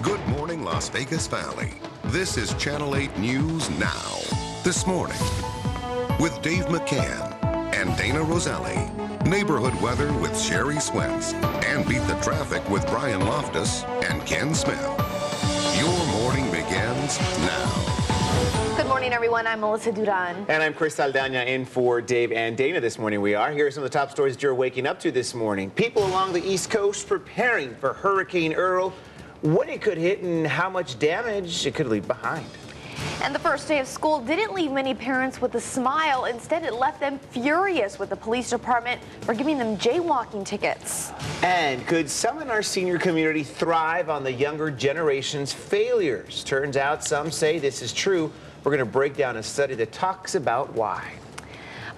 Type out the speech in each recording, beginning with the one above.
Good morning, Las Vegas Valley. This is Channel 8 News Now. This morning, with Dave McCann and Dayna Roselli. Neighborhood weather with Sherry Swensk. And Beat the Traffic with Brian Loftus and Ken Smith. Your morning begins now. Good morning, everyone. I'm Melissa Duran. And I'm Chris Saldaña in for Dave and Dayna this morning. Here are some of the top stories that you're waking up to this morning. People along the East Coast preparing for Hurricane Earl. What it could hit and how much damage it could leave behind. And the first day of school didn't leave many parents with a smile. Instead, it left them furious with the police department for giving them jaywalking tickets. And could some in our senior community thrive on the younger generation's failures? Turns out some say this is true. We're going to break down a study that talks about why.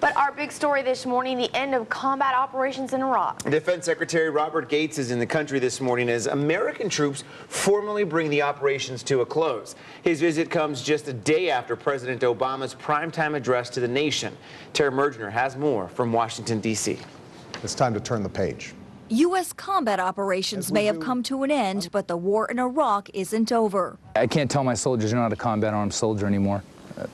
But our big story this morning, the end of combat operations in Iraq. Defense Secretary Robert Gates is in the country this morning as American troops formally bring the operations to a close. His visit comes just a day after President Obama's primetime address to the nation. Tara Mergener has more from Washington, D.C. It's time to turn the page. U.S. combat operations may have come to an end, but the war in Iraq isn't over. I can't tell my soldiers you're not a combat armed soldier anymore.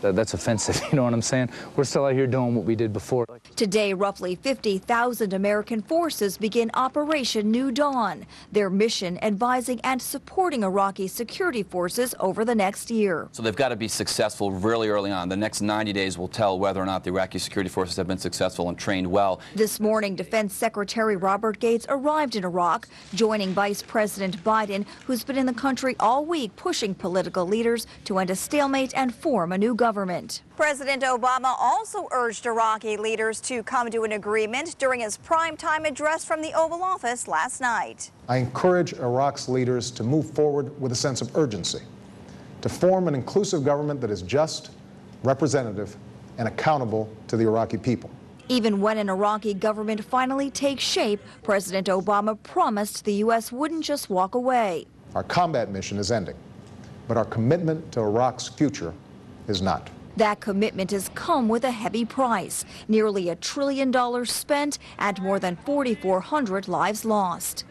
That's offensive, you know what I'm saying? We're still out here doing what we did before. Today, roughly 50,000 American forces begin Operation New Dawn, their mission advising and supporting Iraqi security forces over the next year. So they've got to be successful really early on. The next 90 days will tell whether or not the Iraqi security forces have been successful and trained well. This morning, Defense Secretary Robert Gates arrived in Iraq, joining Vice President Biden, who's been in the country all week pushing political leaders to end a stalemate and form a new government. President Obama also urged Iraqi leaders to come to an agreement during his primetime address from the Oval Office last night. I encourage Iraq's leaders to move forward with a sense of urgency, to form an inclusive government that is just, representative, and accountable to the Iraqi people. Even when an Iraqi government finally takes shape, President Obama promised the U.S. wouldn't just walk away. Our combat mission is ending, but our commitment to Iraq's future is not. That commitment has come with a heavy price, nearly $1 trillion spent and more than 4,400 lives lost.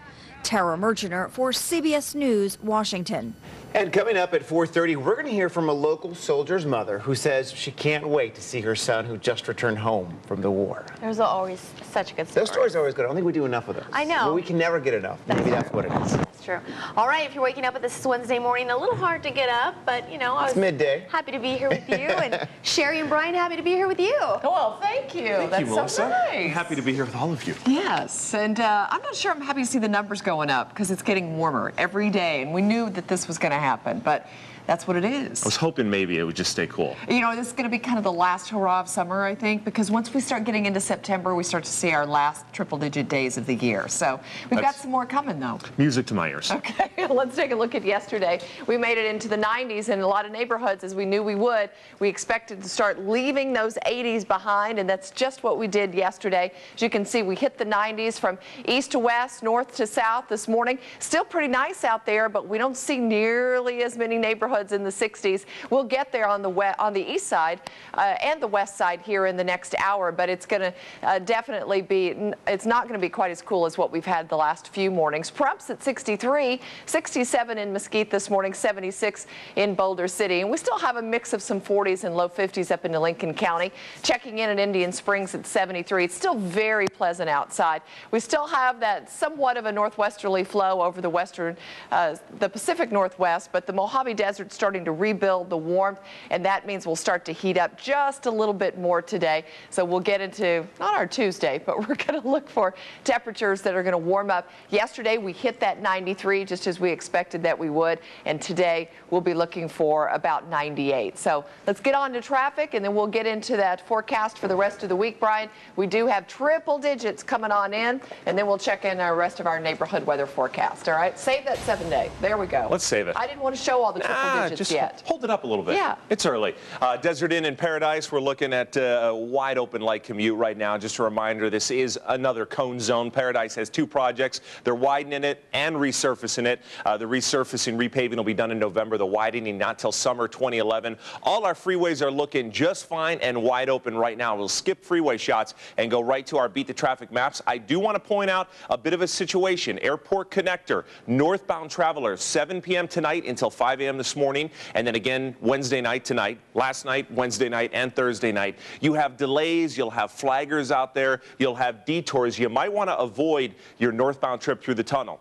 Tara Mergener for CBS News, Washington. And coming up at 4:30, we're going to hear from a local soldier's mother who says she can't wait to see her son who just returned home from the war. There's always such a good story. Those stories are always good. I don't think we do enough of them. I know. But we can never get enough. Maybe that's what it is. That's true. All right, if you're waking up with this Wednesday morning, a little hard to get up, but, you know, I was midday. Happy to be here with you. And Sherry and Brian, happy to be here with you. Well, thank you. Thank you, That's Melissa. so nice. Happy to be here with all of you. Yes, and I'm not sure I'm happy to see the numbers going up because it's getting warmer every day, and we knew that this was going to happen, but that's what it is. I was hoping maybe it would just stay cool. You know, this is going to be kind of the last hurrah of summer, I think, because once we start getting into September, we start to see our last triple-digit days of the year. So we've got some more coming, though. Music to my ears. Okay, let's take a look at yesterday. We made it into the 90s in a lot of neighborhoods, as we knew we would. We expected to start leaving those 80s behind, and that's just what we did yesterday. As you can see, we hit the 90s from east to west, north to south this morning. Still pretty nice out there, but we don't see nearly as many neighborhoods in the 60s. We'll get there on the east side and the west side here in the next hour, but it's going to definitely be, it's not going to be quite as cool as what we've had the last few mornings. Prumps at 63, 67 in Mesquite this morning, 76 in Boulder City, and we still have a mix of some 40s and low 50s up into Lincoln County. Checking in at Indian Springs at 73. It's still very pleasant outside. We still have that somewhat of a northwesterly flow over the western, the Pacific Northwest, but the Mojave Desert starting to rebuild the warmth, and that means we'll start to heat up just a little bit more today. So we'll get into, not our Tuesday, but we're going to look for temperatures that are going to warm up. Yesterday we hit that 93 just as we expected that we would, and today we'll be looking for about 98. So let's get on to traffic, and then we'll get into that forecast for the rest of the week, Brian. We do have triple digits coming on in, and then we'll check in our rest of our neighborhood weather forecast. All right, save that 7 day. There we go. Let's save it. I didn't want to show all the triple digits just yet. hold it up a little bit. Yeah. It's early. Desert Inn in Paradise, we're looking at a wide open light commute right now. Just a reminder, this is another cone zone. Paradise has 2 projects. They're widening it and resurfacing it. The resurfacing, repaving will be done in November. The widening not till summer 2011. All our freeways are looking just fine and wide open right now. We'll skip freeway shots and go right to our Beat the Traffic maps. I do want to point out a bit of a situation. Airport connector, northbound travelers, 7 p.m. tonight until 5 a.m. this morning, and then again Wednesday night tonight, last night, Wednesday night, and Thursday night. You have delays, you'll have flaggers out there, you'll have detours. You might want to avoid your northbound trip through the tunnel.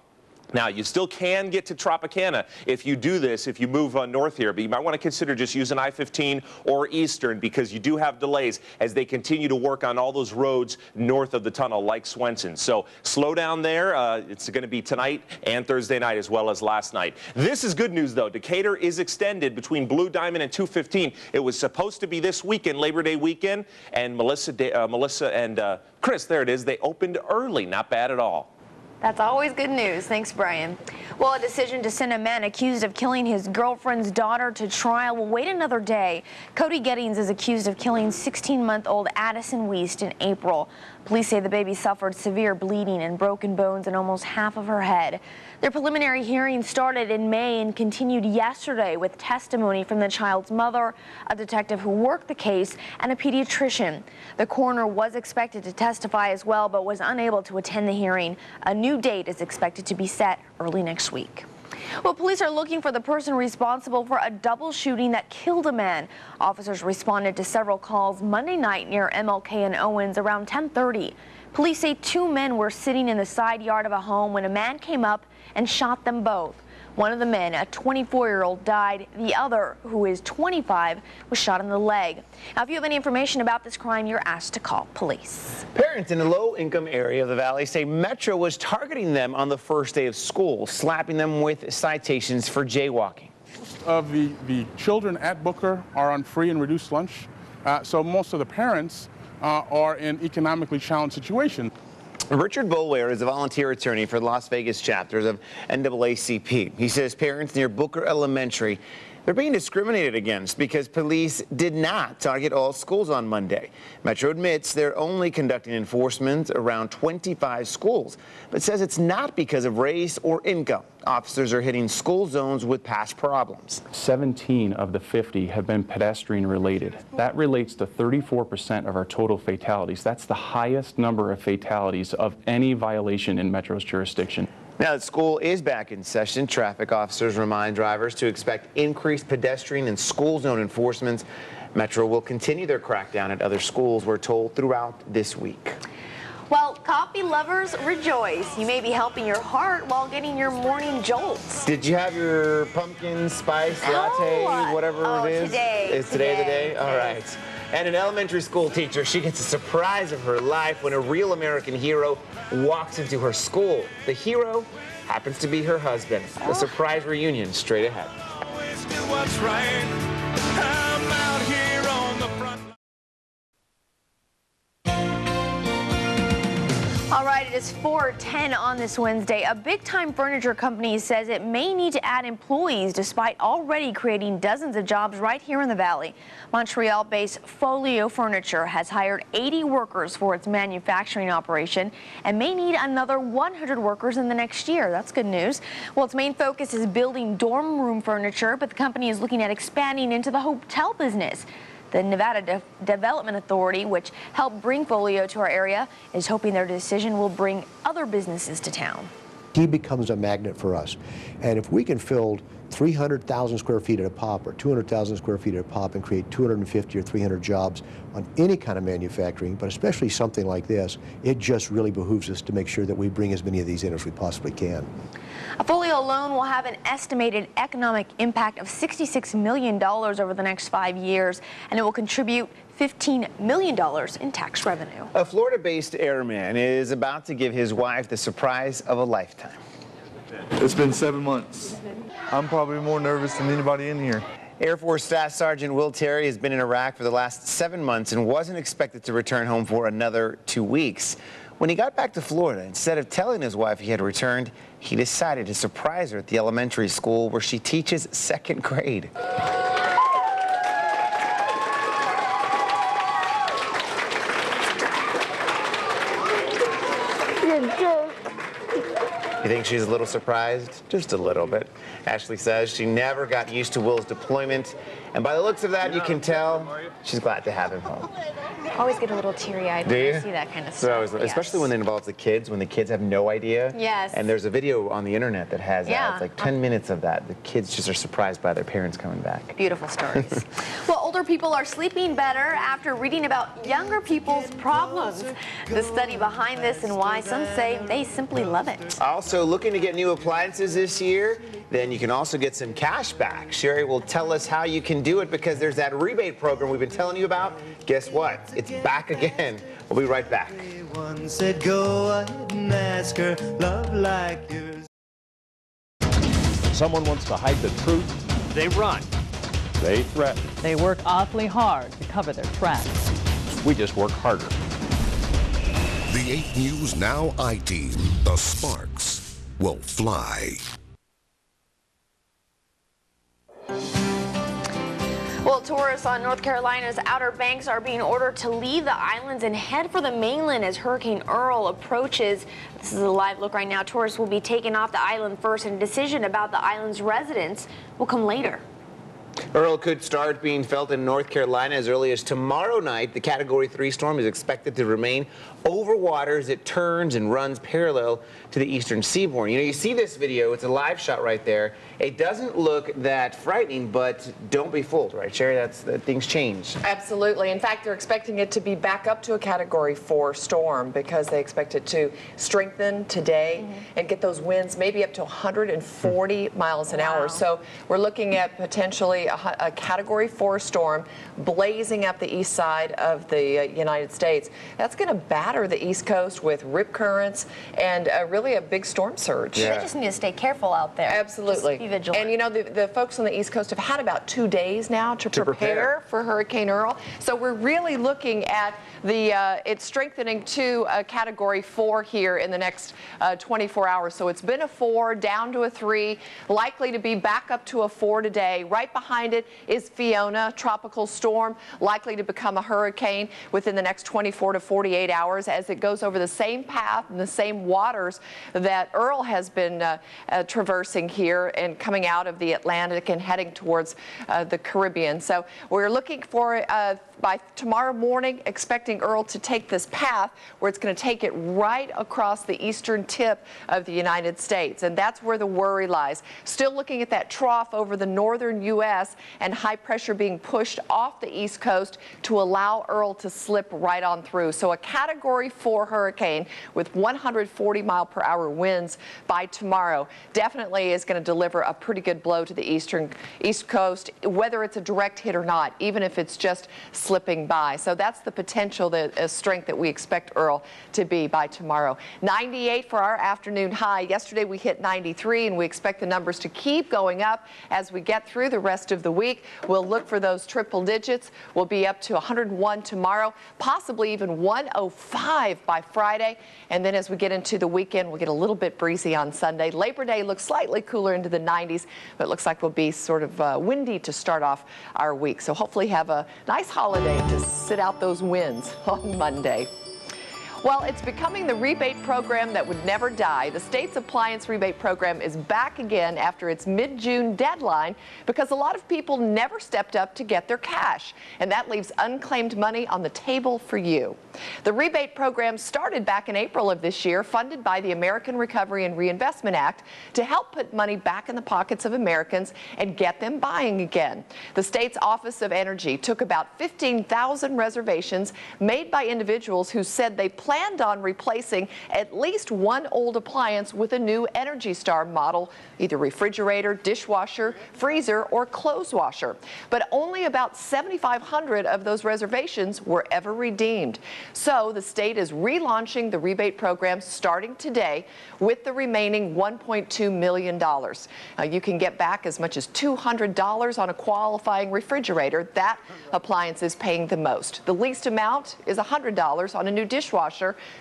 Now, you still can get to Tropicana if you do this, if you move north here, but you might want to consider just using I-15 or Eastern because you do have delays as they continue to work on all those roads north of the tunnel like Swenson. So slow down there. It's going to be tonight and Thursday night as well as last night. This is good news, though. Decatur is extended between Blue Diamond and 215. It was supposed to be this weekend, Labor Day weekend, and Melissa and Chris, there it is, they opened early. Not bad at all. That's always good news. Thanks, Brian. Well, a decision to send a man accused of killing his girlfriend's daughter to trial will wait another day. Cody Gettings is accused of killing 16-month-old Addison Wiest in April. Police say the baby suffered severe bleeding and broken bones in almost half of her head. Their preliminary hearing started in May and continued yesterday with testimony from the child's mother, a detective who worked the case, and a pediatrician. The coroner was expected to testify as well, but was unable to attend the hearing. A new date is expected to be set early next week. Well, police are looking for the person responsible for a double shooting that killed a man. Officers responded to several calls Monday night near MLK and Owens around 10:30. Police say 2 men were sitting in the side yard of a home when a man came up and shot them both. One of the men, a 24-year-old, died. The other, who is 25, was shot in the leg. Now, if you have any information about this crime, you're asked to call police. Parents in a low-income area of the valley say Metro was targeting them on the first day of school, slapping them with citations for jaywalking. Of the children at Booker are on free and reduced lunch, so most of the parents are in economically challenged situations. Richard Boulware is a volunteer attorney for the Las Vegas chapters of NAACP. He says parents near Booker Elementary, they're being discriminated against because police did not target all schools on Monday. Metro admits they're only conducting enforcement around 25 schools, but says it's not because of race or income. Officers are hitting school zones with past problems. 17 of the 50 have been pedestrian related. That relates to 34% of our total fatalities. That's the highest number of fatalities of any violation in Metro's jurisdiction. Now that school is back in session, traffic officers remind drivers to expect increased pedestrian and school zone enforcement. Metro will continue their crackdown at other schools, we're told, throughout this week. Well, coffee lovers rejoice. You may be helping your heart while getting your morning jolts. Did you have your pumpkin spice latte, whatever it is? Today. Is today the day? All right. And an elementary school teacher, she gets a surprise of her life when a real American hero walks into her school. The hero happens to be her husband. A surprise reunion straight ahead. All right, it is 4:10 on this Wednesday. A big-time furniture company says it may need to add employees despite already creating dozens of jobs right here in the Valley. Montreal-based Folio Furniture has hired 80 workers for its manufacturing operation and may need another 100 workers in the next year. That's good news. Well, its main focus is building dorm room furniture, but the company is looking at expanding into the hotel business. The Nevada Development Authority, which helped bring Folio to our area, is hoping their decision will bring other businesses to town. He becomes a magnet for us. And if we can fill 300,000 square feet at a pop or 200,000 square feet at a pop and create 250 or 300 jobs on any kind of manufacturing, but especially something like this, it just really behooves us to make sure that we bring as many of these in as we possibly can. A Folio loan will have an estimated economic impact of $66 million over the next 5 years, and it will contribute $15 million in tax revenue. A Florida-based airman is about to give his wife the surprise of a lifetime. It's been 7 months. I'm probably more nervous than anybody in here. Air Force Staff Sergeant Will Terry has been in Iraq for the last 7 months and wasn't expected to return home for another 2 weeks. When he got back to Florida, instead of telling his wife he had returned, he decided to surprise her at the elementary school where she teaches 2nd grade. You think she's a little surprised? Just a little bit. Ashley says she never got used to Will's deployment, and by the looks of that, you can tell she's glad to have him home. I always get a little teary-eyed when I see that kind of stuff. Especially when it involves the kids, when the kids have no idea. Yes. And there's a video on the internet that has that. It's like 10 minutes of that. The kids just are surprised by their parents coming back. Beautiful stories. Well, older people are sleeping better after reading about younger people's problems. The study behind this and why some say they simply love it. Also, looking to get new appliances this year? Then you can also get some cash back. Sherry will tell us how you can do it because there's that rebate program we've been telling you about. Guess what? It's back again. We'll be right back. Said, go ahead and ask her, love like yours. Someone wants to hide the truth. They run. They threaten. They work awfully hard to cover their tracks. We just work harder. The 8 News Now I-Team, the Sparks, will fly. Well, tourists on North Carolina's Outer Banks are being ordered to leave the islands and head for the mainland as Hurricane Earl approaches. This is a live look right now. Tourists will be taken off the island first, and a decision about the island's residents will come later. Earl could start being felt in North Carolina as early as tomorrow night. The Category 3 storm is expected to remain over water as it turns and runs parallel to the eastern seaboard. You know, you see this video, it's a live shot right there. It doesn't look that frightening, but don't be fooled, right, Sherry? Things change. Absolutely. In fact, they're expecting it to be back up to a Category 4 storm because they expect it to strengthen today and get those winds maybe up to 140 miles an hour. So we're looking at potentially a Category 4 storm blazing up the east side of the United States. That's going to batter the East Coast with rip currents and really a big storm surge. Yeah. They just need to stay careful out there. Absolutely. Just be vigilant. And you know, the folks on the East Coast have had about 2 days now to prepare for Hurricane Earl. So we're really looking at it's strengthening to a Category 4 here in the next 24 hours. So it's been a 4 down to a 3, likely to be back up to a 4 today. Right behind it is Fiona, tropical storm, likely to become a hurricane within the next 24 to 48 hours as it goes over the same path and the same waters that Earl has been traversing here and coming out of the Atlantic and heading towards the Caribbean. So we're looking for by tomorrow morning, expecting Earl to take this path where it's going to take it right across the eastern tip of the United States. And that's where the worry lies. Still looking at that trough over the northern U.S. and high pressure being pushed off the East Coast to allow Earl to slip right on through. So a Category 4 hurricane with 140 mile per hour winds by tomorrow definitely is going to deliver a pretty good blow to the East Coast, whether it's a direct hit or not, even if it's just slipping by. So that's the potential, strength that we expect Earl to be by tomorrow. 98 for our afternoon high. Yesterday we hit 93, and we expect the numbers to keep going up as we get through the rest of the week. We'll look for those triple digits. We'll be up to 101 tomorrow, possibly even 105 by Friday. And then as we get into the weekend, we'll get a little bit breezy on Sunday. Labor Day looks slightly cooler into the 90s, but it looks like we'll be sort of windy to start off our week. So hopefully have a nice holiday to sit out those winds on Monday. Well, it's becoming the rebate program that would never die. The state's appliance rebate program is back again after its mid-June deadline because a lot of people never stepped up to get their cash, and that leaves unclaimed money on the table for you. The rebate program started back in April of this year, funded by the American Recovery and Reinvestment Act to help put money back in the pockets of Americans and get them buying again. The state's Office of Energy took about 15,000 reservations made by individuals who said they planned on replacing at least one old appliance with a new Energy Star model, either refrigerator, dishwasher, freezer, or clothes washer. But only about 7,500 of those reservations were ever redeemed. So the state is relaunching the rebate program starting today with the remaining $1.2 million. You can get back as much as $200 on a qualifying refrigerator. That appliance is paying the most. The least amount is $100 on a new dishwasher,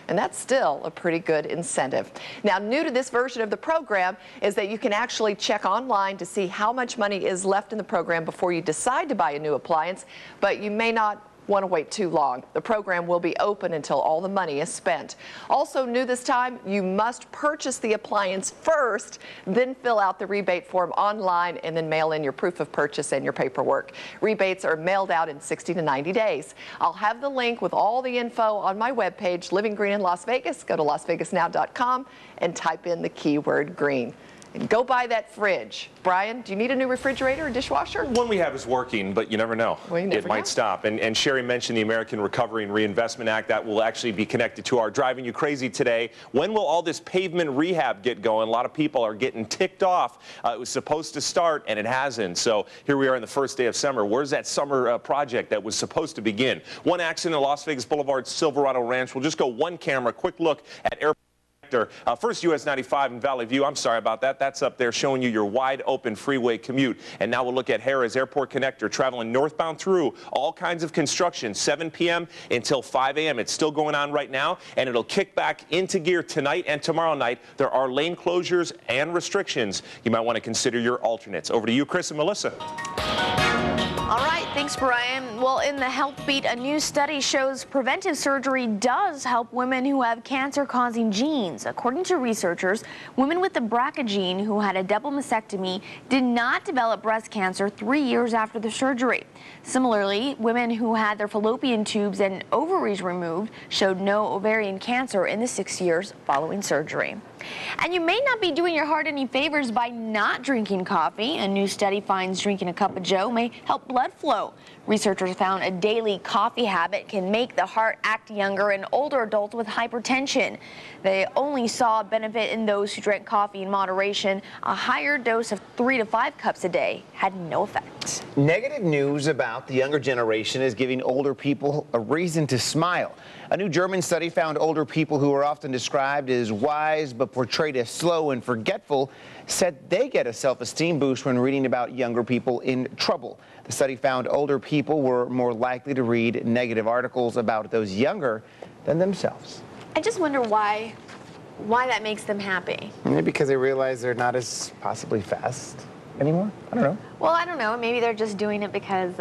and that's still a pretty good incentive. Now, new to this version of the program is that you can actually check online to see how much money is left in the program before you decide to buy a new appliance, but you may not want to wait too long. The program will be open until all the money is spent. Also new this time, you must purchase the appliance first, then fill out the rebate form online, and then mail in your proof of purchase and your paperwork. Rebates are mailed out in 60 to 90 days. I'll have the link with all the info on my webpage, Living Green in Las Vegas. Go to lasvegasnow.com and type in the keyword green. And go buy that fridge. Brian, do you need a new refrigerator or dishwasher? One we have is working, but you never know. Well, you never it might know. stop. And Sherry mentioned the American Recovery and Reinvestment Act. That will actually be connected to our Driving You Crazy today. When will all this pavement rehab get going? A lot of people are getting ticked off. It was supposed to start, and it hasn't. So here we are on the first day of summer. Where's that summer project that was supposed to begin? One accident at Las Vegas Boulevard's Silverado Ranch. We'll just go one camera, quick look at airport. First, US 95 in Valley View. I'm sorry about that. That's up there showing you your wide open freeway commute. And now we'll look at Harrah's Airport Connector traveling northbound through all kinds of construction, 7 p.m. until 5 a.m. It's still going on right now, and it'll kick back into gear tonight and tomorrow night. There are lane closures and restrictions. You might want to consider your alternates. Over to you, Chris and Melissa. All right, thanks, Brian. Well, in the Health Beat, a new study shows preventive surgery does help women who have cancer-causing genes. According to researchers, women with the BRCA gene who had a double mastectomy did not develop breast cancer 3 years after the surgery. Similarly, women who had their fallopian tubes and ovaries removed showed no ovarian cancer in the 6 years following surgery. And you may not be doing your heart any favors by not drinking coffee. A new study finds drinking a cup of joe may help blood flow. Researchers found a daily coffee habit can make the heart act younger in older adults with hypertension. They only saw a benefit in those who drank coffee in moderation. A higher dose of 3 to 5 cups a day had no effect. Negative news about the younger generation is giving older people a reason to smile. A new German study found older people who are often described as wise but portrayed as slow and forgetful said they get a self-esteem boost when reading about younger people in trouble. The study found older people were more likely to read negative articles about those younger than themselves. I just wonder why that makes them happy. Maybe because they realize they're not as possibly fast anymore. I don't know. Well, I don't know. Maybe they're just doing it because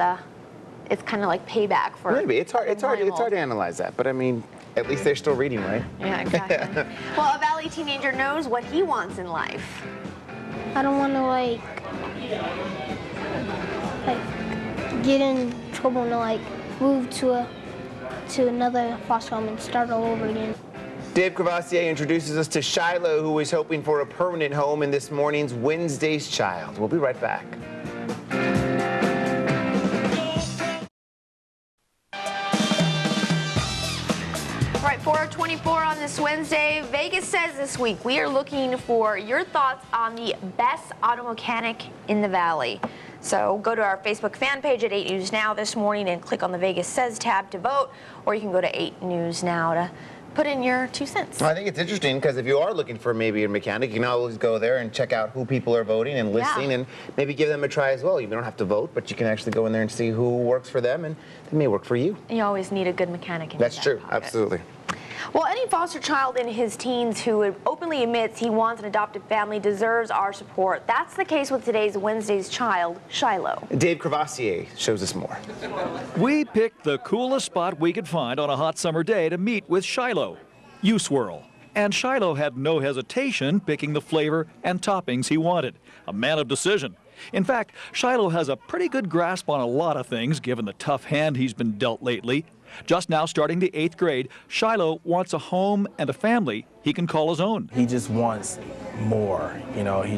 it's kind of like payback for. Maybe it's hard to analyze that, but I mean, at least they're still reading, right? Yeah, exactly. Well, a Valley teenager knows what he wants in life. I don't want to like get in trouble and move to another foster home and start all over again. Dave Cavassier introduces us to Shiloh, who is hoping for a permanent home in this morning's Wednesday's Child. We'll be right back. All right, 4:24 on this Wednesday. Vegas says this week we are looking for your thoughts on the best auto mechanic in the Valley. So go to our Facebook fan page at 8 News Now this morning and click on the Vegas Says tab to vote, or you can go to 8 News Now to put in your 2 cents. Well, I think it's interesting because if you are looking for maybe a mechanic, you can always go there and check out who people are voting and listing, and maybe give them a try as well. You don't have to vote, but you can actually go in there and see who works for them, and they may work for you. You always need a good mechanic in That's your true, back pocket. absolutely. Well, any foster child in his teens who openly admits he wants an adopted family deserves our support. That's the case with today's Wednesday's Child, Shiloh. Dave Cavassier shows us more. We picked the coolest spot we could find on a hot summer day to meet with Shiloh, U-Swirl. And Shiloh had no hesitation picking the flavor and toppings he wanted. A man of decision. In fact, Shiloh has a pretty good grasp on a lot of things, given the tough hand he's been dealt lately. Just now starting the 8th grade, Shiloh wants a home and a family he can call his own. He just wants more, you know, he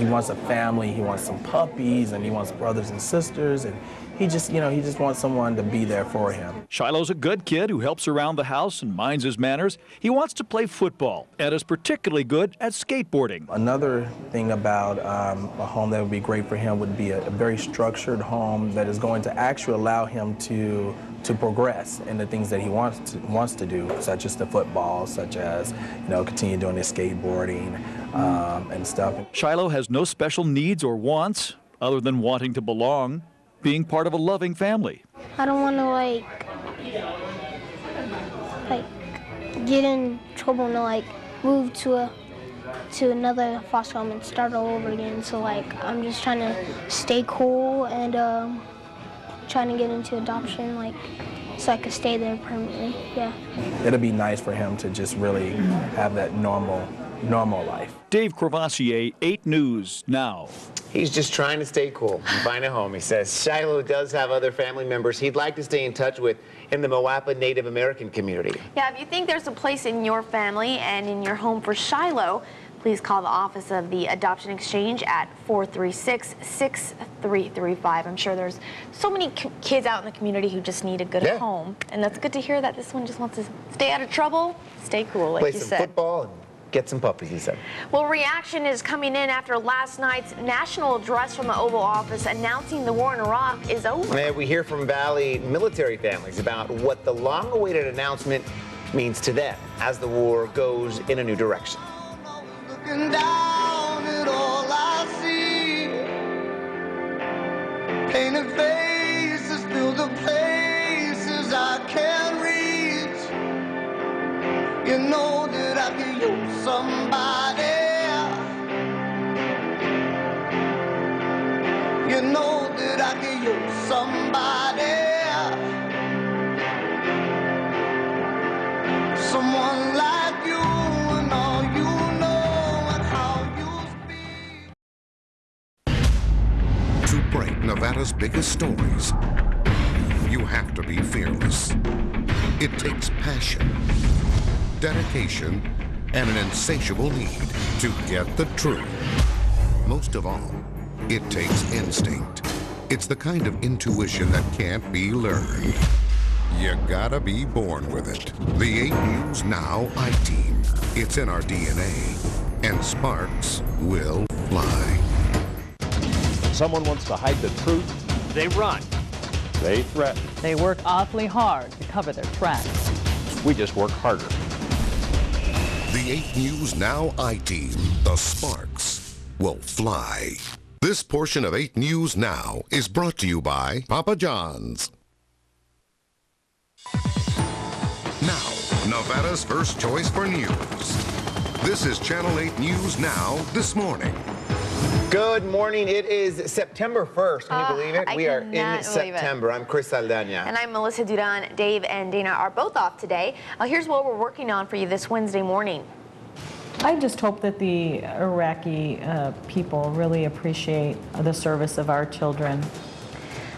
wants a family, he wants some puppies, and he wants brothers and sisters, and he just wants someone to be there for him. Shiloh's a good kid who helps around the house and minds his manners. He wants to play football and is particularly good at skateboarding. Another thing about a home that would be great for him would be a very structured home that is going to actually allow him to progress in the things that he wants to do, such as the football, such as continue doing his skateboarding and stuff. Shiloh has no special needs or wants other than wanting to belong, being part of a loving family. I don't want to get in trouble and move to another foster home and start all over again. So I'm just trying to stay cool and trying to get into adoption so I could stay there permanently. Yeah. It'll be nice for him to just really have that normal life. Dave Crevassier, 8 News Now. He's just trying to stay cool and find a home, he says. Shiloh does have other family members he'd like to stay in touch with in the Moapa Native American community. Yeah, if you think there's a place in your family and in your home for Shiloh, please call the Office of the Adoption Exchange at 436-6335. I'm sure there's so many kids out in the community who just need a good home. And that's good to hear that this one just wants to stay out of trouble, stay cool, like you said. Play some football and get some puppies, he said. Well, reaction is coming in after last night's national address from the Oval Office announcing the war in Iraq is over. And we hear from Valley military families about what the long-awaited announcement means to them as the war goes in a new direction. Looking down at all I see, painted faces fill the places I can't reach. You know that I can use somebody. You know that I can use somebody. Someone like you and all you know and how you speak. To break Nevada's biggest stories, you have to be fearless. It takes passion, dedication, and an insatiable need to get the truth. Most of all, it takes instinct. It's the kind of intuition that can't be learned. You gotta be born with it. The 8 News Now I-Team. It's in our DNA, and sparks will fly. Someone wants to hide the truth. They run. They threaten. They work awfully hard to cover their tracks. We just work harder. The 8 News Now I-Team. The sparks will fly. This portion of 8 News Now is brought to you by Papa John's. Now, Nevada's first choice for news. This is Channel 8 News Now this morning. Good morning. It is September 1st. Can you believe it? We are in September. I'm Chris Saldaña. And I'm Melissa Duran. Dave and Dayna are both off today. Here's what we're working on for you this Wednesday morning. I just hope that the Iraqi people really appreciate the service of our children.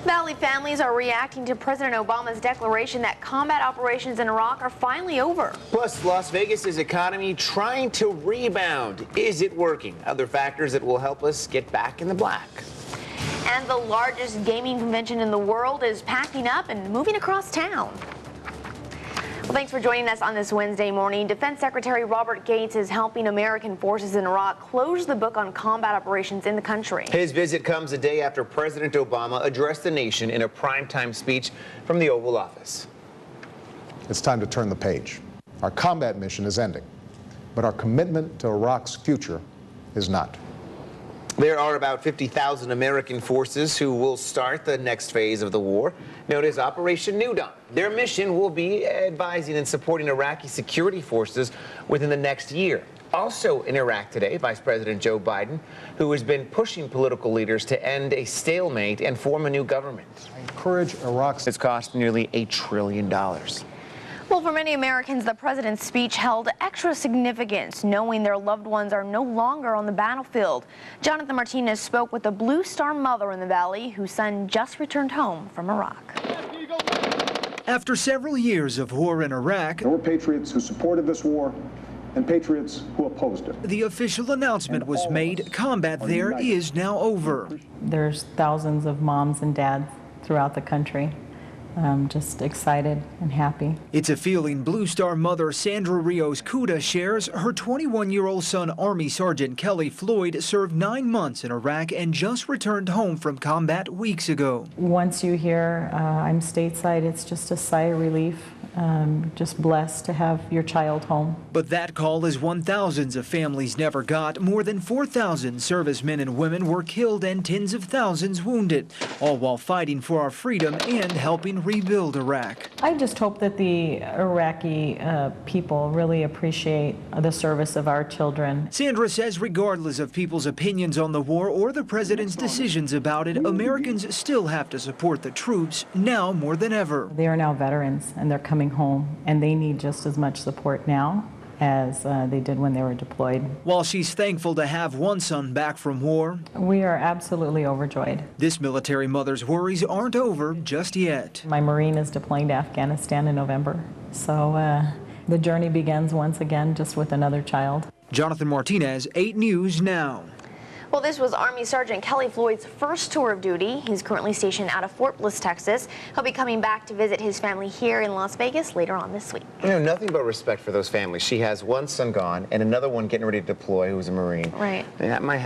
Valley families are reacting to President Obama's declaration that combat operations in Iraq are finally over. Plus, Las Vegas's economy trying to rebound. Is it working? Other factors that will help us get back in the black. And the largest gaming convention in the world is packing up and moving across town. Well, thanks for joining us on this Wednesday morning. Defense Secretary Robert Gates is helping American forces in Iraq close the book on combat operations in the country. His visit comes a day after President Obama addressed the nation in a primetime speech from the Oval Office. It's time to turn the page. Our combat mission is ending, but our commitment to Iraq's future is not. There are about 50,000 American forces who will start the next phase of the war, known as Operation New Dawn. Their mission will be advising and supporting Iraqi security forces within the next year. Also in Iraq today, Vice President Joe Biden, who has been pushing political leaders to end a stalemate and form a new government. I encourage Iraq's... It's cost nearly $8 trillion. Well, for many Americans, the president's speech held extra significance, knowing their loved ones are no longer on the battlefield. Jonathan Martinez spoke with a Blue Star mother in the Valley whose son just returned home from Iraq. After several years of war in Iraq, there were patriots who supported this war and patriots who opposed it. The official announcement was made, combat there is now over. There's thousands of moms and dads throughout the country. Just excited and happy. It's a feeling Blue Star mother Sandra Rios Cuda shares. Her 21-year-old son, Army Sergeant Kelly Floyd, served 9 months in Iraq and just returned home from combat weeks ago. Once you hear I'm stateside, it's just a sigh of relief. Just blessed to have your child home. But that call is one thousands of families never got. More than 4,000 servicemen and women were killed and tens of thousands wounded, all while fighting for our freedom and helping rebuild Iraq. I just hope that the Iraqi people really appreciate the service of our children. Sandra says regardless of people's opinions on the war or the president's decisions about it, Americans still have to support the troops now more than ever. They are now veterans and they're coming home, and they need just as much support now as they did when they were deployed. While she's thankful to have one son back from war, we are absolutely overjoyed. This military mother's worries aren't over just yet. My Marine is deploying to Afghanistan in November, so the journey begins once again just with another child. Jonathan Martinez, 8 News Now. Well, this was Army Sergeant Kelly Floyd's first tour of duty. He's currently stationed out of Fort Bliss, Texas. He'll be coming back to visit his family here in Las Vegas later on this week. You know, nothing but respect for those families. She has one son gone and another one getting ready to deploy who's a Marine. Right. Yeah, my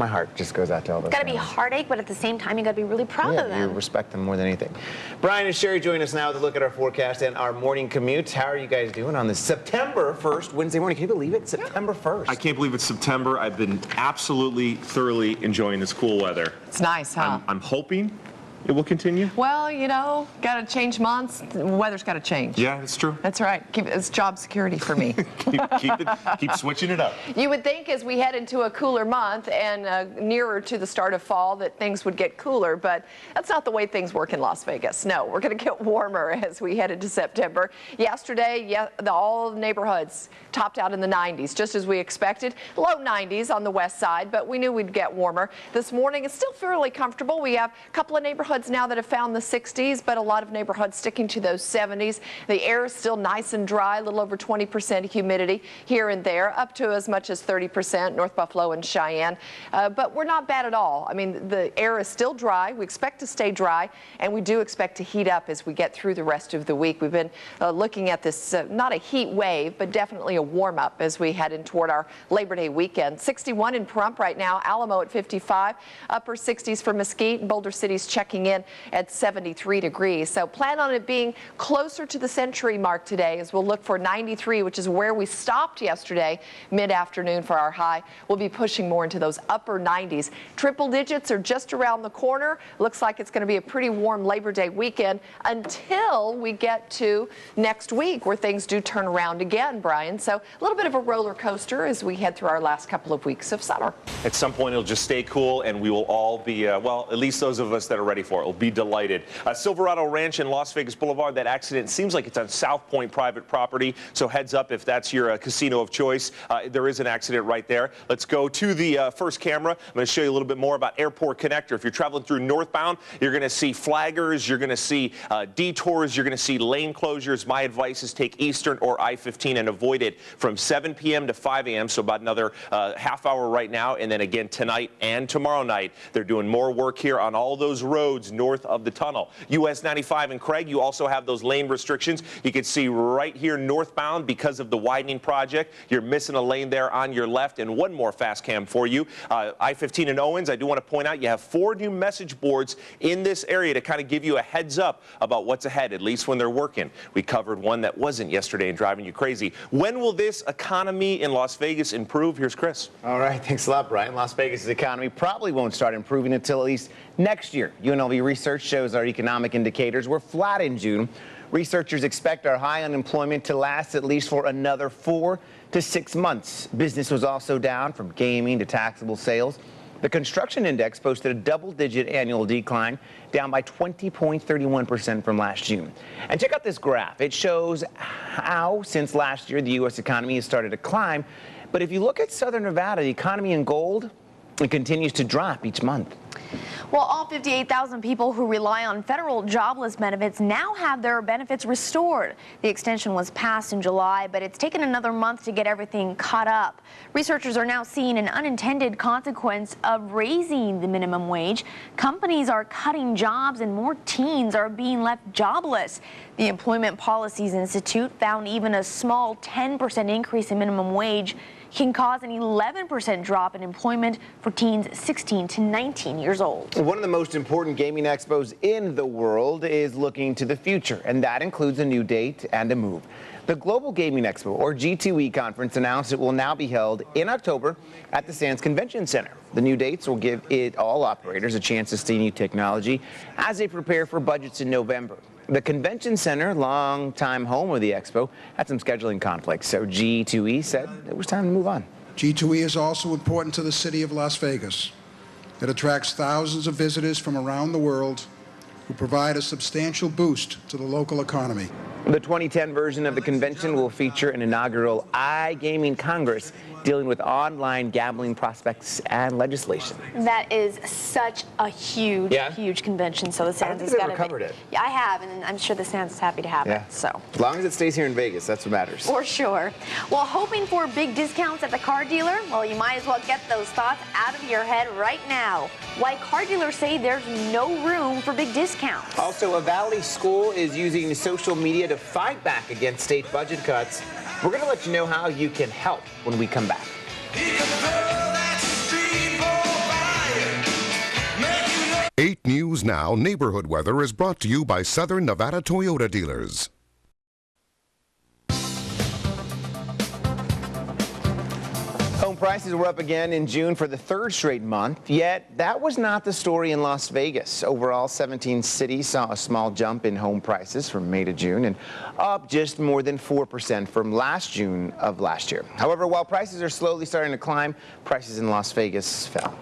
heart just goes out to all those. It's got to be heartache, but at the same time, you got to be really proud of them. You respect them more than anything. Brian and Sherry join us now to look at our forecast and our morning commute. How are you guys doing on this September 1st, Wednesday morning? Can you believe it? September 1st. I can't believe it's September. I've been absolutely, thoroughly enjoying this cool weather. It's nice, huh? I'm hoping it will continue. Well, you know, got to change months. The weather's got to change. Yeah, that's true. That's right. It's job security for me. keep switching it up. You would think as we head into a cooler month and nearer to the start of fall that things would get cooler, but that's not the way things work in Las Vegas. No, we're going to get warmer as we head into September. Yesterday, all the neighborhoods topped out in the 90s, just as we expected. Low 90s on the west side, but we knew we'd get warmer. This morning, it's still fairly comfortable. We have a couple of neighborhoods now that have found the 60s, but a lot of neighborhoods sticking to those 70s. The air is still nice and dry, a little over 20% humidity here and there, up to as much as 30%, North Buffalo and Cheyenne. But we're not bad at all. I mean, the air is still dry. We expect to stay dry, and we do expect to heat up as we get through the rest of the week. We've been looking at this, not a heat wave, but definitely a warm-up as we head in toward our Labor Day weekend. 61 in Pahrump right now, Alamo at 55, upper 60s for Mesquite, Boulder City's checking in at 73 degrees. So plan on it being closer to the century mark today as we'll look for 93, which is where we stopped yesterday mid-afternoon for our high. We'll be pushing more into those upper 90s. Triple digits are just around the corner. Looks like it's going to be a pretty warm Labor Day weekend until we get to next week where things do turn around again, Brian. So a little bit of a roller coaster as we head through our last couple of weeks of summer. At some point, it'll just stay cool, and we will all be, well, at least those of us that are ready for it will be delighted. Silverado Ranch in Las Vegas Boulevard, that accident seems like it's on South Point private property, so heads up if that's your casino of choice. There is an accident right there. Let's go to the first camera. I'm going to show you a little bit more about Airport Connector. If you're traveling through northbound, you're going to see flaggers, you're going to see detours, you're going to see lane closures. My advice is take Eastern or I-15 and avoid it from 7 p.m. to 5 a.m., so about another half hour right now, and then again tonight and tomorrow night. They're doing more work here on all those roads north of the tunnel. US 95 and Craig, you also have those lane restrictions. You can see right here northbound because of the widening project. You're missing a lane there on your left, and one more fast cam for you. I-15 and Owens, I do want to point out you have 4 new message boards in this area to kind of give you a heads up about what's ahead, at least when they're working. We covered one that wasn't yesterday and driving you crazy. When will this economy in Las Vegas improve? Here's Chris. All right, thanks a lot, Brian. Las Vegas' economy probably won't start improving until at least next year. UNLV research shows our economic indicators were flat in June. Researchers expect our high unemployment to last at least for another 4 to 6 months. Business was also down from gaming to taxable sales. The construction index posted a double-digit annual decline, down by 20.31% from last June. And check out this graph. It shows how, since last year, the U.S. economy has started to climb. But if you look at Southern Nevada, the economy in gold, it continues to drop each month. Well, all 58,000 people who rely on federal jobless benefits now have their benefits restored. The extension was passed in July, but it's taken another month to get everything caught up. Researchers are now seeing an unintended consequence of raising the minimum wage. Companies are cutting jobs and more teens are being left jobless. The Employment Policies Institute found even a small 10% increase in minimum wage can cause an 11% drop in employment for teens 16 to 19 years old. One of the most important gaming expos in the world is looking to the future, and that includes a new date and a move. The Global Gaming Expo, or G2E conference, announced it will now be held in October at the Sands Convention Center. The new dates will give all operators a chance to see new technology as they prepare for budgets in November. The Convention Center, longtime home of the expo, had some scheduling conflicts, so G2E said it was time to move on. G2E is also important to the city of Las Vegas. It attracts thousands of visitors from around the world who provide a substantial boost to the local economy. The 2010 version of the convention will feature an inaugural iGaming Congress dealing with online gambling prospects and legislation. That is such a huge, huge convention. So the Sands has got to covered it. Yeah, I have, and I'm sure the Sands is happy to have it. So as long as it stays here in Vegas, that's what matters. For sure. Well, hoping for big discounts at the car dealer? Well, you might as well get those thoughts out of your head right now. Why car dealers say there's no room for big discounts. Also, a Valley school is using social media to fight back against state budget cuts. We're going to let you know how you can help when we come back. 8 News Now Neighborhood Weather is brought to you by Southern Nevada Toyota dealers. Home prices were up again in June for the third straight month, yet that was not the story in Las Vegas. Overall, 17 cities saw a small jump in home prices from May to June and up just more than 4% from last June of last year. However, while prices are slowly starting to climb, prices in Las Vegas fell.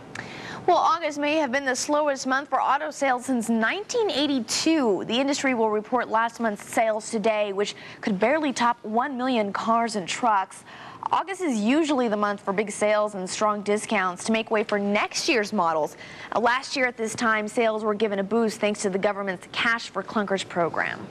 Well, August may have been the slowest month for auto sales since 1982. The industry will report last month's sales today, which could barely top 1 million cars and trucks. August is usually the month for big sales and strong discounts to make way for next year's models. Last year at this time, sales were given a boost thanks to the government's Cash for Clunkers program.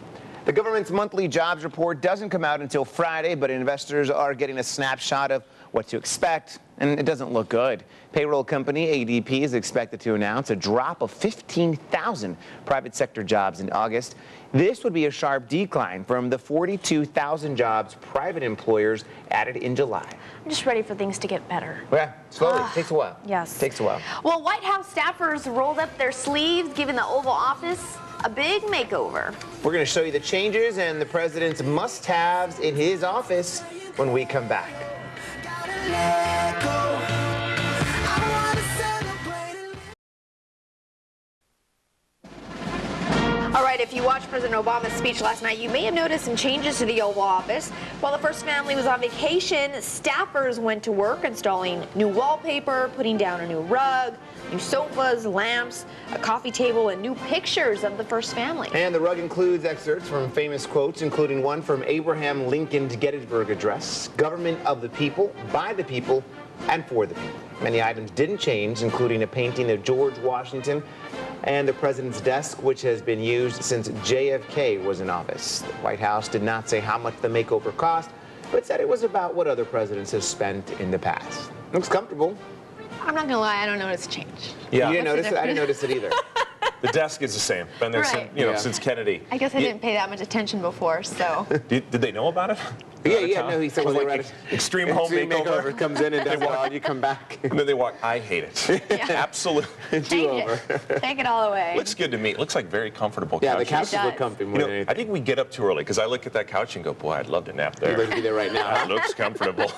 The government's monthly jobs report doesn't come out until Friday, but investors are getting a snapshot of what to expect, and it doesn't look good. Payroll company ADP is expected to announce a drop of 15,000 private sector jobs in August. This would be a sharp decline from the 42,000 jobs private employers added in July. I'm just ready for things to get better. Yeah, slowly. Takes a while. Yes. Takes a while. Well, White House staffers rolled up their sleeves, giving the Oval Office a big makeover. We're going to show you the changes and the president's must-haves in his office when we come back. All right, if you watched President Obama's speech last night, you may have noticed some changes to the Oval Office. While the first family was on vacation, staffers went to work installing new wallpaper, putting down a new rug, new sofas, lamps, a coffee table, and new pictures of the first family. And the rug includes excerpts from famous quotes, including one from Abraham Lincoln's Gettysburg Address, "Government of the people, by the people, and for the people." Many items didn't change, including a painting of George Washington and the president's desk, which has been used since JFK was in office. The White House did not say how much the makeover cost, but said it was about what other presidents have spent in the past. Looks comfortable. I'm not gonna lie, I don't notice a change. Yeah. You didn't notice it? I didn't notice it either. The desk is the same. Been there since, since Kennedy. I guess I didn't pay that much attention before, so. Did they know about it? No, he said like extreme home makeover comes in and does it all, and you come back. And then they walk, I hate it. Absolutely. Take it all away. Looks good to me. It looks like very comfortable couches. Yeah, the couches look comfy more than anything. I think we get up too early because I look at that couch and go, boy, I'd love to nap there. You'd like to be there right now. That looks comfortable.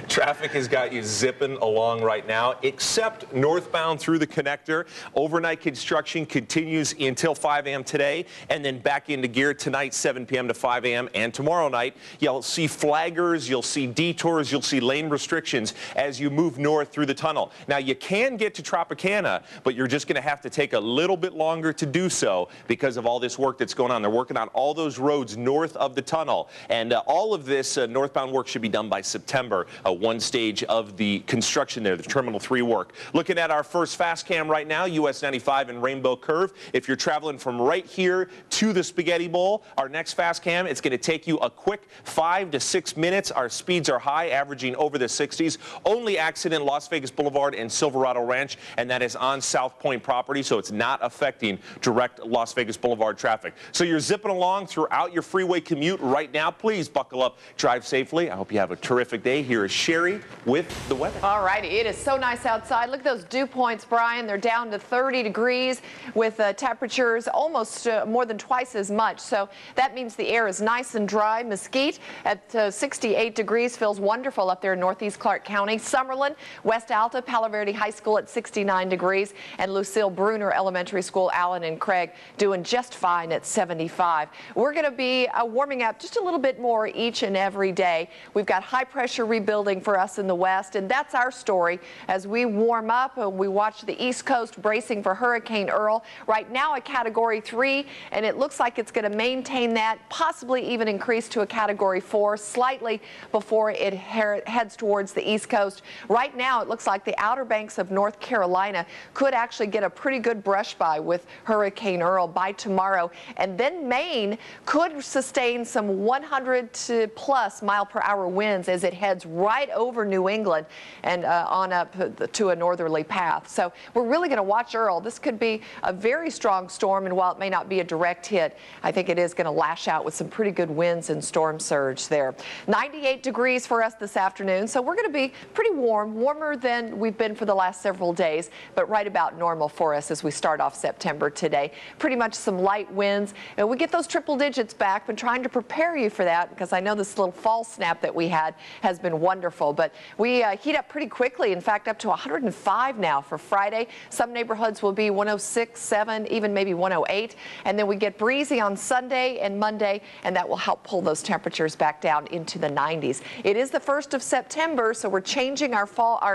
Traffic has got you zipping along right now, except northbound through the connector. Overnight construction continues until 5 a.m. today, and then back into gear tonight, 7 p.m. to 5 a.m. And tomorrow night, you'll see flaggers, you'll see detours, you'll see lane restrictions as you move north through the tunnel. Now, you can get to Tropicana, but you're just going to have to take a little bit longer to do so because of all this work that's going on. They're working on all those roads north of the tunnel, and all of this northbound work should be done by September. one stage of the construction there, the Terminal 3 work. Looking at our first fast cam right now, US 95 and Rainbow Curve. If you're traveling from right here to the Spaghetti Bowl, our next fast cam, it's going to take you a quick 5 to 6 minutes. Our speeds are high, averaging over the 60s. Only accident Las Vegas Boulevard and Silverado Ranch, and that is on South Point property, so it's not affecting direct Las Vegas Boulevard traffic. So you're zipping along throughout your freeway commute right now. Please buckle up, drive safely. I hope you have a terrific day. Here is Sherry with the weather. All righty, it is so nice outside. Look at those dew points, Brian. They're down to 30 degrees with temperatures almost more than twice as much. So that means the air is nice and dry. Mesquite at 68 degrees feels wonderful up there in northeast Clark County. Summerlin, West Alta, Palo Verde High School at 69 degrees, and Lucille Bruner Elementary School, Allen and Craig doing just fine at 75. We're going to be warming up just a little bit more each and every day. We've got high pressure rebuilding for us in the west, and that's our story as we warm up. We watch the East Coast bracing for Hurricane Earl. Right now a Category 3, and it looks like it's going to maintain that, possibly even increase to a Category 4 slightly before it heads towards the East Coast. Right now it looks like the Outer Banks of North Carolina could actually get a pretty good brush by with Hurricane Earl by tomorrow, and then Maine could sustain some 100+ mile-per-hour winds as it heads right over New England and on up to a northerly path. So we're really going to watch Earl. This could be a very strong storm, and while it may not be a direct hit, I think it is going to lash out with some pretty good winds and storm surge there. 98 degrees for us this afternoon, so we're going to be pretty warm, warmer than we've been for the last several days, but right about normal for us as we start off September today. Pretty much some light winds, and we get those triple digits back. Been trying to prepare you for that because I know this little fall snap that we had has been wonderful, but we heat up pretty quickly. In fact, up to 105 now for Friday. Some neighborhoods will be 106, 7, even maybe 108, and then we get breezy on Sunday and Monday, and that will help pull those temperatures back down into the 90s. It is the 1st of September, so we're changing our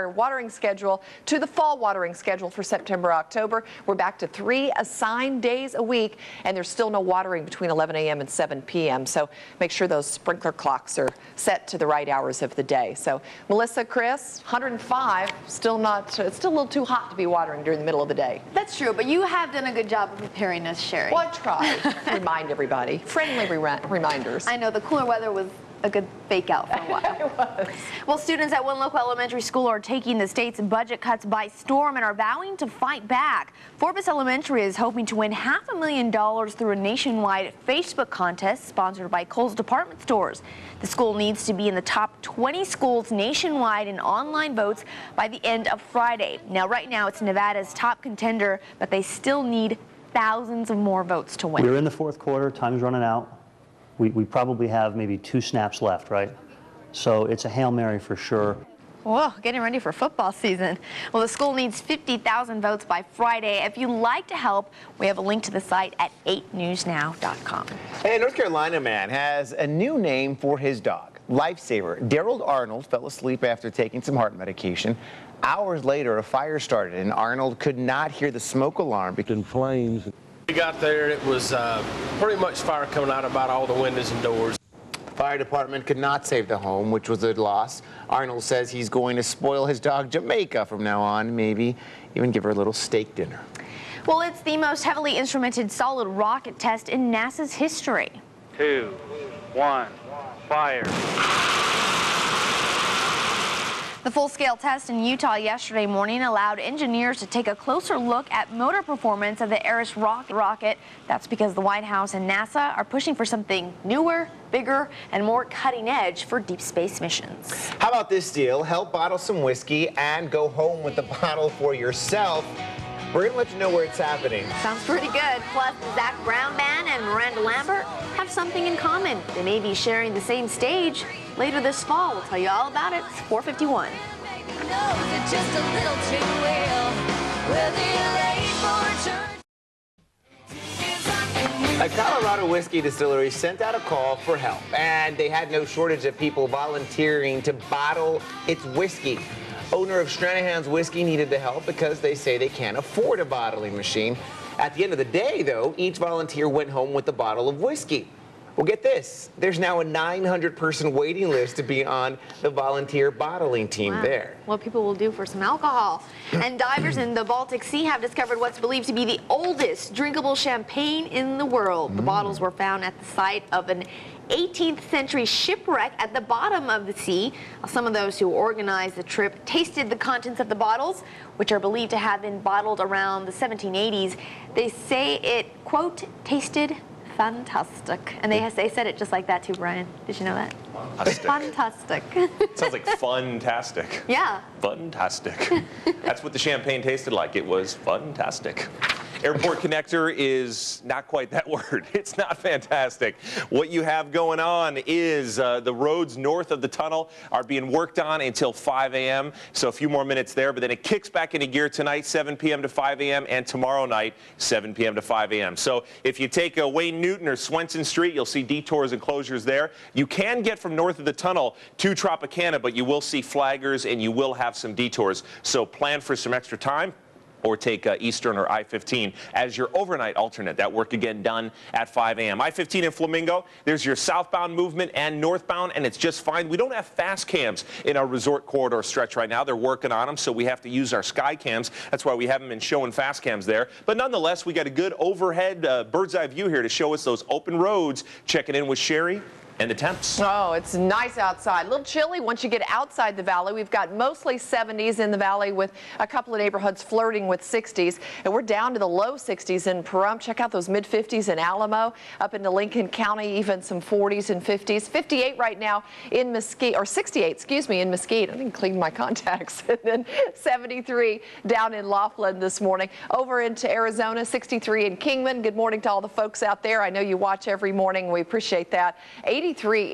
watering schedule to the fall watering schedule for September, October. We're back to 3 assigned days a week, and there's still no watering between 11 a.m. and 7 p.m. So make sure those sprinkler clocks are set to the right hours of the day. So Melissa, Chris, 105, still not, it's still a little too hot to be watering during the middle of the day. That's true, but you have done a good job of preparing us, Sherry. Well, I tried. Remind everybody. Friendly reminders. I know the cooler weather was a good fake out for a while. It was. Well, students at one local elementary school are taking the state's budget cuts by storm and are vowing to fight back. Forbes Elementary is hoping to win $500,000 through a nationwide Facebook contest sponsored by Kohl's Department Stores. The school needs to be in the top 20 schools nationwide in online votes by the end of Friday. Now, right now, it's Nevada's top contender, but they still need thousands of more votes to win. We're in the fourth quarter. Time's running out. We probably have maybe 2 snaps left, right? So it's a Hail Mary for sure. Whoa, getting ready for football season. Well, the school needs 50,000 votes by Friday. If you'd like to help, we have a link to the site at 8newsnow.com. Hey, a North Carolina man has a new name for his dog, Lifesaver. Daryl Arnold fell asleep after taking some heart medication. Hours later, a fire started, and Arnold could not hear the smoke alarm. In flames. We got there, it was pretty much fire coming out about all the windows and doors. The fire department could not save the home, which was a loss. Arnold says he's going to spoil his dog Jamaica from now on, maybe even give her a little steak dinner. Well, it's the most heavily instrumented solid rocket test in NASA's history. 2, 1, fire. The full-scale test in Utah yesterday morning allowed engineers to take a closer look at motor performance of the Ares rocket. That's because the White House and NASA are pushing for something newer, bigger, and more cutting-edge for deep space missions. How about this deal? Help bottle some whiskey and go home with the bottle for yourself. We're going to let you know where it's happening. Sounds pretty good. Plus, the Zach Brown Band and Miranda Lambert have something in common. They may be sharing the same stage later this fall. We'll tell you all about it. It's 4:51. A Colorado whiskey distillery sent out a call for help, and they had no shortage of people volunteering to bottle its whiskey. Owner of Stranahan's Whiskey needed the help because they say they can't afford a bottling machine. At the end of the day, though, each volunteer went home with a bottle of whiskey. Well, get this. There's now a 900-person waiting list to be on the volunteer bottling team there. What people will do for some alcohol. And divers in the Baltic Sea have discovered what's believed to be the oldest drinkable champagne in the world. The bottles were found at the site of an 18th century shipwreck at the bottom of the sea. Some of those who organized the trip tasted the contents of the bottles, which are believed to have been bottled around the 1780s. They say it, quote, tasted fantastic. And they said it just like that too, Brian. Did you know that? Fantastic. Sounds like fun-tastic. Yeah. Fun-tastic. That's what the champagne tasted like. It was fun-tastic. Airport connector is not quite that word. It's not fantastic. What you have going on is the roads north of the tunnel are being worked on until 5 a.m. So a few more minutes there, but then it kicks back into gear tonight, 7 p.m. to 5 a.m. and tomorrow night, 7 p.m. to 5 a.m. So if you take Wayne Newton or Swenson Street, you'll see detours and closures there. You can get from north of the tunnel to Tropicana, but you will see flaggers and you will have some detours. So plan for some extra time, or take Eastern or I-15 as your overnight alternate. That work again done at 5 a.m. I-15 in Flamingo, there's your southbound movement and northbound, and it's just fine. We don't have fast cams in our resort corridor stretch right now. They're working on them, so we have to use our sky cams. That's why we haven't been showing fast cams there. But nonetheless, we got a good overhead bird's eye view here to show us those open roads. Checking in with Sherry and the temps. Oh, it's nice outside. A little chilly once you get outside the valley. We've got mostly 70s in the valley with a couple of neighborhoods flirting with 60s. And we're down to the low 60s in Pahrump. Check out those mid 50s in Alamo. Up into Lincoln County, even some 40s and 50s. 58 right now in Mesquite, or 68, excuse me, in Mesquite. I didn't clean my contacts. And then 73 down in Laughlin this morning. Over into Arizona, 63 in Kingman. Good morning to all the folks out there. I know you watch every morning. We appreciate that. 83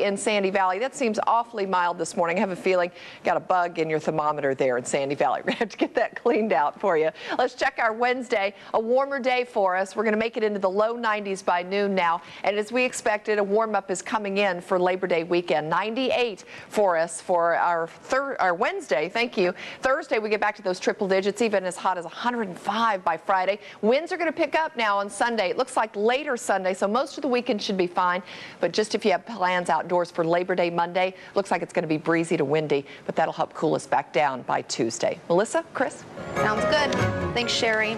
in Sandy Valley. That seems awfully mild this morning. I have a feeling you got a bug in your thermometer there in Sandy Valley. We're going to have to get that cleaned out for you. Let's check our Wednesday. A warmer day for us. We're going to make it into the low 90s by noon now. And as we expected, a warm-up is coming in for Labor Day weekend. 98 for us for our Wednesday. Thank you. Thursday, we get back to those triple digits, even as hot as 105 by Friday. Winds are going to pick up now on Sunday. It looks like later Sunday, so most of the weekend should be fine. But just if you have plans outdoors for Labor Day Monday, looks like it's going to be breezy to windy, but that'll help cool us back down by Tuesday. Melissa, Chris? Sounds good. Thanks, Sherry.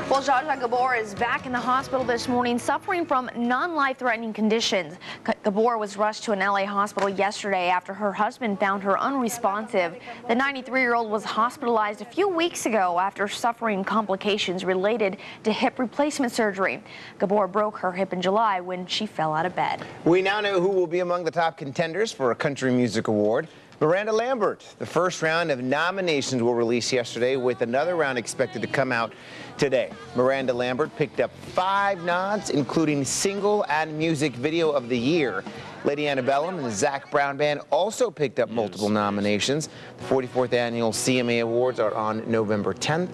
Well, Jaja Gabor is back in the hospital this morning suffering from non-life-threatening conditions. Gabor was rushed to an LA hospital yesterday after her husband found her unresponsive. The 93-year-old was hospitalized a few weeks ago after suffering complications related to hip replacement surgery. Gabor broke her hip in July when she fell out of bed. We now know who will be among the top contenders for a Country Music Award. Miranda Lambert. The first round of nominations were released yesterday, with another round expected to come out today. Miranda Lambert picked up 5 nods, including Single and Music Video of the Year. Lady Antebellum and the Zac Brown Band also picked up multiple nominations. The 44th Annual CMA Awards are on November 10th.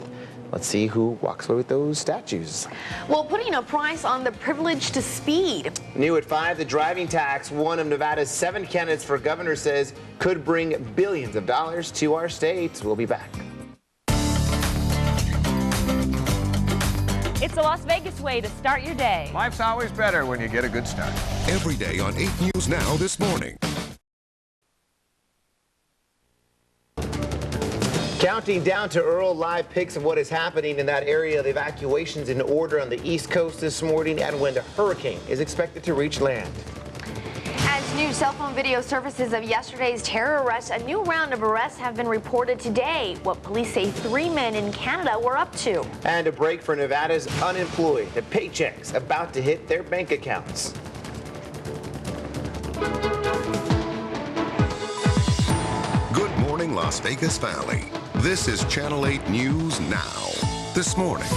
Let's see who walks away with those statues. Well, putting a price on the privilege to speed. New at 5, the driving tax, one of Nevada's 7 candidates for governor, says could bring billions of dollars to our state. We'll be back. It's the Las Vegas way to start your day. Life's always better when you get a good start. Every day on 8 News Now this morning. Counting down to Earl, live pics of what is happening in that area. The evacuations in order on the East Coast this morning, and when the hurricane is expected to reach land. As new cell phone video surfaces of yesterday's terror arrest, a new round of arrests have been reported today. What police say 3 men in Canada were up to. And a break for Nevada's unemployed. The paychecks about to hit their bank accounts. Good morning, Las Vegas Valley. This is Channel 8 News Now. This morning,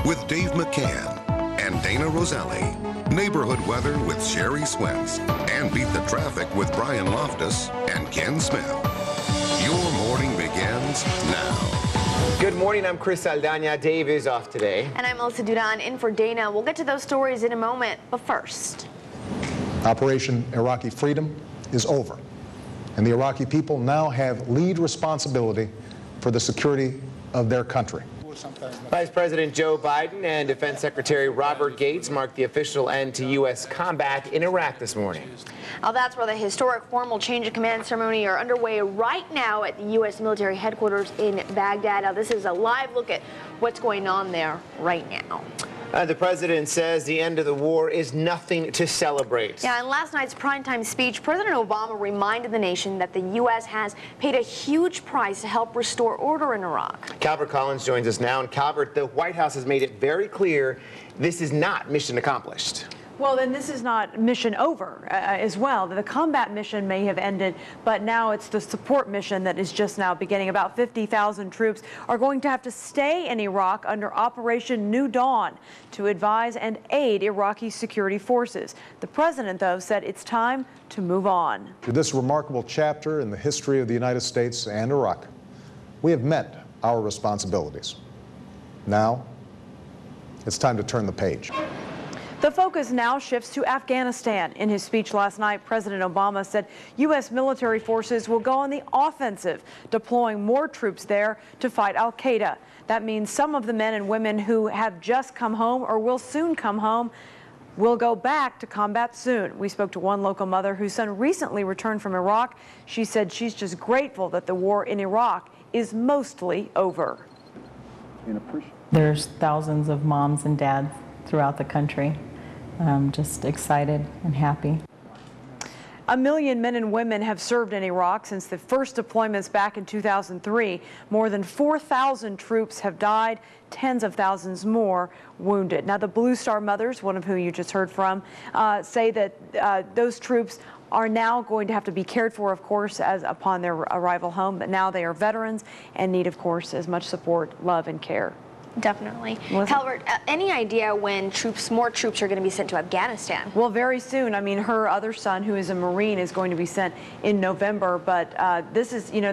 with Dave McCann and Dayna Roselli. Neighborhood weather with Sherry Swensk. And beat the traffic with Brian Loftus and Ken Smith. Your morning begins now. Good morning, I'm Chris Saldaña. Dave is off today. And I'm Melissa Duran, in for Dayna. We'll get to those stories in a moment, but first. Operation Iraqi Freedom is over, and the Iraqi people now have lead responsibility for the security of their country. Vice President Joe Biden and Defense Secretary Robert Gates marked the official end to U.S. combat in Iraq this morning. Well, that's where the historic formal change of command ceremony are underway right now at the U.S. military headquarters in Baghdad. Now, this is a live look at what's going on there right now. The president says the end of the war is nothing to celebrate. Yeah, in last night's primetime speech, President Obama reminded the nation that the U.S. has paid a huge price to help restore order in Iraq. Calvert Collins joins us now. And Calvert, the White House has made it very clear this is not mission accomplished. Well, then this is not mission over as well. The combat mission may have ended, but now it's the support mission that is just now beginning. About 50,000 troops are going to have to stay in Iraq under Operation New Dawn to advise and aid Iraqi security forces. The president, though, said it's time to move on. To this remarkable chapter in the history of the United States and Iraq, we have met our responsibilities. Now, it's time to turn the page. The focus now shifts to Afghanistan. In his speech last night, President Obama said U.S. military forces will go on the offensive, deploying more troops there to fight al-Qaeda. That means some of the men and women who have just come home or will soon come home will go back to combat soon. We spoke to one local mother whose son recently returned from Iraq. She said she's just grateful that the war in Iraq is mostly over. There's thousands of moms and dads throughout the country. I'm just excited and happy. 1 million men and women have served in Iraq since the first deployments back in 2003. More than 4,000 troops have died, tens of thousands more wounded. Now, the Blue Star mothers, one of whom you just heard from, say that those troops are now going to have to be cared for, of course, as upon their arrival home. But now they are veterans and need, of course, as much support, love, and care. Definitely. Calvert, any idea when more troops are going to be sent to Afghanistan? Well, very soon. I mean, her other son, who is a Marine, is going to be sent in November. But this is, you know,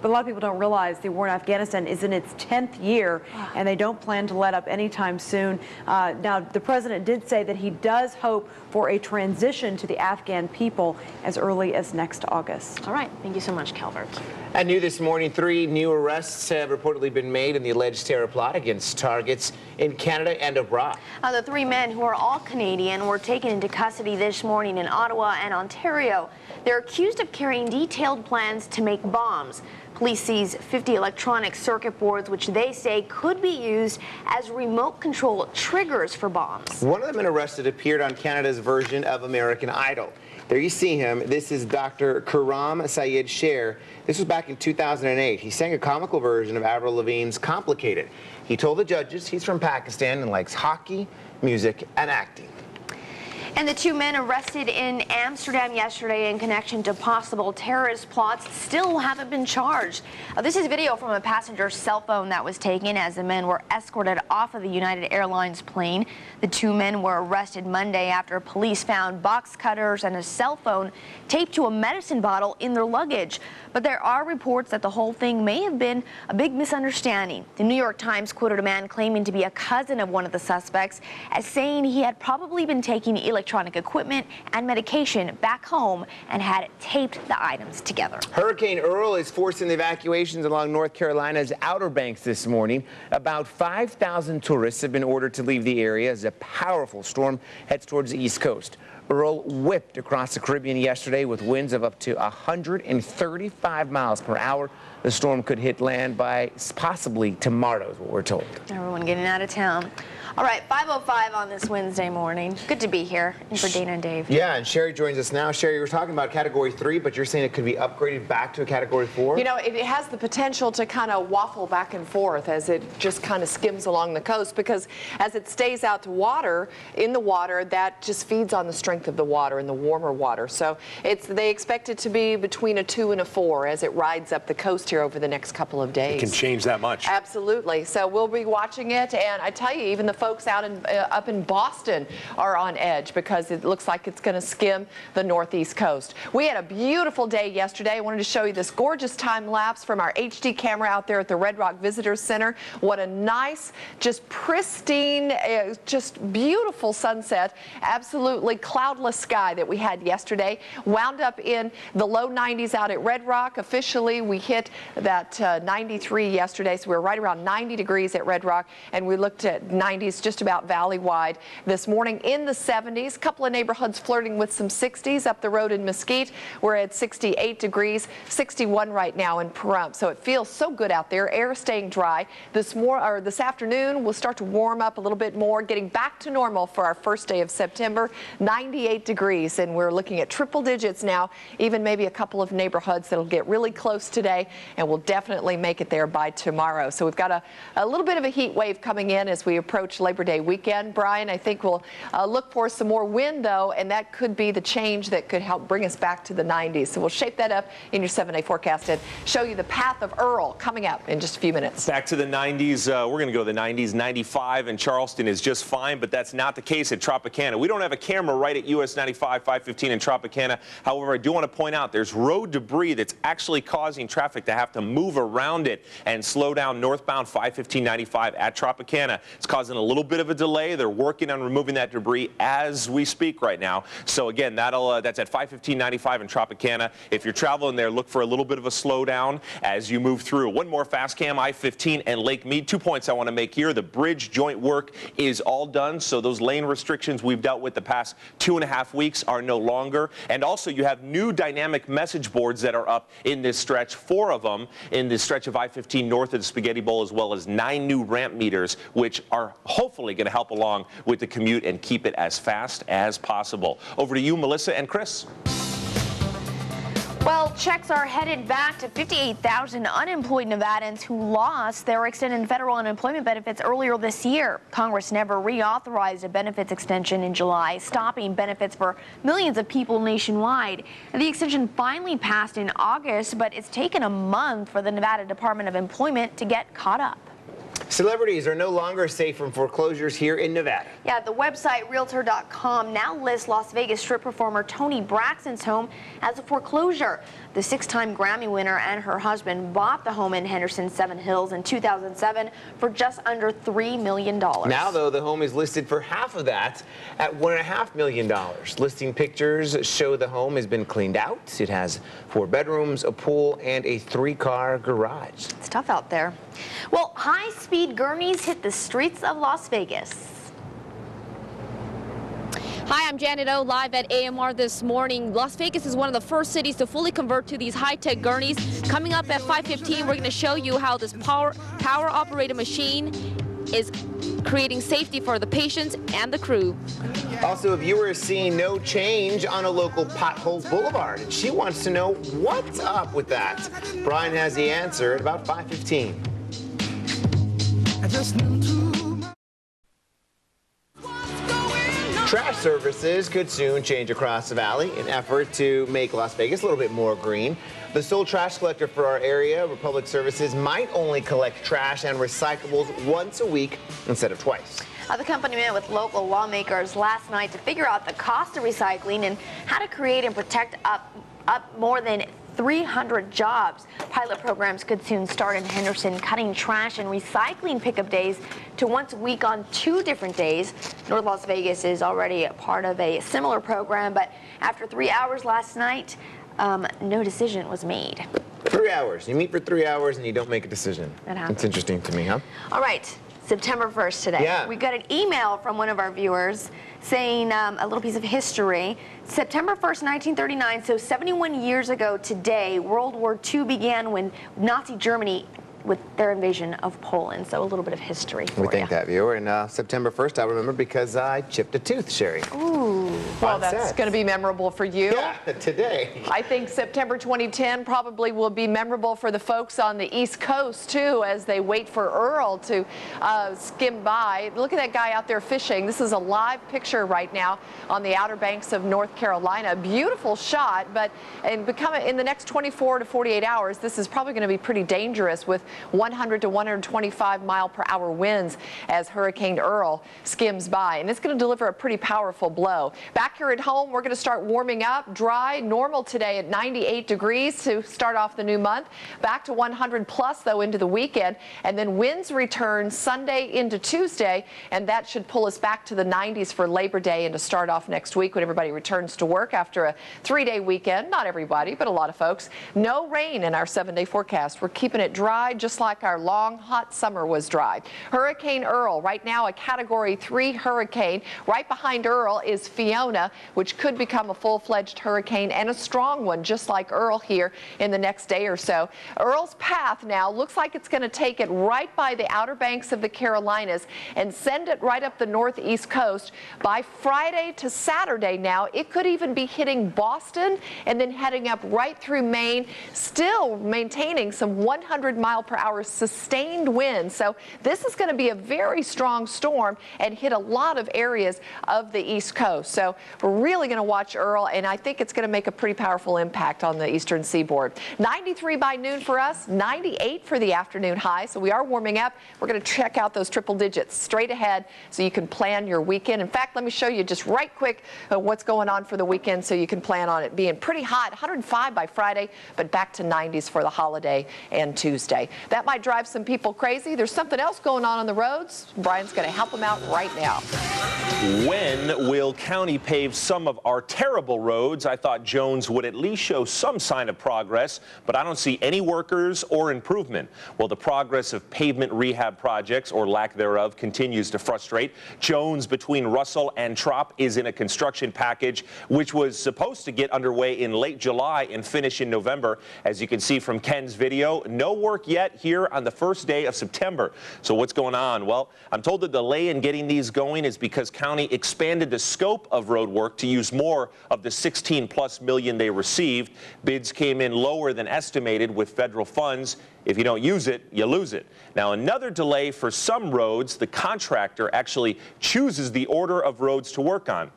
a lot of people don't realize the war in Afghanistan is in its 10th year, and they don't plan to let up anytime soon. Now, the president did say that he does hope for a transition to the Afghan people as early as next August. All right. Thank you so much, Calvert. At new this morning, 3 new arrests have reportedly been made in the alleged terror plot against targets in Canada and abroad. The 3 men, who are all Canadian, were taken into custody this morning in Ottawa and Ontario. They're accused of carrying detailed plans to make bombs. Police seized 50 electronic circuit boards, which they say could be used as remote control triggers for bombs. One of the men arrested appeared on Canada's version of American Idol. There you see him. This is Dr. Karam Syed Sher. This was back in 2008. He sang a comical version of Avril Lavigne's Complicated. He told the judges he's from Pakistan and likes hockey, music, and acting. And the 2 men arrested in Amsterdam yesterday in connection to possible terrorist plots still haven't been charged. This is video from a passenger's cell phone that was taken as the men were escorted off of the United Airlines plane. The 2 men were arrested Monday after police found box cutters and a cell phone taped to a medicine bottle in their luggage. But there are reports that the whole thing may have been a big misunderstanding. The New York Times quoted a man claiming to be a cousin of one of the suspects as saying he had probably been taking electronic equipment and medication back home and had taped the items together. Hurricane Earl is forcing the evacuations along North Carolina's Outer Banks this morning. About 5,000 tourists have been ordered to leave the area as a powerful storm heads towards the East Coast. Earl whipped across the Caribbean yesterday with winds of up to 135 miles per hour. The storm could hit land by possibly tomorrow, is what we're told. Everyone getting out of town. All right, 5:05 on this Wednesday morning. Good to be here. And for Dayna and Dave. Yeah, and Sherry joins us now. Sherry, you were talking about Category 3, but you're saying it could be upgraded back to a Category 4? You know, it has the potential to kind of waffle back and forth as it just kind of skims along the coast, because as it stays out to water, in the water, that just feeds on the strength of the water and the warmer water. So they expect it to be between a 2 and a 4 as it rides up the coast here over the next couple of days. It can change that much. Absolutely. So we'll be watching it, and I tell you, even the folks out up in Boston are on edge because it looks like it's going to skim the northeast coast. We had a beautiful day yesterday. I wanted to show you this gorgeous time lapse from our HD camera out there at the Red Rock Visitors Center. What a nice, just pristine, just beautiful sunset. Absolutely cloudless sky that we had yesterday. Wound up in the low 90s out at Red Rock. Officially, we hit that 93 yesterday, so we were right around 90 degrees at Red Rock, and we looked at 90s just about valley-wide. This morning in the 70s, a couple of neighborhoods flirting with some 60s. Up the road in Mesquite, we're at 68 degrees, 61 right now in Pahrump. So it feels so good out there. Air staying dry. This afternoon, we'll start to warm up a little bit more, getting back to normal for our first day of September. 98 degrees, and we're looking at triple digits now, even maybe a couple of neighborhoods that'll get really close today, and we'll definitely make it there by tomorrow. So we've got a little bit of a heat wave coming in as we approach Labor Day weekend. Brian, I think we'll look for some more wind, though, and that could be the change that could help bring us back to the 90s. So we'll shape that up in your 7-day forecast and show you the path of Earl coming up in just a few minutes. Back to the 90s. We're going to go to the 90s. 95 in Charleston is just fine, but that's not the case at Tropicana. We don't have a camera right at US 95, 515 in Tropicana. However, I do want to point out there's road debris that's actually causing traffic to have to move around it and slow down northbound 515 95 at Tropicana. It's causing a little bit of a delay. They're working on removing that debris as we speak right now. So again, that's at 515 95 in Tropicana. If you're traveling there, look for a little bit of a slowdown as you move through. One more fast cam, I-15 and Lake Mead. 2 points I want to make here. The bridge joint work is all done, so those lane restrictions we've dealt with the past 2.5 weeks are no longer. And also you have new dynamic message boards that are up in this stretch, 4 of them in this stretch of I-15 north of the Spaghetti Bowl, as well as 9 new ramp meters, which are hopefully going to help along with the commute and keep it as fast as possible. Over to you, Melissa and Chris. Well, checks are headed back to 58,000 unemployed Nevadans who lost their extended federal unemployment benefits earlier this year. Congress never reauthorized a benefits extension in July, stopping benefits for millions of people nationwide. The extension finally passed in August, but it's taken a month for the Nevada Department of Employment to get caught up. Celebrities are no longer safe from foreclosures here in Nevada. Yeah, the website Realtor.com now lists Las Vegas strip performer Toni Braxton's home as a foreclosure. The 6-time Grammy winner and her husband bought the home in Henderson's Seven Hills in 2007 for just under $3 million. Now, though, the home is listed for half of that at $1.5 million. Listing pictures show the home has been cleaned out. It has 4 bedrooms, a pool, and a 3-car garage. It's tough out there. Well, high-speed gurneys hit the streets of Las Vegas. Hi, I'm Janet O, live at AMR this morning. Las Vegas is one of the first cities to fully convert to these high-tech gurneys. Coming up at 5:15, we're going to show you how this power-operated machine is creating safety for the patients and the crew. Also, a viewer is seeing no change on a local pothole boulevard, and she wants to know what's up with that. Brian has the answer at about 5:15. Trash services could soon change across the valley in an effort to make Las Vegas a little bit more green. The sole trash collector for our area, Republic Services, might only collect trash and recyclables once a week instead of twice. The company met with local lawmakers last night to figure out the cost of recycling and how to create and protect up more than 300 jobs. Pilot programs could soon start in Henderson, cutting trash and recycling pickup days to once a week on 2 different days. North Las Vegas is already a part of a similar program, but after 3 hours last night, no decision was made. 3 hours. You meet for 3 hours and you don't make a decision. That happens. It's interesting to me, huh? All right. September 1st today. Yeah. We got an email from one of our viewers saying a little piece of history. September 1st, 1939, so 71 years ago today, World War II began when Nazi Germany with their invasion of Poland. So a little bit of history for We thank that viewer. And September 1st, I remember because I chipped a tooth, Sherry. Ooh. Well, that's going to be memorable for you. Yeah, today. I think September 2010 probably will be memorable for the folks on the East Coast, too, as they wait for Earl to skim by. Look at that guy out there fishing. This is a live picture right now on the Outer Banks of North Carolina. Beautiful shot, but in the next 24 to 48 hours, this is probably going to be pretty dangerous with 100 to 125 mile per hour winds as Hurricane Earl skims by, and it's going to deliver a pretty powerful blow. Back here at home, we're going to start warming up. Dry, normal today at 98 degrees to start off the new month. Back to 100 plus though into the weekend, and then winds return Sunday into Tuesday, and that should pull us back to the 90s for Labor Day and to start off next week when everybody returns to work after a 3-day weekend. Not everybody, but a lot of folks. No rain in our 7-day forecast. We're keeping it dry just like our long, hot summer was dry. Hurricane Earl, right now a Category 3 hurricane. Right behind Earl is Fiona, which could become a full-fledged hurricane and a strong one, just like Earl here in the next day or so. Earl's path now looks like it's going to take it right by the Outer Banks of the Carolinas and send it right up the northeast coast. By Friday to Saturday now, it could even be hitting Boston and then heading up right through Maine, still maintaining some 100 mile per hour sustained winds. So this is going to be a very strong storm and hit a lot of areas of the East Coast. So we're really going to watch Earl, and I think it's going to make a pretty powerful impact on the eastern seaboard. 93 by noon for us, 98 for the afternoon high. So we are warming up. We're going to check out those triple digits straight ahead so you can plan your weekend. In fact, let me show you just right quick what's going on for the weekend so you can plan on it being pretty hot. 105 by Friday, but back to 90s for the holiday and Tuesday. That might drive some people crazy. There's something else going on the roads. Brian's going to help them out right now. When will county pave some of our terrible roads? I thought Jones would at least show some sign of progress, but I don't see any workers or improvement. Well, the progress of pavement rehab projects, or lack thereof, continues to frustrate. Jones between Russell and Trop is in a construction package which was supposed to get underway in late July and finish in November. As you can see from Ken's video, no work yet here on the first day of September. So what's going on? Well, I'm told the delay in getting these going is because county expanded the scope of road work to use more of the $16+ million they received. Bids came in lower than estimated with federal funds. If you don't use it, you lose it. Now, another delay for some roads, the contractor actually chooses the order of roads to work on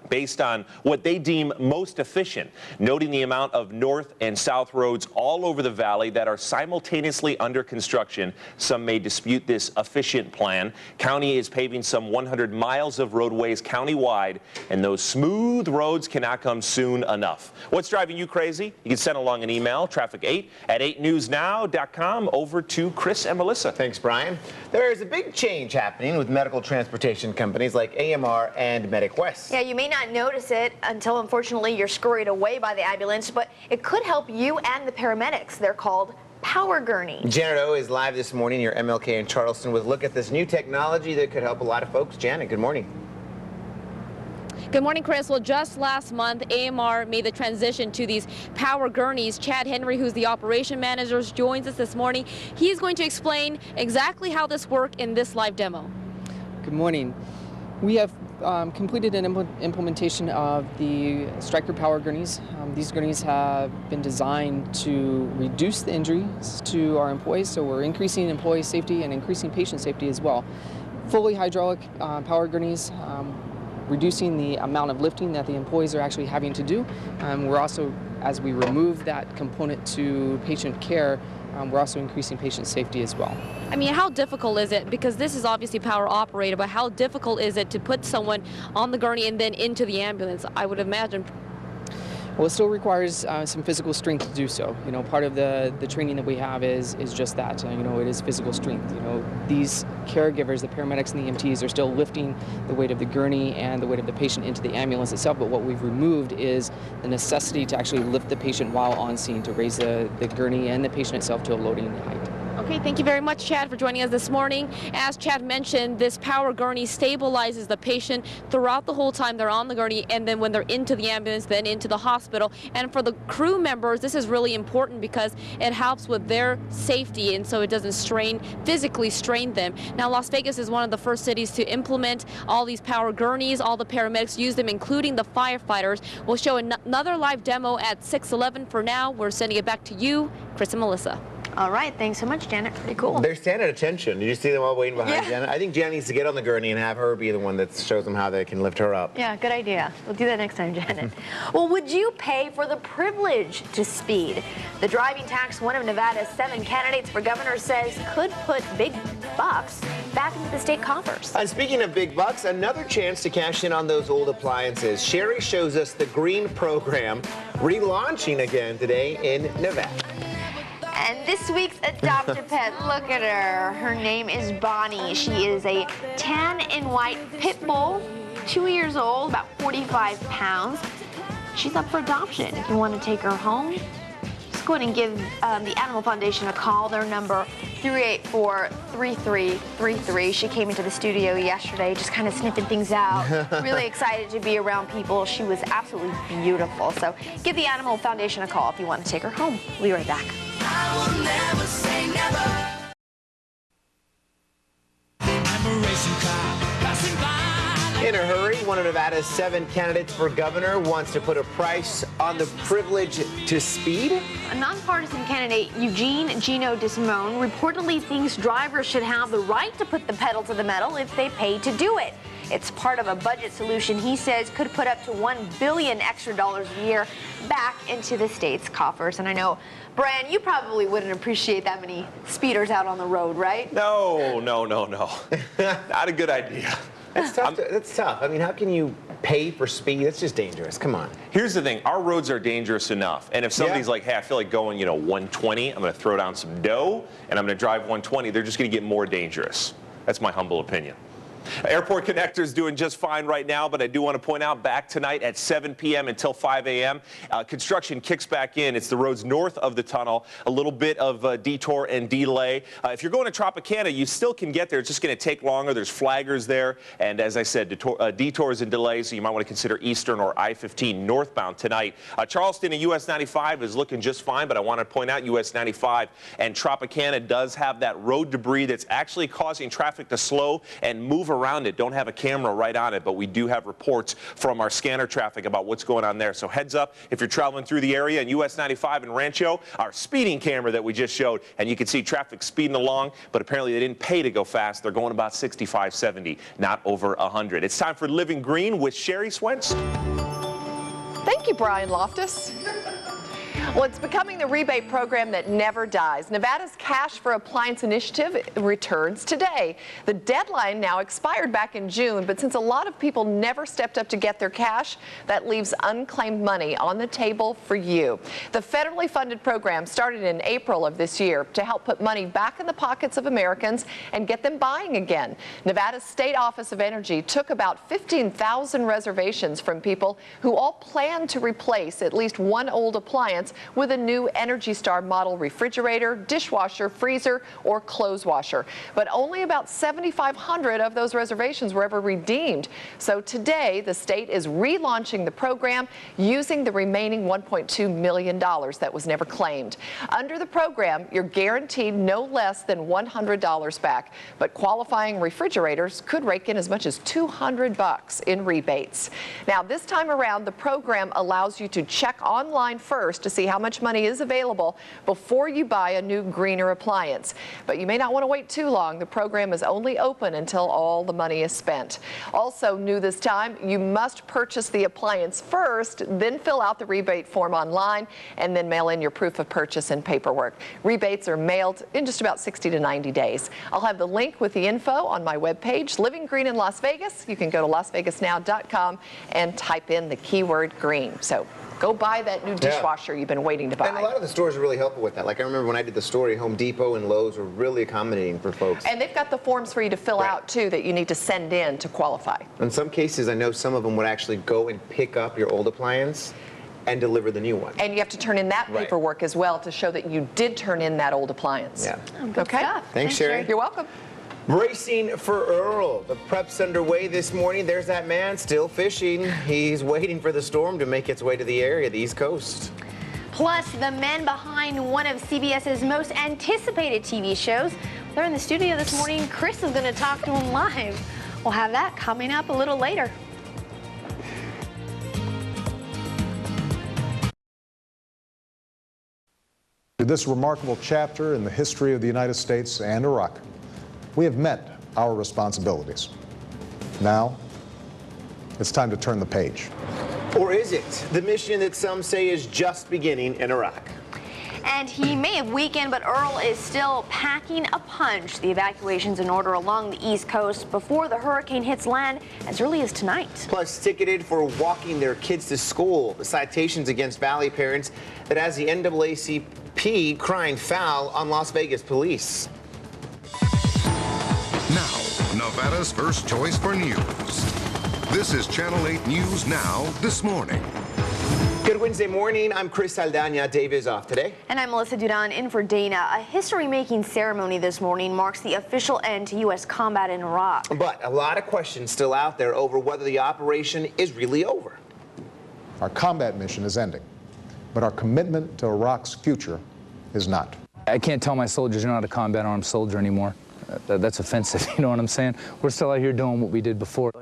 based on what they deem most efficient, noting the amount of north and south roads all over the valley that are simultaneously under construction. Some may dispute this efficient plan. County is paving some 100 miles of roadways countywide, and those smooth roads cannot come soon enough. What's driving you crazy? You can send along an email, traffic8@8newsnow.com. Over to Chris and Melissa. Thanks, Brian. There is a big change happening with medical transportation companies like AMR and MedicWest. Yeah, you may not notice it until, unfortunately, you're scurried away by the ambulance, but it could help you and the paramedics. They're called power gurneys. Janet O is live this morning, your MLK in Charleston, with a look at this new technology that could help a lot of folks. Janet, good morning. Good morning, Chris. Well, just last month, AMR made the transition to these power gurneys. Chad Henry, who's the operation manager, joins us this morning. He's going to explain exactly how this works in this live demo. Good morning. We have completed an implementation of the Striker Power Gurneys. These gurneys have been designed to reduce the injuries to our employees, so we're increasing employee safety and increasing patient safety as well. Fully hydraulic power gurneys, reducing the amount of lifting that the employees are actually having to do. We're also, as we remove that component to patient care, we're also increasing patient safety as well. I mean, how difficult is it? Because this is obviously power operated, but how difficult is it to put someone on the gurney and then into the ambulance? I would imagine. Well, it still requires some physical strength to do so. You know, part of the training that we have is just that. You know, it is physical strength. You know, these caregivers, the paramedics and the EMTs, are still lifting the weight of the gurney and the weight of the patient into the ambulance itself. But what we've removed is the necessity to actually lift the patient while on scene, to raise the gurney and the patient itself to a loading height. Okay, thank you very much, Chad, for joining us this morning. As Chad mentioned, this power gurney stabilizes the patient throughout the whole time they're on the gurney, and then when they're into the ambulance, then into the hospital. And for the crew members, this is really important because it helps with their safety, and so it doesn't physically strain them. Now, Las Vegas is one of the first cities to implement all these power gurneys. All the paramedics use them, including the firefighters. We'll show another live demo at 6:11. For now, we're sending it back to you, Chris and Melissa. All right, thanks so much, Janet. Pretty cool. They're standing at attention. Did you see them all waiting behind Yeah. Janet? I think Janet needs to get on the gurney and have her be the one that shows them how they can lift her up. Yeah, good idea. We'll do that next time, Janet. Well, would you pay for the privilege to speed? The driving tax, one of Nevada's 7 candidates for governor, says could put big bucks back into the state coffers. And speaking of big bucks, another chance to cash in on those old appliances. Sherry shows us the green program relaunching again today in Nevada. And this week's Adopt-A-Pet, look at her. Her name is Bonnie. She is a tan and white pit bull, 2 years old, about 45 pounds. She's up for adoption. If you want to take her home, just go ahead and give the Animal Foundation a call. Their number, 384-3333. She came into the studio yesterday, just kind of sniffing things out. Really excited to be around people. She was absolutely beautiful. So give the Animal Foundation a call if you want to take her home. We'll be right back. I will never say never. In a hurry, one of Nevada's 7 candidates for governor wants to put a price on the privilege to speed. A nonpartisan candidate, Eugene Gino DeSimone, reportedly thinks drivers should have the right to put the pedal to the metal if they pay to do it. It's part of a budget solution he says could put up to $1 billion extra a year back into the state's coffers. And I know, Brian, you probably wouldn't appreciate that many speeders out on the road, right? No. Not a good idea. That's tough. That's tough. I mean, how can you pay for speed? That's just dangerous. Come on. Here's the thing. Our roads are dangerous enough. And if somebody's like, hey, I feel like going, 120, I'm going to throw down some dough, and I'm going to drive 120, they're just going to get more dangerous. That's my humble opinion. Airport Connector's doing just fine right now, but I do want to point out back tonight at 7 p.m. until 5 a.m. Construction kicks back in. It's the roads north of the tunnel, a little bit of detour and delay. If you're going to Tropicana, you still can get there. It's just going to take longer. There's flaggers there. And as I said, detours and delays, so you might want to consider Eastern or I-15 northbound tonight. Charleston and US 95 is looking just fine, but I want to point out US 95 and Tropicana does have that road debris that's actually causing traffic to slow and move around it. Don't have a camera right on it, but we do have reports from our scanner traffic about what's going on there. So heads up if you're traveling through the area in US 95 and Rancho, our speeding camera that we just showed, and you can see traffic speeding along, but apparently they didn't pay to go fast. They're going about 65, 70, not over 100. It's time for Living Green with Sherry Swensk. Thank you, Brian Loftus. Well, it's becoming the rebate program that never dies. Nevada's Cash for Appliance Initiative returns today. The deadline now expired back in June, but since a lot of people never stepped up to get their cash, that leaves unclaimed money on the table for you. The federally funded program started in April of this year to help put money back in the pockets of Americans and get them buying again. Nevada's State Office of Energy took about 15,000 reservations from people who all planned to replace at least one old appliance with a new Energy Star model refrigerator, dishwasher, freezer, or clothes washer. But only about 7,500 of those reservations were ever redeemed. So today, the state is relaunching the program using the remaining $1.2 million that was never claimed. Under the program, you're guaranteed no less than $100 back, but qualifying refrigerators could rake in as much as $200 in rebates. Now, this time around, the program allows you to check online first to see how much money is available before you buy a new greener appliance. But you may not want to wait too long. The program is only open until all the money is spent. Also new this time, you must purchase the appliance first, then fill out the rebate form online, and then mail in your proof of purchase and paperwork. Rebates are mailed in just about 60 to 90 days. I'll have the link with the info on my webpage, Living Green in Las Vegas. You can go to lasvegasnow.com and type in the keyword green. So go buy that new dishwasher you've been waiting to buy. And a lot of the stores are really helpful with that. Like I remember when I did the story, Home Depot and Lowe's were really accommodating for folks. And they've got the forms for you to fill out too that you need to send in to qualify. In some cases, I know some of them would actually go and pick up your old appliance and deliver the new one. And you have to turn in that paperwork as well to show that you did turn in that old appliance. Yeah. Okay. Thanks, Sherry. You're welcome. Bracing for Earl. The prep's underway this morning. There's that man still fishing. He's waiting for the storm to make its way to the area, the East Coast. Plus, the men behind one of CBS's most anticipated TV shows. They're in the studio this morning. Chris is going to talk to them live. We'll have that coming up a little later. This remarkable chapter in the history of the United States and Iraq, we have met our responsibilities. Now, it's time to turn the page. Or is it? The mission that some say is just beginning in Iraq. And he may have weakened, but Earl is still packing a punch. The evacuation's in order along the East Coast before the hurricane hits land as early as tonight. Plus, ticketed for walking their kids to school. The citations against Valley parents that has the NAACP crying foul on Las Vegas police. Now, Nevada's first choice for news. This is Channel 8 News Now this morning. Good Wednesday morning. I'm Chris Saldaña. Dave is off today. And I'm Melissa Duran in for Dayna. A history-making ceremony this morning marks the official end to U.S. combat in Iraq. But a lot of questions still out there over whether the operation is really over. Our combat mission is ending, but our commitment to Iraq's future is not. I can't tell my soldiers you're not a combat armed soldier anymore. That's offensive, you know what I'm saying? We're still out here doing what we did before.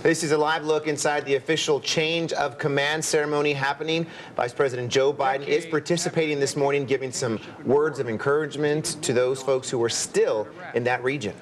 This is a live look inside the official change of command ceremony happening. Vice President Joe Biden is participating this morning, giving some words of encouragement to those folks who are still in that region.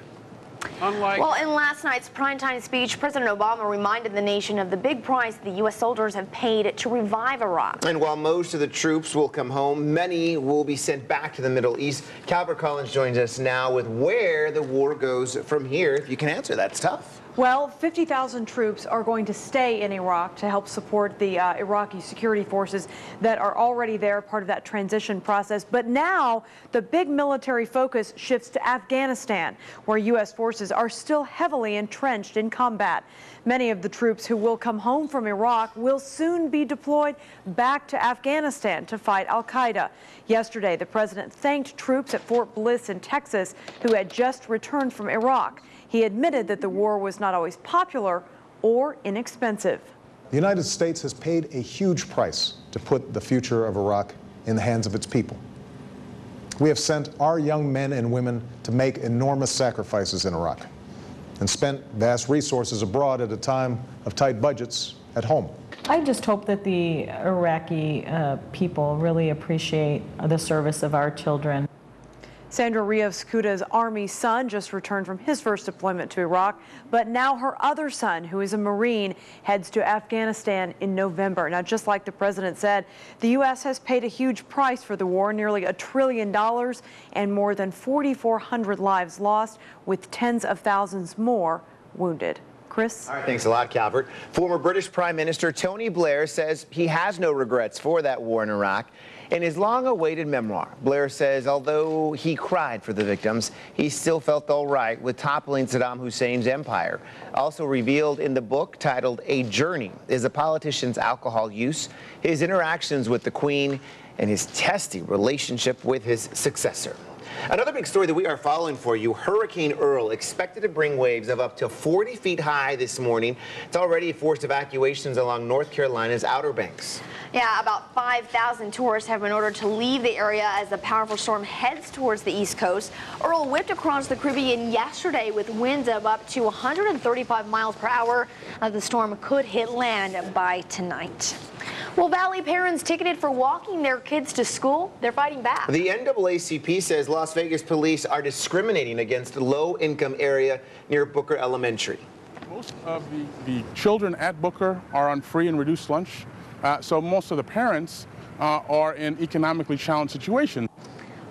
Well, in last night's primetime speech, President Obama reminded the nation of the big price the U.S. soldiers have paid to revive Iraq. And while most of the troops will come home, many will be sent back to the Middle East. Calvert Collins joins us now with where the war goes from here. If you can answer, that's tough. Well, 50,000 troops are going to stay in Iraq to help support the Iraqi security forces that are already there, part of that transition process. But now the big military focus shifts to Afghanistan, where U.S. forces are still heavily entrenched in combat. Many of the troops who will come home from Iraq will soon be deployed back to Afghanistan to fight al-Qaeda. Yesterday, the president thanked troops at Fort Bliss in Texas who had just returned from Iraq. He admitted that the war was not always popular or inexpensive. The United States has paid a huge price to put the future of Iraq in the hands of its people. We have sent our young men and women to make enormous sacrifices in Iraq and spent vast resources abroad at a time of tight budgets at home. I just hope that the Iraqi people really appreciate the service of our children. Sandra Rios-Cuta's Army son just returned from his first deployment to Iraq, but now her other son, who is a Marine, heads to Afghanistan in November. Now, just like the president said, the U.S. has paid a huge price for the war, nearly $1 trillion and more than 4,400 lives lost, with tens of thousands more wounded. Chris? All right, thanks a lot, Calvert. Former British Prime Minister Tony Blair says he has no regrets for that war in Iraq. In his long-awaited memoir, Blair says although he cried for the victims, he still felt all right with toppling Saddam Hussein's empire. Also revealed in the book titled A Journey is the politician's alcohol use, his interactions with the Queen, and his testy relationship with his successor. Another big story that we are following for you, Hurricane Earl expected to bring waves of up to 40 feet high this morning. It's already forced evacuations along North Carolina's Outer Banks. Yeah, about 5,000 tourists have been ordered to leave the area as the powerful storm heads towards the East Coast. Earl whipped across the Caribbean yesterday with winds of up to 135 miles per hour. The storm could hit land by tonight. Well, Valley parents ticketed for walking their kids to school, they're fighting back. The NAACP says Las Vegas police are discriminating against the low-income area near Booker Elementary. Most of the children at Booker are on free and reduced lunch. So most of the parents are in economically challenged situations.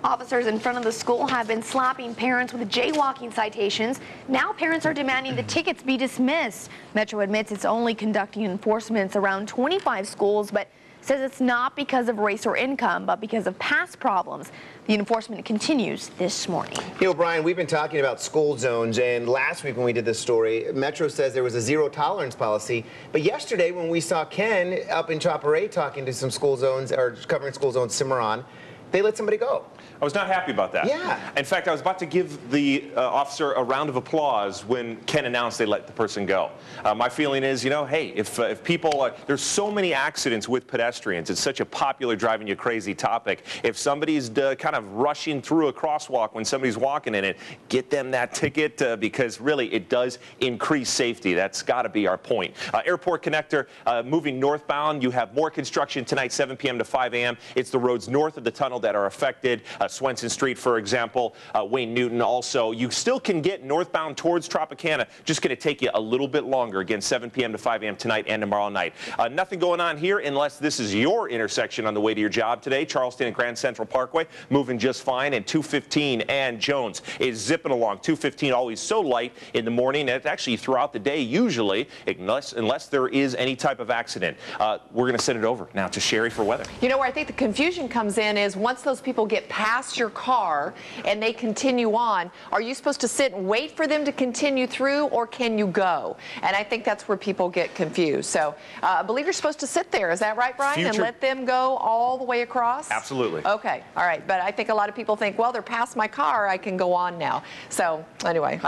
Officers in front of the school have been slapping parents with jaywalking citations. Now parents are demanding the tickets be dismissed. Metro admits it's only conducting enforcements around 25 schools, but says it's not because of race or income, but because of past problems. The enforcement continues this morning. You know, Brian, we've been talking about school zones, and last week when we did this story, Metro says there was a zero tolerance policy. But yesterday when we saw Ken up in Chopper A talking to some school zones, or covering school zones Cimarron, they let somebody go. I was not happy about that. Yeah. In fact, I was about to give the officer a round of applause when Ken announced they let the person go. My feeling is, you know, hey, if people, there's so many accidents with pedestrians. It's such a popular driving you crazy topic. If somebody's kind of rushing through a crosswalk when somebody's walking in it, get them that ticket because really it does increase safety. That's got to be our point. Airport connector moving northbound. You have more construction tonight, 7 p.m. to 5 a.m. It's the roads north of the tunnel that are affected. Swenson Street, for example, Wayne Newton also. You still can get northbound towards Tropicana, just going to take you a little bit longer. Again, 7 p.m. to 5 a.m. tonight and tomorrow night. Nothing going on here unless this is your intersection on the way to your job today. Charleston and Grand Central Parkway moving just fine, and 215 and Jones is zipping along. 215 always so light in the morning, and it's actually throughout the day usually, unless there is any type of accident. We're going to send it over now to Sherry for weather. You know where I think the confusion comes in is once those people get past your car and they continue on, are you supposed to sit and wait for them to continue through, or can you go? And I think that's where people get confused. So I believe you're supposed to sit there. Is that right, Brian? And let them go all the way across? Absolutely. Okay. All right. But I think a lot of people think, well, they're past my car, I can go on now. So anyway,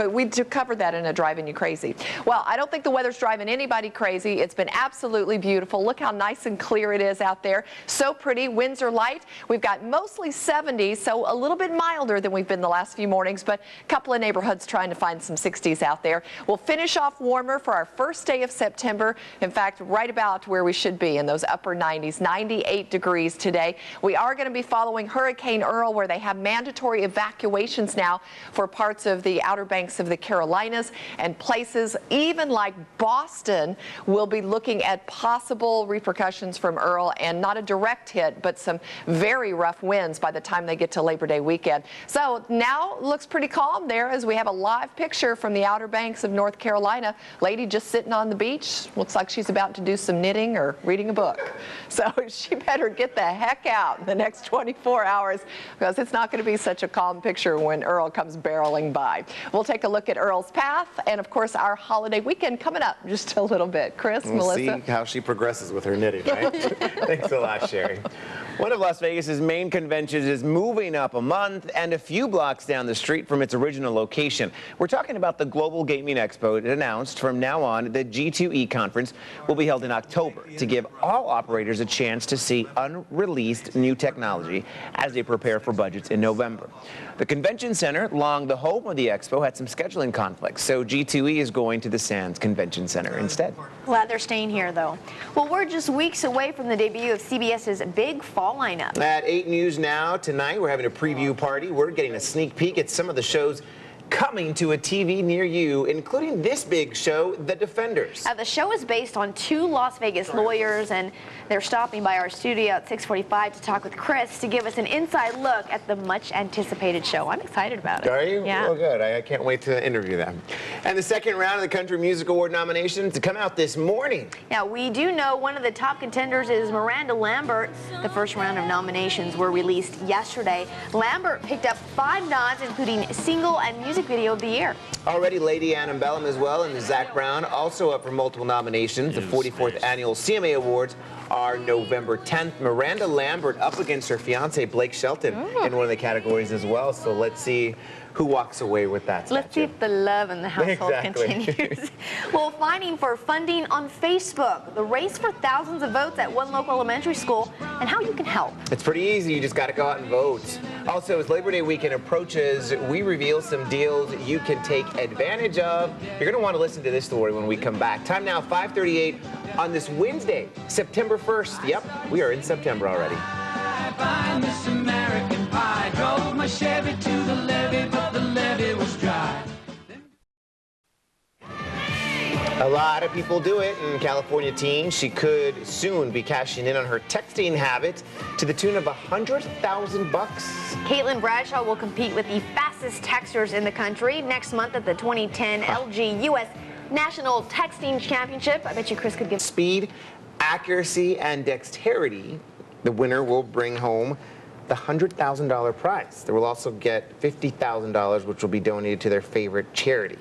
we covered that in a Driving You Crazy. Well, I don't think the weather's driving anybody crazy. It's been absolutely beautiful. Look how nice and clear it is out there. So pretty. Winds are light. We've got mostly 70s, so a little bit milder than we've been the last few mornings, but a couple of neighborhoods trying to find some 60s out there. We'll finish off warmer for our first day of September. In fact, right about where we should be in those upper 90s, 98 degrees today. We are going to be following Hurricane Earl, where they have mandatory evacuations now for parts of the Outer Banks of the Carolinas, and places even like Boston will be looking at possible repercussions from Earl, and not a direct hit, but some very rough winds by the time they get to Labor Day weekend. So now looks pretty calm there as we have a live picture from the Outer Banks of North Carolina. Lady just sitting on the beach. Looks like she's about to do some knitting or reading a book. So she better get the heck out in the next 24 hours because it's not going to be such a calm picture when Earl comes barreling by. We'll take a look at Earl's path and, of course, our holiday weekend coming up just a little bit. Chris, Melissa? We'll see how she progresses with her knitting, right? Thanks a lot, Sherry. One of Las Vegas's main conventions is moving up a month and a few blocks down the street from its original location. We're talking about the Global Gaming Expo. It announced from now on the G2E conference will be held in October to give all operators a chance to see unreleased new technology as they prepare for budgets in November. The convention center, long the home of the expo, had some scheduling conflicts, so G2E is going to the Sands Convention Center instead. Glad they're staying here, though. Well, we're just weeks away from the debut of CBS's big fall lineup. At 8 News Now tonight, we're having a preview party. We're getting a sneak peek at some of the shows coming to a TV near you, including this big show, The Defenders. The show is based on 2 Las Vegas lawyers, and they're stopping by our studio at 6:45 to talk with Chris to give us an inside look at the much-anticipated show. I'm excited about it. Are you? Yeah. Well, good. I can't wait to interview them. And the second round of the Country Music Award nominations to come out this morning. Now, we do know one of the top contenders is Miranda Lambert. The first round of nominations were released yesterday. Lambert picked up 5 nods, including single and music video of the year. Already Lady Antebellum as well, and Zach Brown also up for multiple nominations. The 44th Annual CMA Awards are November 10th. Miranda Lambert up against her fiance Blake Shelton in one of the categories as well. So let's see who walks away with that statue. Let's see if the love in the household continues. Well, fighting for funding on Facebook, the race for thousands of votes at one local elementary school, and how you can help. It's pretty easy. You just got to go out and vote. Also, as Labor Day weekend approaches, we reveal some deals you can take advantage of. You're going to want to listen to this story when we come back. Time now, 5:38 on this Wednesday, September 1st. Yep, we are in September already. This American pie drove my Chevy to the levee, but the levee was dry. A lot of people do it, and California teen, she could soon be cashing in on her texting habit to the tune of $100,000. Caitlin Bradshaw will compete with the fastest texters in the country next month at the 2010 LG US National Texting Championship. I bet you Chris could give speed, accuracy, and dexterity. The winner will bring home the $100,000 prize. They will also get $50,000, which will be donated to their favorite charity.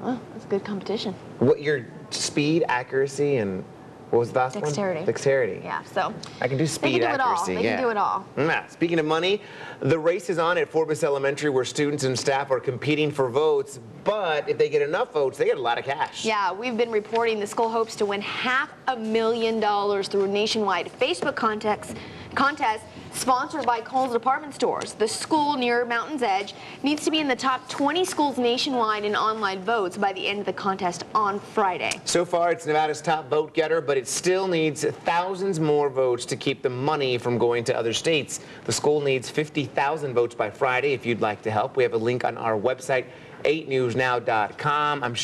Oh, that's a good competition. What your speed, accuracy, and What was the last Dexterity. one? Dexterity. Yeah, so. I can do speed, accuracy. They can do it all. Yeah. Speaking of money, the race is on at Forbes Elementary where students and staff are competing for votes, but if they get enough votes, they get a lot of cash. Yeah, we've been reporting the school hopes to win $500,000 through a nationwide Facebook contest sponsored by Kohl's department stores. The school near Mountain's Edge needs to be in the top 20 schools nationwide in online votes by the end of the contest on Friday. So far, it's Nevada's top vote getter, but it still needs thousands more votes to keep the money from going to other states. The school needs 50,000 votes by Friday. If you'd like to help, we have a link on our website, 8newsnow.com. I'm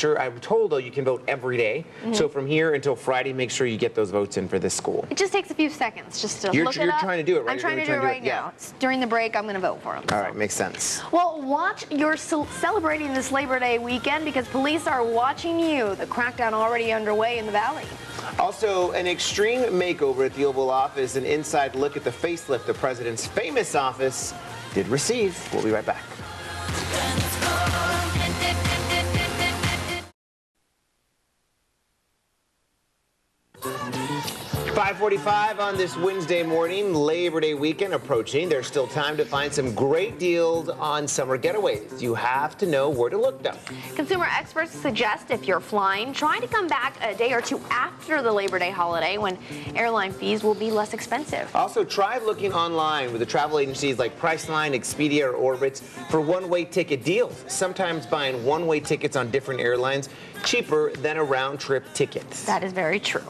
told, though, you can vote every day. So from here until Friday, make sure you get those votes in for this school. It just takes a few seconds just to You're look it up. trying to do it, right? I'm trying to do it right now. During the break, I'm going to vote for them. All right, makes sense. Well, watch you're celebrating this Labor Day weekend because police are watching you. The crackdown already underway in the Valley. Also, an extreme makeover at the Oval Office, an inside look at the facelift the president's famous office did receive. We'll be right back. 5:45 on this Wednesday morning, Labor Day weekend approaching. There's still time to find some great deals on summer getaways. You have to know where to look, though. Consumer experts suggest if you're flying, try to come back a day or two after the Labor Day holiday when airline fees will be less expensive. Also, try looking online with the travel agencies like Priceline, Expedia, or Orbitz for one-way ticket deals. Sometimes buying one-way tickets on different airlines cheaper than a round-trip ticket. That is very true.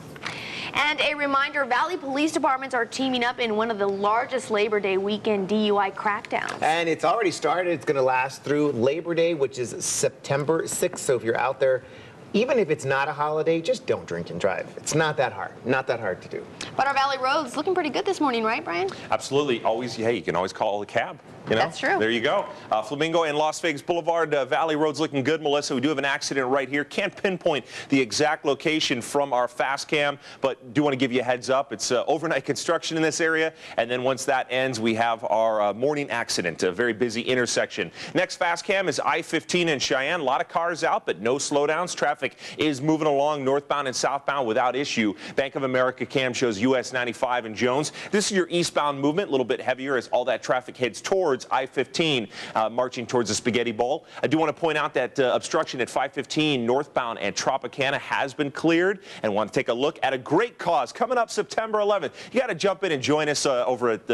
And a reminder, Valley Police Departments are teaming up in one of the largest Labor Day weekend DUI crackdowns. And it's already started. It's going to last through Labor Day, which is September 6th. So if you're out there, even if it's not a holiday, just don't drink and drive. It's not that hard. Not that hard to do. But our Valley roads looking pretty good this morning, right, Brian? Absolutely. Always, hey, you can always call a cab. You know? That's true. There you go. Flamingo and Las Vegas Boulevard, Valley Road's looking good, Melissa. We do have an accident right here. Can't pinpoint the exact location from our fast cam, but do want to give you a heads up. It's overnight construction in this area, and then once that ends, we have our morning accident, a very busy intersection. Next fast cam is I-15 in Cheyenne. A lot of cars out, but no slowdowns. Traffic is moving along northbound and southbound without issue. Bank of America cam shows US 95 in Jones. This is your eastbound movement, a little bit heavier as all that traffic heads towards I-15, marching towards the Spaghetti Bowl. I do want to point out that obstruction at 515 northbound and Tropicana has been cleared, and want to take a look at a great cause coming up September 11th. You got to jump in and join us over at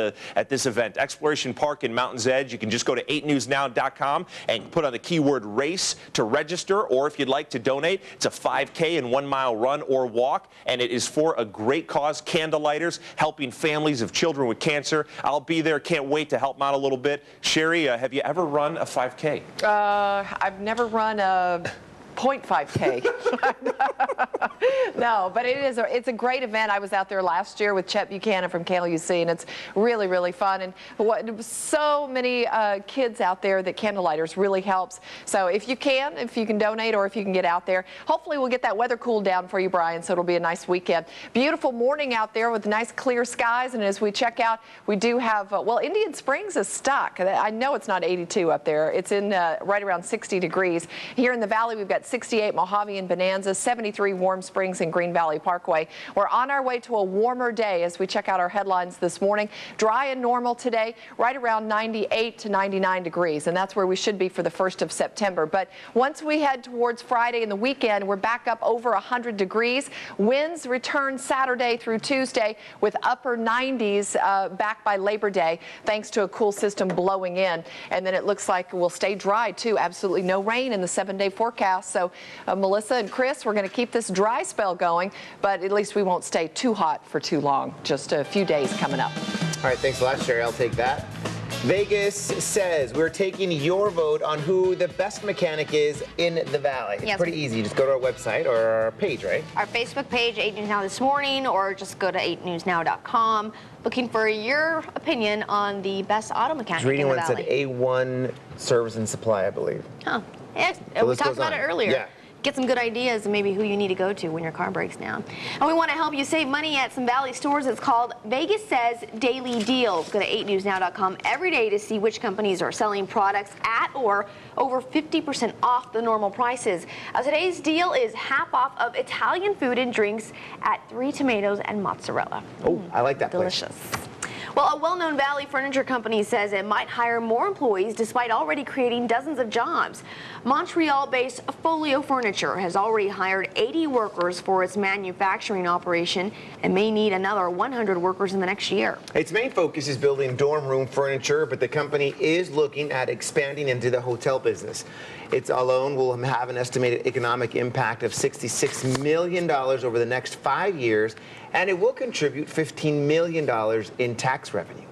this event, Exploration Park in Mountain's Edge. You can just go to 8newsnow.com and put on the keyword race to register, or if you'd like to donate, it's a 5K and 1 mile run or walk, and it is for a great cause, candlelighters, helping families of children with cancer. I'll be there. Can't wait to help them out a little bit. Sherry, have you ever run a 5K? I've never run a 0.5K. No, but it's a great event. I was out there last year with Chet Buchanan from KLUC, and it's really, really fun. And so many kids out there that candlelighters really helps. So if you can donate, or if you can get out there, hopefully we'll get that weather cooled down for you, Brian, so it'll be a nice weekend. Beautiful morning out there with nice clear skies, and as we check out, we do have, well, Indian Springs is stuck. I know it's not 82 up there. It's in right around 60 degrees. Here in the valley, we've got 68 Mojave and Bonanza, 73 Warm Springs and Green Valley Parkway. We're on our way to a warmer day as we check out our headlines this morning. Dry and normal today, right around 98 to 99 degrees, and that's where we should be for the 1st of September. But once we head towards Friday and the weekend, we're back up over 100 degrees. Winds return Saturday through Tuesday with upper 90s back by Labor Day, thanks to a cool system blowing in. And then it looks like we'll stay dry, too. Absolutely no rain in the 7-day forecast. So Melissa and Chris, we're going to keep this dry spell going, but at least we won't stay too hot for too long. Just a few days coming up. All right, thanks a lot, Sherry. I'll take that. Vegas says we're taking your vote on who the best mechanic is in the Valley. It's pretty easy. Just go to our website or our page, right? Our Facebook page, 8 News Now This Morning, or just go to 8newsnow.com. Looking for your opinion on the best auto mechanic in the Valley. Reading one said A1 Service and Supply, I believe. Huh. Yeah, we talked about it earlier. Yeah. get some good ideas and maybe who you need to go to when your car breaks down. And we want to help you save money at some Valley stores. It's called Vegas Says Daily Deals. Go to 8newsnow.com every day to see which companies are selling products at or over 50% off the normal prices. Today's deal is half off of Italian food and drinks at 3 Tomatoes and Mozzarella. Oh, I like that place. Delicious. Well, a well-known Valley furniture company says it might hire more employees despite already creating dozens of jobs. Montreal-based Folio Furniture has already hired 80 workers for its manufacturing operation and may need another 100 workers in the next year. Its main focus is building dorm room furniture, but the company is looking at expanding into the hotel business. It alone will have an estimated economic impact of $66 million over the next 5 years, and it will contribute $15 million in tax revenue.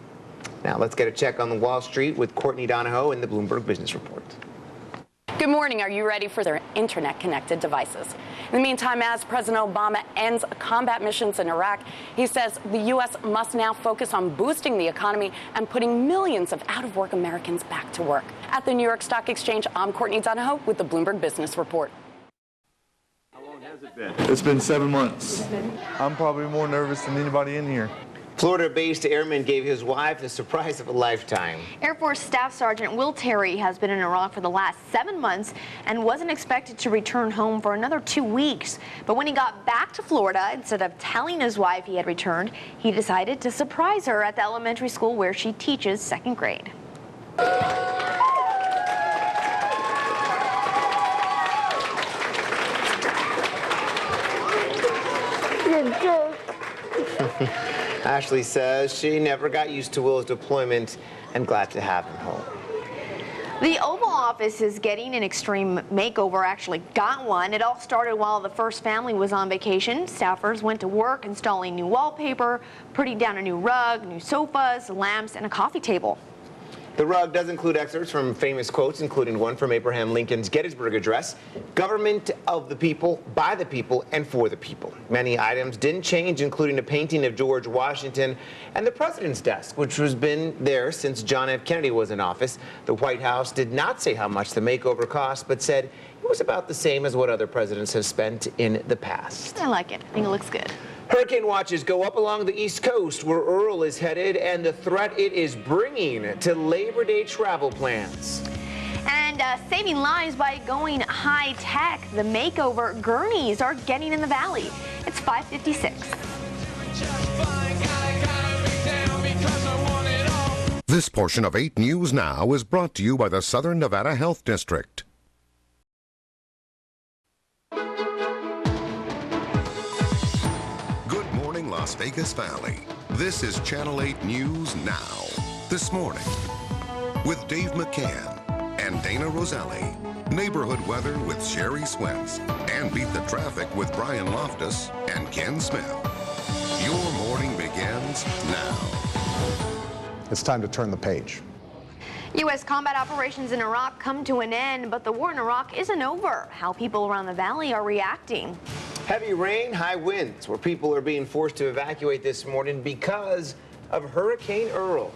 Now let's get a check on the Wall Street with Courtney Donahoe in the Bloomberg Business Report. Good morning. Are you ready for their internet-connected devices? In the meantime, as President Obama ends combat missions in Iraq, he says the U.S. must now focus on boosting the economy and putting millions of out-of-work Americans back to work. At the New York Stock Exchange, I'm Courtney Donahoe with the Bloomberg Business Report. How long has it been? It's been 7 months. I'm probably more nervous than anybody in here. Florida-based airman gave his wife the surprise of a lifetime. Air Force Staff Sergeant Will Terry has been in Iraq for the last 7 months and wasn't expected to return home for another 2 weeks. But when he got back to Florida, instead of telling his wife he had returned, he decided to surprise her at the elementary school where she teaches 2nd grade. Ashley says she never got used to Will's deployment and glad to have him home. The Oval Office is getting an extreme makeover, actually got one. It all started while the first family was on vacation. Staffers went to work installing new wallpaper, putting down a new rug, new sofas, lamps, and a coffee table. The rug does include excerpts from famous quotes, including one from Abraham Lincoln's Gettysburg Address, government of the people, by the people, and for the people. Many items didn't change, including a painting of George Washington and the president's desk, which has been there since John F. Kennedy was in office. The White House did not say how much the makeover cost, but said it was about the same as what other presidents have spent in the past. I like it. I think it looks good. Hurricane watches go up along the East Coast, where Earl is headed, and the threat it is bringing to Labor Day travel plans. And saving lives by going high-tech. The makeover gurneys are getting in the valley. It's 5:56. This portion of 8 News Now is brought to you by the Southern Nevada Health District. Las Vegas Valley. This is Channel 8 News Now. This morning with Dave McCann and Dayna Roselli. Neighborhood weather with Sherry Swensk. And Beat the Traffic with Brian Loftus and Ken Smith. Your morning begins now. It's time to turn the page. U.S. combat operations in Iraq come to an end, but the war in Iraq isn't over. How people around the valley are reacting. Heavy rain, high winds, where people are being forced to evacuate this morning because of Hurricane Earl.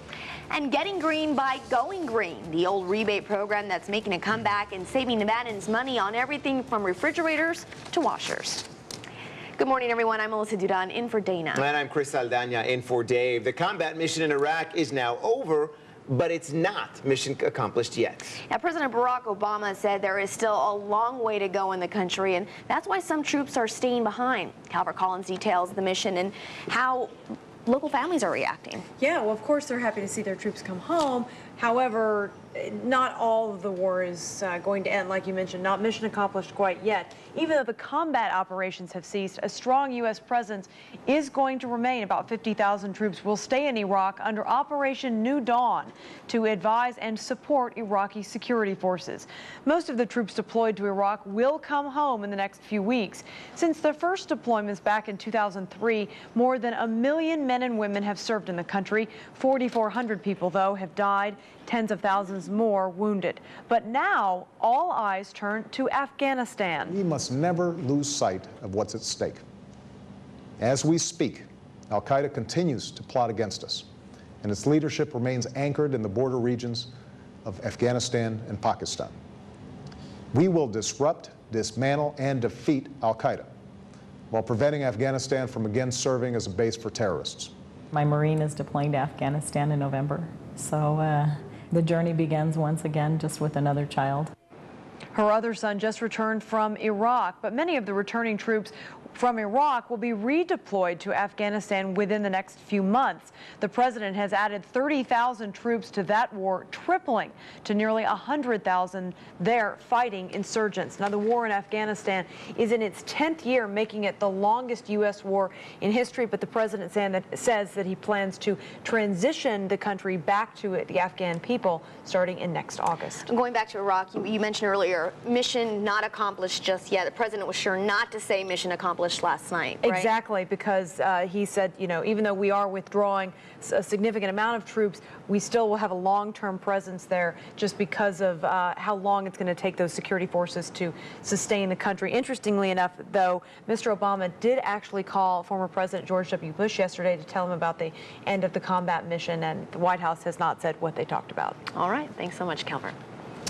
And getting green by going green, the old rebate program that's making a comeback and saving Nevadans money on everything from refrigerators to washers. Good morning, everyone. I'm Melissa Duran in for Dayna. And I'm Chris Saldaña in for Dave. The combat mission in Iraq is now over, but it's not mission accomplished yet. Now, President Barack Obama said there is still a long way to go in the country, and that's why some troops are staying behind. Calvert Collins details the mission and how local families are reacting. Yeah, well, of course, they're happy to see their troops come home. However, not all of the war is going to end, like you mentioned, not mission accomplished quite yet. Even though the combat operations have ceased, a strong U.S. presence is going to remain. About 50,000 troops will stay in Iraq under Operation New Dawn to advise and support Iraqi security forces. Most of the troops deployed to Iraq will come home in the next few weeks. Since the first deployments back in 2003, more than 1 million men and women have served in the country. 4,400 people, though, have died. Tens of thousands more wounded. But now all eyes turn to Afghanistan. We must never lose sight of what's at stake. As we speak, Al-Qaeda continues to plot against us, and its leadership remains anchored in the border regions of Afghanistan and Pakistan. We will disrupt dismantle, and defeat al-Qaeda, while preventing Afghanistan from again serving as a base for terrorists. My Marine is deploying to Afghanistan in November, so the journey begins once again just with another child. Her other son just returned from Iraq, but many of the returning troops from Iraq will be redeployed to Afghanistan within the next few months. The president has added 30,000 troops to that war, tripling to nearly 100,000 there fighting insurgents. Now, the war in Afghanistan is in its 10th year, making it the longest U.S. war in history, but the president says that he plans to transition the country back to the Afghan people starting in next August. Going back to Iraq, you mentioned earlier, mission not accomplished just yet. The president was sure not to say mission accomplished last night, right? Exactly, because he said, you know, even though we are withdrawing a significant amount of troops, we still will have a long-term presence there just because of how long it's going to take those security forces to sustain the country. Interestingly enough, though, Mr. Obama did actually call former President George W. Bush yesterday to tell him about the end of the combat mission, and the White House has not said what they talked about. All right, thanks so much, Calvert.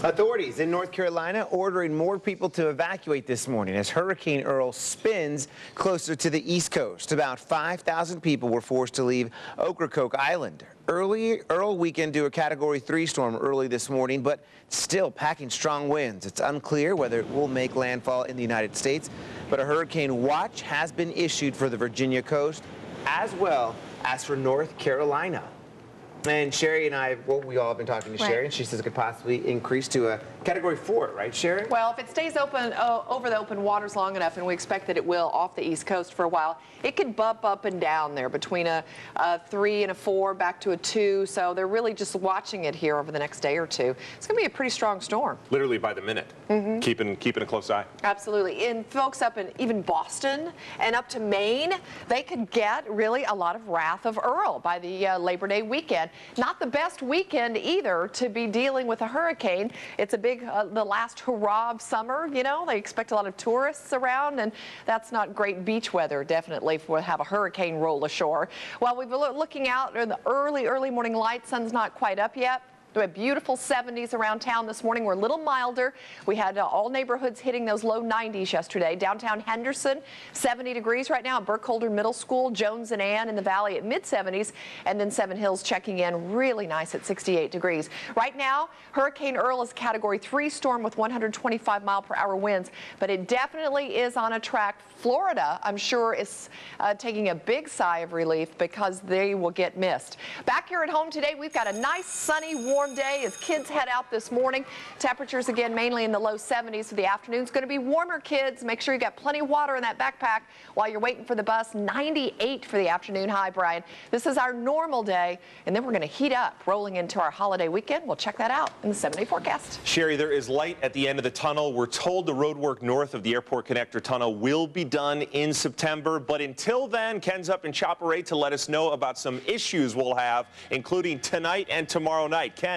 Authorities in North Carolina ordering more people to evacuate this morning as Hurricane Earl spins closer to the East Coast. About 5,000 people were forced to leave Ocracoke Island. Earl weakened to a Category 3 storm early this morning, but still packing strong winds. It's unclear whether it will make landfall in the United States, but a hurricane watch has been issued for the Virginia coast as well as for North Carolina. And Sherry and I, well, we all have been talking to Sherry, and she says it could possibly increase to a Category 4, right, Sherry? Well, if it stays open over the open waters long enough, and we expect that it will off the East Coast for a while, it could bump up and down there between a 3 and a 4 back to a 2. So they're really just watching it here over the next day or two. It's going to be a pretty strong storm. Literally by the minute. Keeping a close eye. Absolutely. And folks up in even Boston and up to Maine, they could get really a lot of wrath of Earl by the Labor Day weekend. Not the best weekend either to be dealing with a hurricane. It's a big, the last hurrah of summer, you know. They expect a lot of tourists around, and that's not great beach weather, definitely, if we have a hurricane roll ashore. While we've been looking out in the early morning light, sun's not quite up yet. We had beautiful 70s around town this morning. We're a little milder. We had all neighborhoods hitting those low 90s yesterday. Downtown Henderson, 70 degrees right now at Burkholder Middle School. Jones and Ann in the valley at mid-70s. And then Seven Hills checking in really nice at 68 degrees. Right now, Hurricane Earl is a Category 3 storm with 125-mile-per-hour winds. But it definitely is on a track. Florida, I'm sure, is taking a big sigh of relief because they will get missed. Back here at home today, we've got a nice, sunny, warm day as kids head out this morning. Temperatures again mainly in the low 70s for the afternoon. It's going to be warmer, kids. Make sure you got plenty of water in that backpack while you're waiting for the bus. 98 for the afternoon high, Brian. This is our normal day, and then we're going to heat up rolling into our holiday weekend. We'll check that out in the 7-day forecast. Sherry, there is light at the end of the tunnel. We're told the road work north of the Airport Connector Tunnel will be done in September, but until then, Ken's up in Chopper 8 to let us know about some issues we'll have, including tonight and tomorrow night. Ken.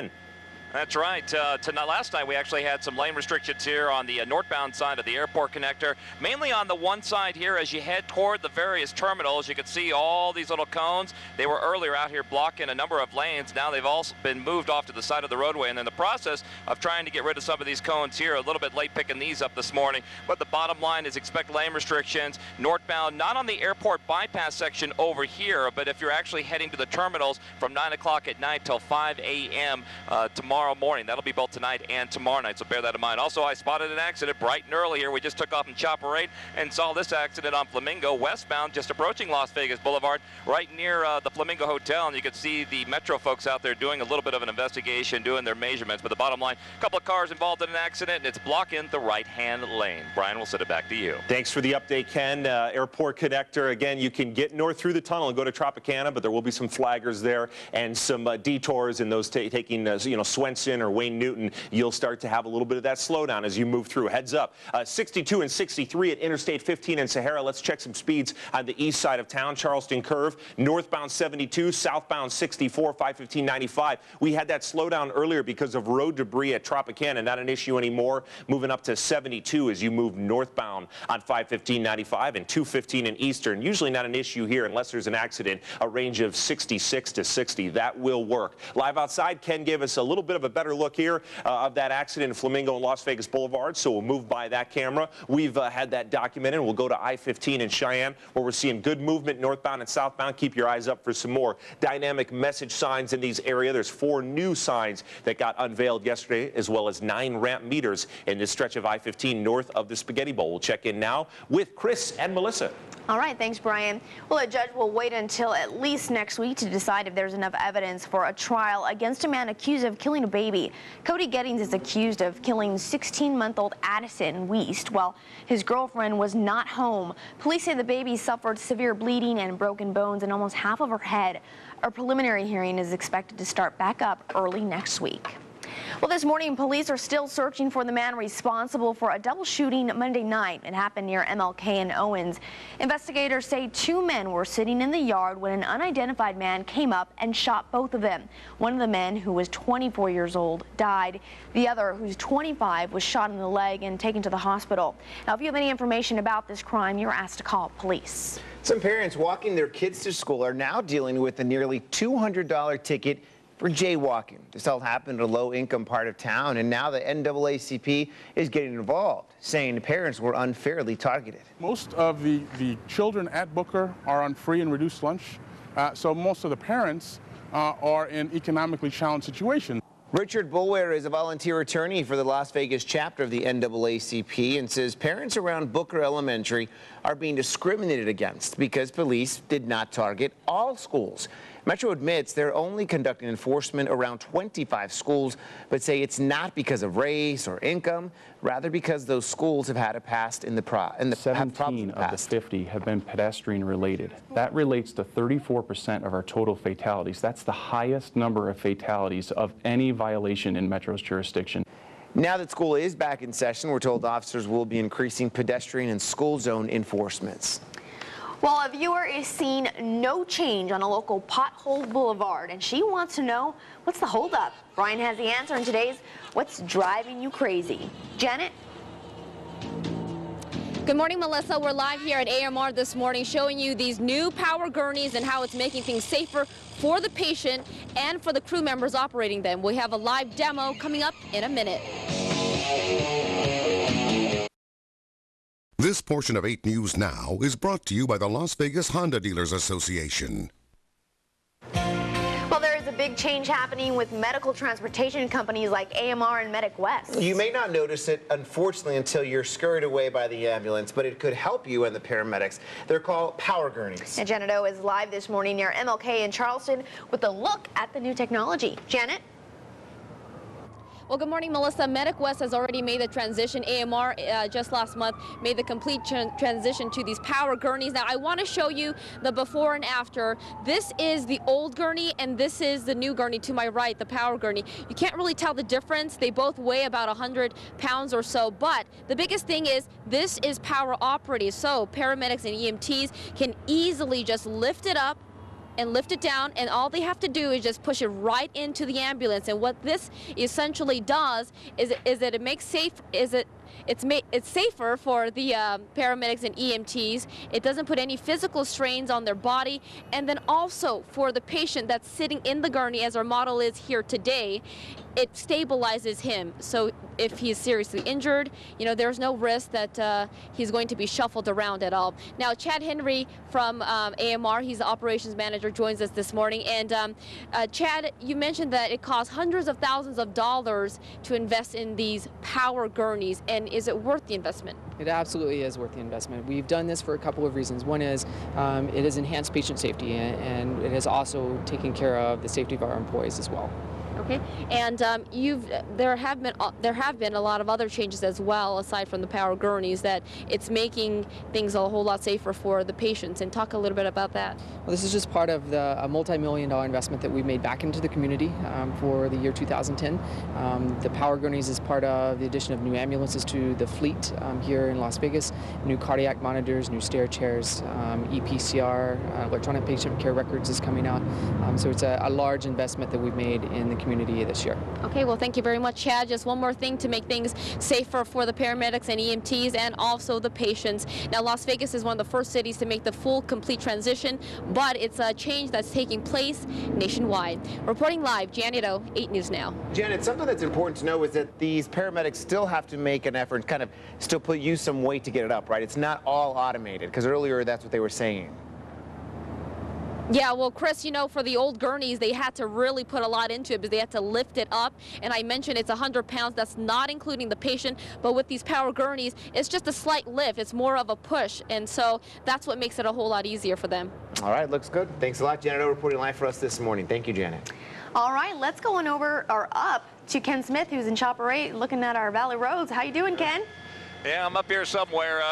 That's right. Last night we actually had some lane restrictions here on the northbound side of the airport connector, mainly on the one side here as you head toward the various terminals. You can see all these little cones. They were earlier out here blocking a number of lanes. Now they've all been moved off to the side of the roadway, and in the process of trying to get rid of some of these cones here, a little bit late picking these up this morning. But the bottom line is expect lane restrictions northbound, not on the airport bypass section over here, but if you're actually heading to the terminals from 9 o'clock at night till 5 a.m. Tomorrow morning. That'll be both tonight and tomorrow night, so bear that in mind. Also, I spotted an accident bright and early here. We just took off in Chopper 8 and saw this accident on Flamingo westbound, just approaching Las Vegas Boulevard, right near the Flamingo Hotel, and you can see the Metro folks out there doing a little bit of an investigation, doing their measurements. But the bottom line, a couple of cars involved in an accident, and it's blocking the right-hand lane. Brian, we'll send it back to you. Thanks for the update, Ken. Airport Connector, again, you can get north through the tunnel and go to Tropicana, but there will be some flaggers there and some detours in those taking, Swenson or Wayne Newton. You'll start to have a little bit of that slowdown as you move through. Heads up. 62 and 63 at Interstate 15 in Sahara. Let's check some speeds on the east side of town. Charleston Curve, northbound 72, southbound 64, 515, 95. We had that slowdown earlier because of road debris at Tropicana. Not an issue anymore. Moving up to 72 as you move northbound on 515, 95 and 215 in Eastern. Usually not an issue here unless there's an accident. A range of 66 to 60. That will work. Live outside, Ken gave us a little bit of a a better look here of that accident in Flamingo and Las Vegas Boulevard, so we'll move by that camera. We've had that documented. We'll go to I-15 in Cheyenne, where we're seeing good movement northbound and southbound. Keep your eyes up for some more dynamic message signs in these areas. There's 4 new signs that got unveiled yesterday, as well as 9 ramp meters in this stretch of I-15 north of the Spaghetti Bowl. We'll check in now with Chris and Melissa. All right, thanks, Brian. Well, a judge will wait until at least next week to decide if there's enough evidence for a trial against a man accused of killing a baby. Cody Gettings is accused of killing 16-month-old Addison Weist while his girlfriend was not home. Police say the baby suffered severe bleeding and broken bones in almost half of her head. A preliminary hearing is expected to start back up early next week. Well, this morning, police are still searching for the man responsible for a double shooting Monday night. It happened near MLK and Owens. Investigators say 2 men were sitting in the yard when an unidentified man came up and shot both of them. One of the men, who was 24 years old, died. The other, who's 25, was shot in the leg and taken to the hospital. Now, if you have any information about this crime, you're asked to call police. Some parents walking their kids to school are now dealing with a nearly $200 ticket for jaywalking. This all happened in a low-income part of town, and now the NAACP is getting involved, saying parents were unfairly targeted. Most of the children at Booker are on free and reduced lunch, so most of the parents are in economically challenged situations. Richard Boulware is a volunteer attorney for the Las Vegas chapter of the NAACP and says parents around Booker Elementary are being discriminated against because police did not target all schools. Metro admits they're only conducting enforcement around 25 schools, but say it's not because of race or income, rather because those schools have had a past in the 17 of the 50 have been pedestrian related. That relates to 34% of our total fatalities. That's the highest number of fatalities of any violation in Metro's jurisdiction. Now that school is back in session, we're told officers will be increasing pedestrian and school zone enforcements. Well, a viewer is seeing no change on a local pothole boulevard, and she wants to know, what's the holdup? Brian has the answer in today's What's Driving You Crazy. Janet? Good morning, Melissa. We're live here at AMR this morning showing you these new power gurneys and how it's making things safer for the patient and for the crew members operating them. We have a live demo coming up in a minute. This portion of 8 News Now is brought to you by the Las Vegas Honda Dealers Association. Well, there is a big change happening with medical transportation companies like AMR and Medic West. You may not notice it, unfortunately, until you're scurried away by the ambulance, but it could help you and the paramedics. They're called power gurneys. And Janet O is live this morning near MLK in Charleston with a look at the new technology. Janet? Well, good morning, Melissa. Medic West has already made the transition. AMR just last month made the complete transition to these power gurneys. Now, I want to show you the before and after. This is the old gurney, and this is the new gurney to my right, the power gurney. You can't really tell the difference. They both weigh about 100 pounds or so, but the biggest thing is this is power operated, so paramedics and EMTs can easily just lift it up and lift it down, and all they have to do is just push it right into the ambulance. And what this essentially does is that it makes it's safer for the paramedics and EMTs. It doesn't put any physical strains on their body, and then also for the patient that's sitting in the gurney, as our model is here today, it stabilizes him. So if he's seriously injured, you know, there's no risk that he's going to be shuffled around at all. Now, Chad Henry from AMR, he's the operations manager, joins us this morning. And Chad, you mentioned that it costs hundreds of thousands of dollars to invest in these power gurneys. And is it worth the investment? It absolutely is worth the investment. We've done this for a couple of reasons. One is it has enhanced patient safety, and it has also taken care of the safety of our employees as well. Okay, and there have been a lot of other changes as well, aside from the power gurneys, that it's making things a whole lot safer for the patients. And talk a little bit about that. Well, this is just part of a multi-million-dollar investment that we made back into the community for the year 2010. The power gurneys is part of the addition of new ambulances to the fleet here in Las Vegas, new cardiac monitors, new stair chairs, EPCR, electronic patient care records is coming out. So it's a large investment that we've made in the community this year. Okay, well, thank you very much, Chad. Just one more thing to make things safer for the paramedics and EMTs and also the patients. Now, Las Vegas is one of the first cities to make the full, complete transition, but it's a change that's taking place nationwide. Reporting live, Janet O, 8 News Now. Janet, something that's important to know is that these paramedics still have to make an effort, kind of still use some weight to get it up, right? It's not all automated, because earlier that's what they were saying. Yeah, well, Chris, you know, for the old gurneys, they had to really put a lot into it because they had to lift it up. And I mentioned it's 100 pounds. That's not including the patient. But with these power gurneys, it's just a slight lift. It's more of a push. And so that's what makes it a whole lot easier for them. All right, looks good. Thanks a lot, Janet O, reporting live for us this morning. Thank you, Janet. All right, let's go on over or up to Ken Smith, who's in Chopper 8, looking at our Valley roads. How you doing, Ken? Yeah, I'm up here somewhere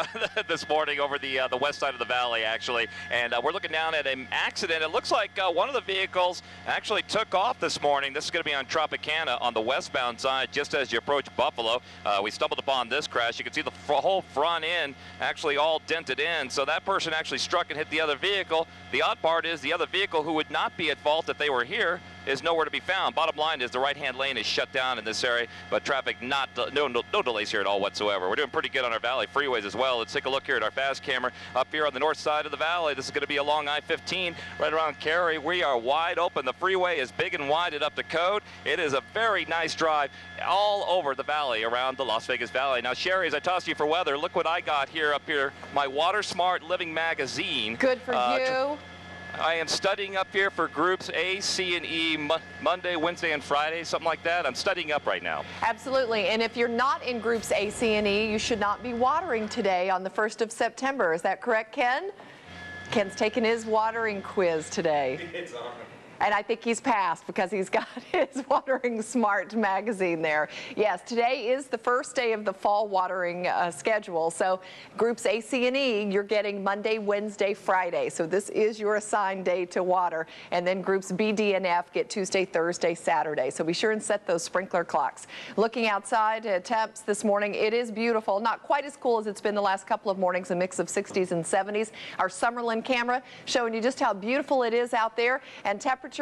this morning over the west side of the valley, actually, and we're looking down at an accident. It looks like one of the vehicles actually took off this morning. This is going to be on Tropicana on the westbound side, just as you approach Buffalo. We stumbled upon this crash. You can see the whole front end actually all dented in, so that person actually struck and hit the other vehicle. The odd part is the other vehicle, who would not be at fault if they were here, is nowhere to be found. Bottom line is the right-hand lane is shut down in this area, but traffic no delays here at all whatsoever. We're doing pretty good on our valley freeways as well. Let's take a look here at our fast camera up here on the north side of the valley. This is going to be along I-15 right around Cary. We are wide open. The freeway is big and wide and up to code. It is a very nice drive all over the valley around the Las Vegas Valley. Now, Sherry, as I toss you for weather, look what I got here up here, my Water Smart Living magazine. Good for you. I am studying up here for groups A, C, and E Monday, Wednesday, and Friday, something like that. I'm studying up right now. Absolutely. And if you're not in groups A, C, and E, you should not be watering today on the 1st of September. Is that correct, Ken? Ken's taking his watering quiz today. It's on. And I think he's passed because he's got his Watering Smart magazine there. Yes, today is the first day of the fall watering schedule. So groups A, C, and E, you're getting Monday, Wednesday, Friday. So this is your assigned day to water. And then groups B, D, and F get Tuesday, Thursday, Saturday. So be sure and set those sprinkler clocks. Looking outside at temps this morning, it is beautiful. Not quite as cool as it's been the last couple of mornings, a mix of 60s and 70s. Our Summerlin camera showing you just how beautiful it is out there. And temperatures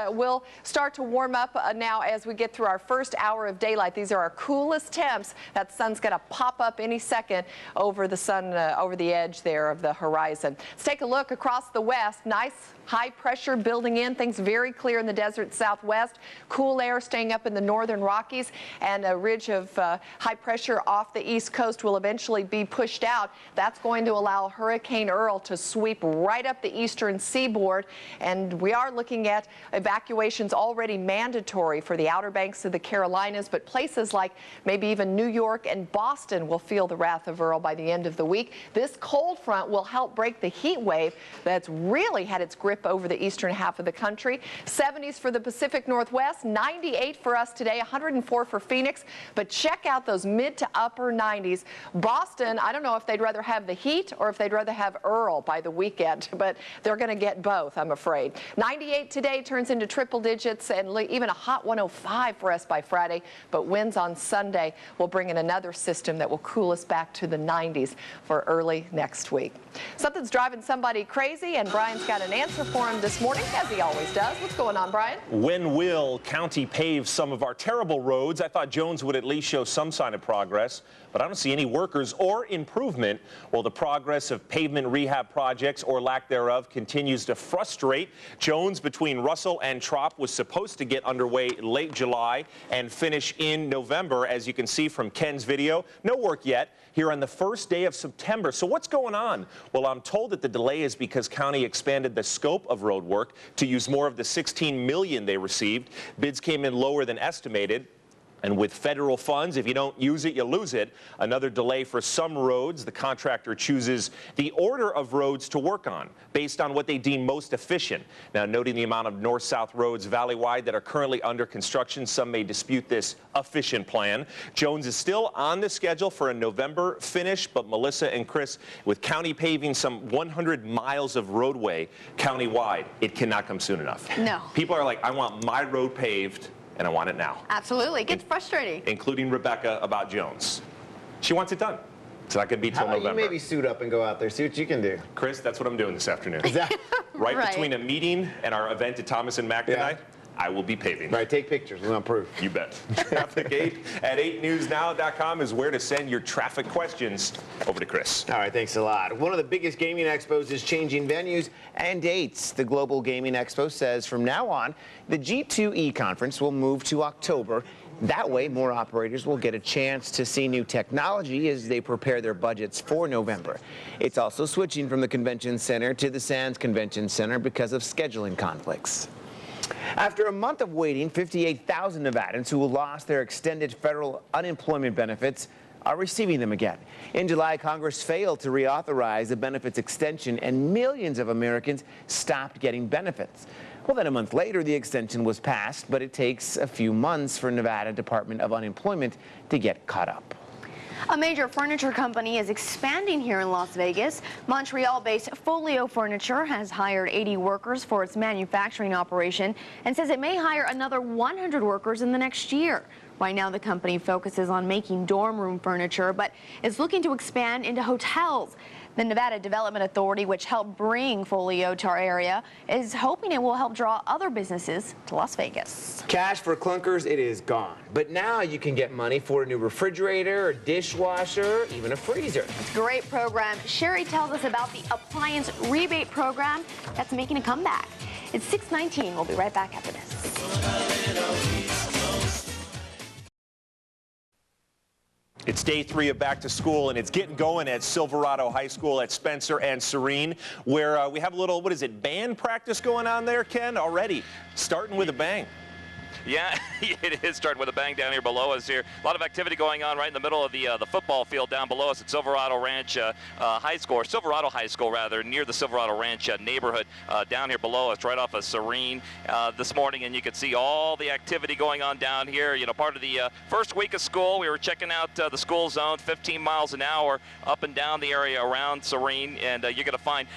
will start to warm up now as we get through our first hour of daylight. These are our coolest temps. That sun's going to pop up any second over the sun, over the edge there of the horizon. Let's take a look across the west. Nice high pressure building in. Things very clear in the desert southwest. Cool air staying up in the northern Rockies, and a ridge of high pressure off the east coast will eventually be pushed out. That's going to allow Hurricane Earl to sweep right up the eastern seaboard, and we are looking at evacuations already mandatory for the Outer Banks of the Carolinas, but places like maybe even New York and Boston will feel the wrath of Earl by the end of the week. This cold front will help break the heat wave that's really had its grip over the eastern half of the country. 70s for the Pacific Northwest, 98 for us today, 104 for Phoenix, but check out those mid to upper 90s. Boston, I don't know if they'd rather have the heat or if they'd rather have Earl by the weekend, but they're going to get both, I'm afraid. 98 today turns into triple digits and even a hot 105 for us by Friday, but winds on Sunday will bring in another system that will cool us back to the 90s for early next week. Something's driving somebody crazy, and Brian's got an answer for him this morning, as he always does. What's going on, Brian? When will county pave some of our terrible roads? I thought Jones would at least show some sign of progress, but I don't see any workers or improvement. Well, the progress of pavement rehab projects, or lack thereof, continues to frustrate. Jones between Russell and Trop was supposed to get underway late July and finish in November, as you can see from Ken's video. No work yet here on the first day of September. So what's going on? Well, I'm told that the delay is because county expanded the scope of road work to use more of the $16 million they received. Bids came in lower than estimated. And with federal funds, if you don't use it, you lose it. Another delay for some roads. The contractor chooses the order of roads to work on based on what they deem most efficient. Now, noting the amount of north-south roads valley-wide that are currently under construction, some may dispute this efficient plan. Jones is still on the schedule for a November finish, but Melissa and Chris, with county paving some 100 miles of roadway county-wide, it cannot come soon enough. No. People are like, I want my road paved, and I want it now. Absolutely. It gets frustrating. Including Rebecca about Jones. She wants it done. It's not going to be till November. You maybe suit up and go out there, see what you can do. Chris, that's what I'm doing this afternoon. Is that right between a meeting and our event at Thomas and Mack tonight? I will be paving. All right, take pictures. We want proof. You bet. Traffic 8 at 8newsnow.com is where to send your traffic questions. Over to Chris. All right, thanks a lot. One of the biggest gaming expos is changing venues and dates. The Global Gaming Expo says from now on, the G2E conference will move to October. That way, more operators will get a chance to see new technology as they prepare their budgets for November. It's also switching from the Convention Center to the Sands Convention Center because of scheduling conflicts. After a month of waiting, 58,000 Nevadans who lost their extended federal unemployment benefits are receiving them again. In July, Congress failed to reauthorize the benefits extension, and millions of Americans stopped getting benefits. Well, then a month later, the extension was passed, but it takes a few months for Nevada Department of Unemployment to get caught up. A major furniture company is expanding here in Las Vegas. Montreal-based Folio Furniture has hired 80 workers for its manufacturing operation and says it may hire another 100 workers in the next year. Right now, the company focuses on making dorm room furniture, but is looking to expand into hotels. The Nevada Development Authority, which helped bring Folio to our area, is hoping it will help draw other businesses to Las Vegas. Cash for clunkers, it is gone. But now you can get money for a new refrigerator, a dishwasher, even a freezer. It's a great program. Sherry tells us about the appliance rebate program that's making a comeback. It's 6:19. We'll be right back after this. It's day 3 of back to school, and it's getting going at Silverado High School at Spencer and Serene, where we have a little, band practice going on there, Ken, already, starting with a bang. Yeah, it is starting with a bang down here below us here. A lot of activity going on right in the middle of the football field down below us at Silverado Ranch High School, or Silverado High School rather, near the Silverado Ranch neighborhood down here below us, right off of Serene this morning, and you can see all the activity going on down here. You know, part of the first week of school, we were checking out the school zone, 15 miles an hour up and down the area around Serene, and you're going to find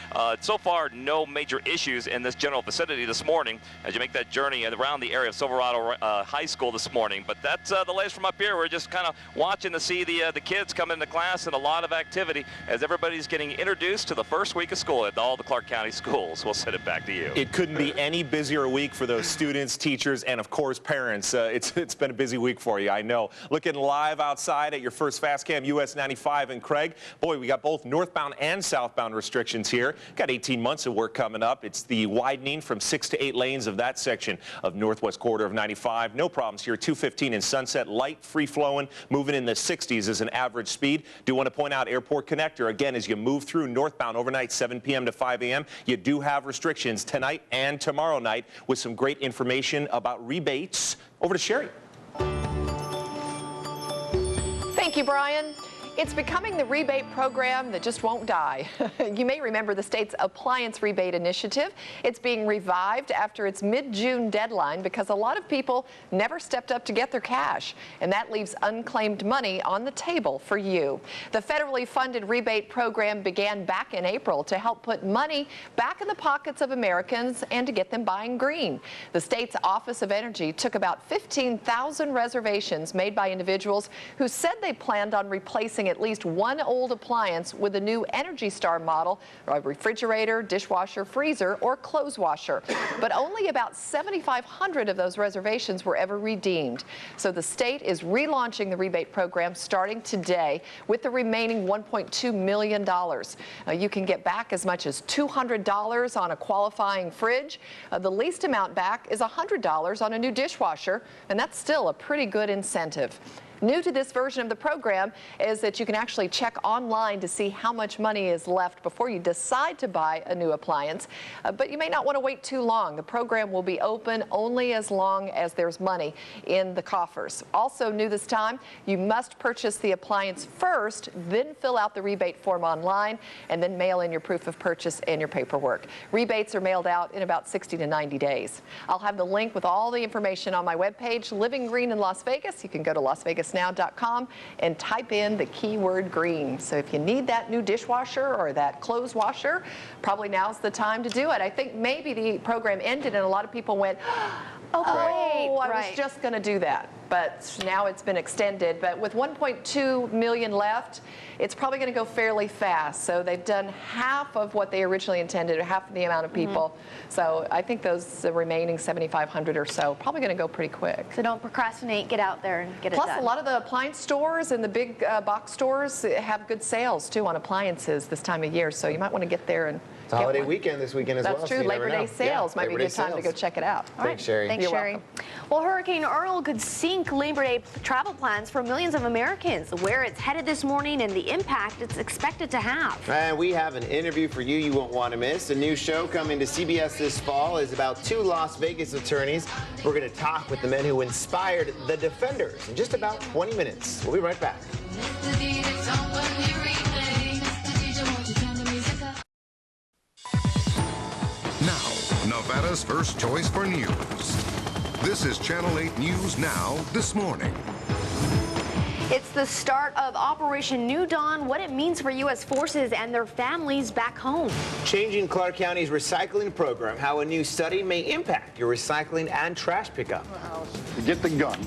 so far no major issues in this general vicinity this morning as you make that journey around the area of Silverado High School this morning. But that's the latest from up here. We're just kind of watching to see the kids come into class, and a lot of activity as everybody's getting introduced to the first week of school at all the Clark County schools. We'll send it back to you. It couldn't be any busier week for those students, teachers, and of course parents. It's been a busy week for you, I know. Looking live outside at your first Fast Cam US 95 in Craig. Boy, we got both northbound and southbound restrictions here. Got 18 months of work coming up. It's the widening from 6 to 8 lanes of that section of northwest quarter of 95. No problems here. 215 in Sunset, light, free-flowing, moving in the 60s as an average speed. Do want to point out Airport Connector, again, as you move through northbound overnight, 7 p.m. to 5 a.m., you do have restrictions tonight and tomorrow night with some great information about rebates. Over to Sherry. Thank you, Brian. It's becoming the rebate program that just won't die. You may remember the state's appliance rebate initiative. It's being revived after its mid-June deadline because a lot of people never stepped up to get their cash, and that leaves unclaimed money on the table for you. The federally funded rebate program began back in April to help put money back in the pockets of Americans and to get them buying green. The state's Office of Energy took about 15,000 reservations made by individuals who said they planned on replacing at least one old appliance with a new Energy Star model, a refrigerator, dishwasher, freezer, or clothes washer. But only about 7,500 of those reservations were ever redeemed. So the state is relaunching the rebate program starting today with the remaining $1.2 million. You can get back as much as $200 on a qualifying fridge. The least amount back is $100 on a new dishwasher, and that's still a pretty good incentive. New to this version of the program is that you can actually check online to see how much money is left before you decide to buy a new appliance. But you may not want to wait too long. The program will be open only as long as there's money in the coffers. Also new this time, you must purchase the appliance first, then fill out the rebate form online, and then mail in your proof of purchase and your paperwork. Rebates are mailed out in about 60 to 90 days. I'll have the link with all the information on my webpage, Living Green in Las Vegas. You can go to LasVegasNow.com and type in the keyword green. So if you need that new dishwasher or that clothes washer, probably now's the time to do it. I think maybe the program ended and a lot of people went, Oh, I right. was just going to do that, but now it's been extended. But with 1.2 million left, it's probably going to go fairly fast. So they've done half of what they originally intended, or half of the amount of people. So I think those remaining 7,500 or so probably going to go pretty quick. So don't procrastinate. Get out there and get it done. Plus, a lot of the appliance stores and the big box stores have good sales too on appliances this time of year. So you might want to get there and. It's a holiday weekend this weekend as well. That's true. So Labor Day sales might be a good time to go check it out. Thanks, Sherry. Thanks, Sherry. Well, Hurricane Earl could sink Labor Day travel plans for millions of Americans. Where it's headed this morning and the impact it's expected to have. And we have an interview for you won't want to miss. A new show coming to CBS this fall is about 2 Las Vegas attorneys. We're going to talk with the men who inspired the Defenders in just about 20 minutes. We'll be right back. Nevada's first choice for news. This is Channel 8 News Now this morning. It's the start of Operation New Dawn, what it means for U.S. forces and their families back home. Changing Clark County's recycling program, how a new study may impact your recycling and trash pickup. You get the gun.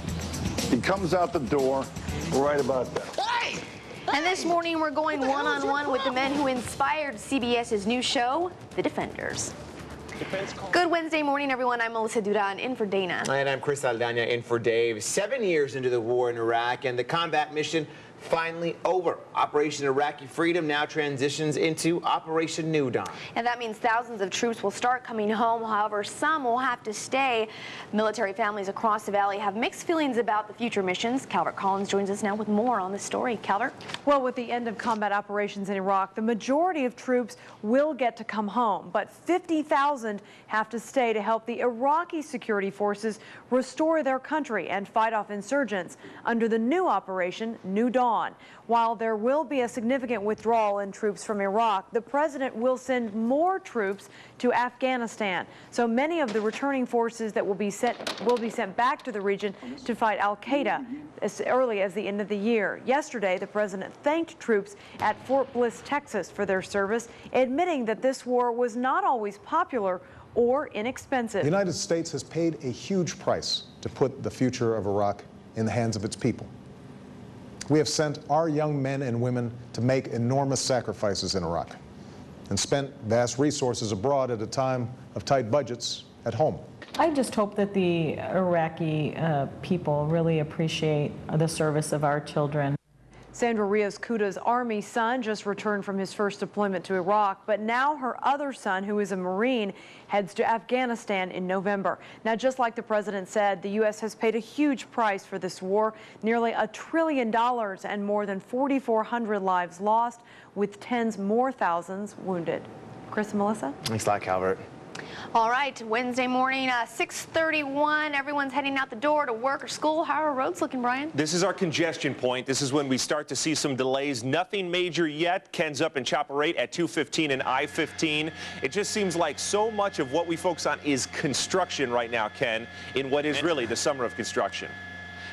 He comes out the door right about that. And this morning we're going one-on-one with the men who inspired CBS's new show, The Defenders. Good Wednesday morning, everyone. I'm Melissa Duran, in for Dayna. And I'm Chris Saldaña, in for Dave. 7 years into the war in Iraq, and the combat mission finally over. Operation Iraqi Freedom now transitions into Operation New Dawn. And that means thousands of troops will start coming home. However, some will have to stay. Military families across the valley have mixed feelings about the future missions. Calvert Collins joins us now with more on this story. Calvert? Well, with the end of combat operations in Iraq, the majority of troops will get to come home, but 50,000 have to stay to help the Iraqi security forces restore their country and fight off insurgents under the new Operation New Dawn. While there will be a significant withdrawal in troops from Iraq, the president will send more troops to Afghanistan. So many of the returning forces that will be sent back to the region to fight al-Qaeda as early as the end of the year. Yesterday, the president thanked troops at Fort Bliss, Texas for their service, admitting that this war was not always popular or inexpensive. The United States has paid a huge price to put the future of Iraq in the hands of its people. We have sent our young men and women to make enormous sacrifices in Iraq and spent vast resources abroad at a time of tight budgets at home. I just hope that the Iraqi people really appreciate the service of our children. Sandra Rios-Kuta's Army son just returned from his first deployment to Iraq, but now her other son, who is a Marine, heads to Afghanistan in November. Now, just like the president said, the U.S. has paid a huge price for this war, nearly $1 trillion and more than 4,400 lives lost, with tens more thousands wounded. Chris and Melissa? Thanks a lot, Calvert. All right, Wednesday morning, 6:31. Everyone's heading out the door to work or school. How are roads looking, Brian? This is our congestion point. This is when we start to see some delays. Nothing major yet. Ken's up in Chopper 8 at 215 and I-15. It just seems like so much of what we focus on is construction right now, Ken, in what is really the summer of construction.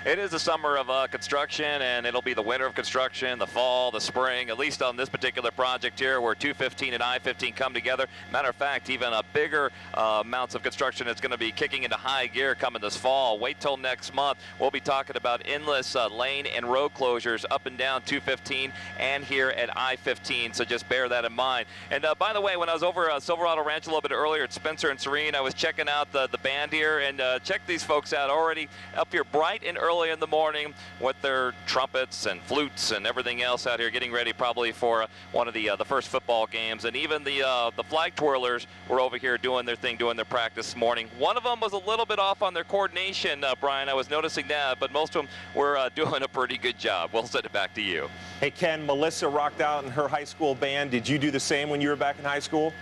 It is the summer of construction, and it'll be the winter of construction, the fall, the spring, at least on this particular project here where 215 and I-15 come together. Matter of fact, even a bigger amounts of construction is going to be kicking into high gear coming this fall. Wait till next month. We'll be talking about endless lane and road closures up and down 215 and here at I-15, so just bear that in mind. And by the way, when I was over Silverado Ranch a little bit earlier at Spencer and Serene, I was checking out the band here, and check these folks out already up here bright and early in the morning with their trumpets and flutes and everything else out here, getting ready probably for one of the first football games. And even the flag twirlers were over here doing their thing, doing their practice this morning. One of them was a little bit off on their coordination, Brian. I was noticing that, but most of them were doing a pretty good job. We'll send it back to you. Hey, Ken, Melissa rocked out in her high school band. Did you do the same when you were back in high school?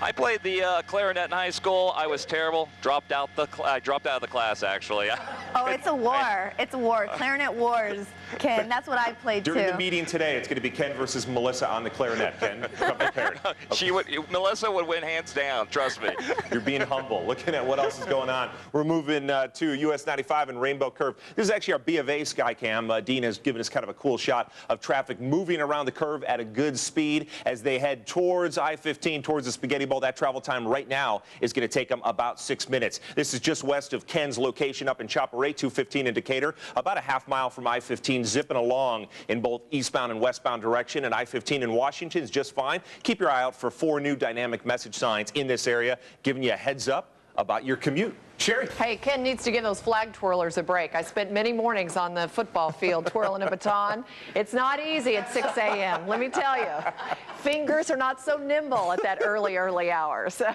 I played the clarinet in high school. I was terrible. I dropped out of the class, actually. Oh, it's a war. It's a war. Clarinet wars, Ken. That's what I played During too. the meeting today, it's going to be Ken versus Melissa on the clarinet, Ken. Come prepared. Okay. Melissa would win hands down, trust me. You're being humble. Looking at what else is going on. We're moving to US 95 and Rainbow Curve. This is actually our B of A Skycam. Dayna has given us kind of a cool shot of traffic moving around the curve at a good speed as they head towards I-15, towards the spaghetti Rainbow. That travel time right now is going to take them about 6 minutes. This is just west of Ken's location up in Chopper 215 in Decatur, about a half mile from I-15, zipping along in both eastbound and westbound direction. And I-15 in Washington is just fine. Keep your eye out for 4 new dynamic message signs in this area, giving you a heads up about your commute. Sherry. Hey, Ken needs to give those flag twirlers a break. I spent many mornings on the football field twirling a baton. It's not easy at 6 a.m., let me tell you. Fingers are not so nimble at that early hour. So,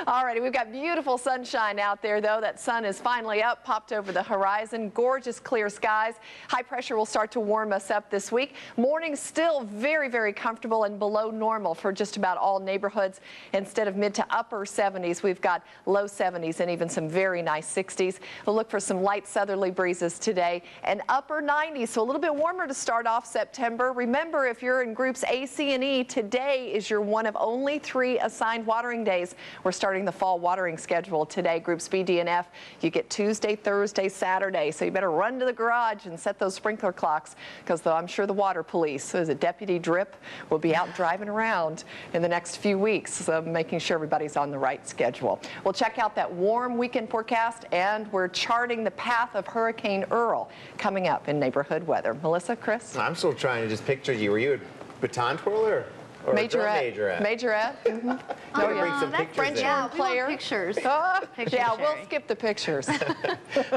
all righty, we've got beautiful sunshine out there, though. That sun is finally up, popped over the horizon. Gorgeous clear skies. High pressure will start to warm us up this week. Mornings still very, very comfortable and below normal for just about all neighborhoods. Instead of mid to upper 70s, we've got low 70s and even some very nice 60s. We'll look for some light southerly breezes today and upper 90s, so a little bit warmer to start off September. Remember, if you're in groups A, C, and E, today is your one of only 3 assigned watering days. We're starting the fall watering schedule today. Groups B, D, and F, you get Tuesday, Thursday, Saturday, so you better run to the garage and set those sprinkler clocks, because I'm sure the water police, as a Deputy Drip, will be out driving around in the next few weeks, so making sure everybody's on the right schedule. We'll check out that warm weekend forecast, and we're charting the path of Hurricane Earl coming up in neighborhood weather. Melissa, Chris? I'm still trying to just picture you. Were you a baton twirler? Or Majorette. Majorette? Mm-hmm. No, bring some pictures French in. player. Pictures. Yeah, we'll skip the pictures.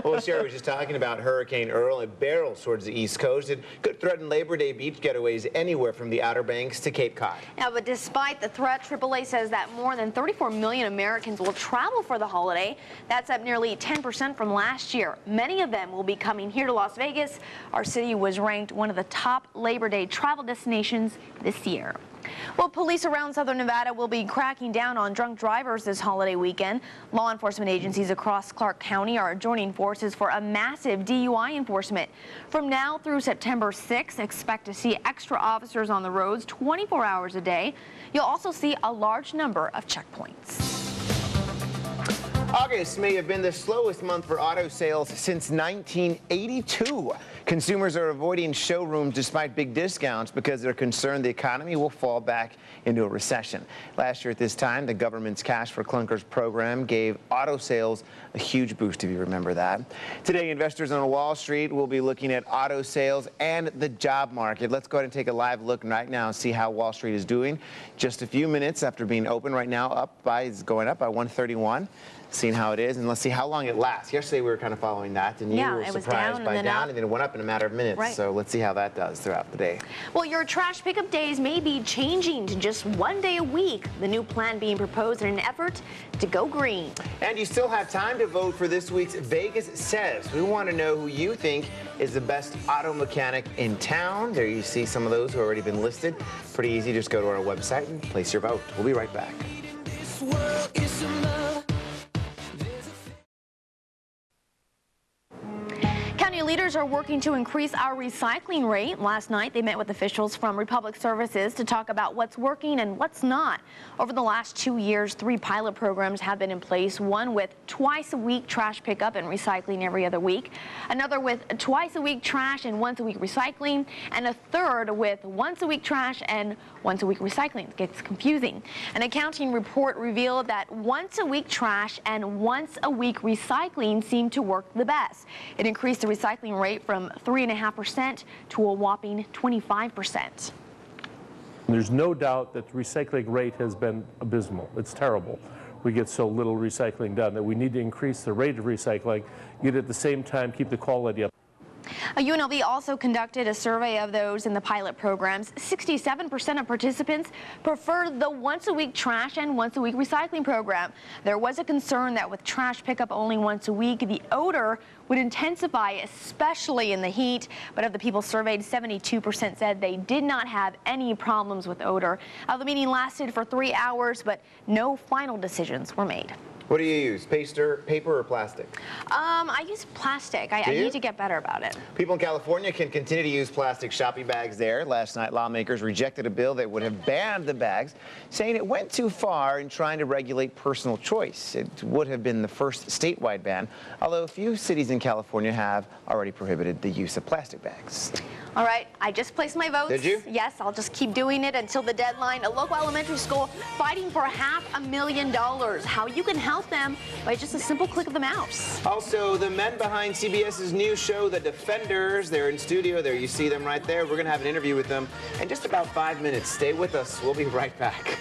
Well, Sherry was just talking about Hurricane Earl. It barrels towards the East Coast. It could threaten Labor Day beach getaways anywhere from the Outer Banks to Cape Cod. Yeah, but despite the threat, AAA says that more than 34 million Americans will travel for the holiday. That's up nearly 10% from last year. Many of them will be coming here to Las Vegas. Our city was ranked one of the top Labor Day travel destinations this year. Well, police around southern Nevada will be cracking down on drunk drivers this holiday weekend. Law enforcement agencies across Clark County are joining forces for a massive DUI enforcement. From now through September 6th, expect to see extra officers on the roads 24 hours a day. You'll also see a large number of checkpoints. August may have been the slowest month for auto sales since 1982. Consumers are avoiding showrooms despite big discounts because they're concerned the economy will fall back into a recession. Last year at this time, the government's Cash for Clunkers program gave auto sales a huge boost, if you remember that. Today, investors on Wall Street will be looking at auto sales and the job market. Let's go ahead and take a live look right now and see how Wall Street is doing. Just a few minutes after being open right now, it's going up by 131. Seeing how it is, and let's see how long it lasts. Yesterday we were kind of following that, and you were surprised by down, and then it went up in a matter of minutes. Right. So let's see how that does throughout the day. Well, your trash pickup days may be changing to just 1 day a week. The new plan being proposed in an effort to go green. And you still have time to vote for this week's Vegas Says. We want to know who you think is the best auto mechanic in town. There you see some of those who have already been listed. Pretty easy, just go to our website and place your vote. We'll be right back. County leaders are working to increase our recycling rate. Last night, they met with officials from Republic Services to talk about what's working and what's not. Over the last 2 years, 3 pilot programs have been in place, one with twice-a-week trash pickup and recycling every other week, another with twice-a-week trash and once-a-week recycling, and a third with once-a-week trash and once-a-week recycling. It gets confusing. An accounting report revealed that once-a-week trash and once-a-week recycling seem to work the best. It increased the recycling rate from 3.5% to a whopping 25%. There's no doubt that the recycling rate has been abysmal. It's terrible. We get so little recycling done that we need to increase the rate of recycling, yet at the same time keep the quality up. UNLV also conducted a survey of those in the pilot programs. 67% of participants prefer the once-a-week trash and once-a-week recycling program. There was a concern that with trash pickup only once a week, the odor would intensify, especially in the heat. But of the people surveyed, 72% said they did not have any problems with odor. The meeting lasted for 3 hours, but no final decisions were made. What do you use? Paper or plastic? I use plastic. I need to get better about it. People in California can continue to use plastic shopping bags there. Last night, lawmakers rejected a bill that would have banned the bags, saying it went too far in trying to regulate personal choice. It would have been the first statewide ban, although a few cities in California have already prohibited the use of plastic bags. All right, I just placed my votes. Did you? Yes, I'll just keep doing it until the deadline. A local elementary school fighting for $500,000. How you can help them by just a simple click of the mouse. Also, the men behind CBS's new show, The Defenders, they're in studio there. You see them right there. We're going to have an interview with them in just about 5 minutes. Stay with us. We'll be right back.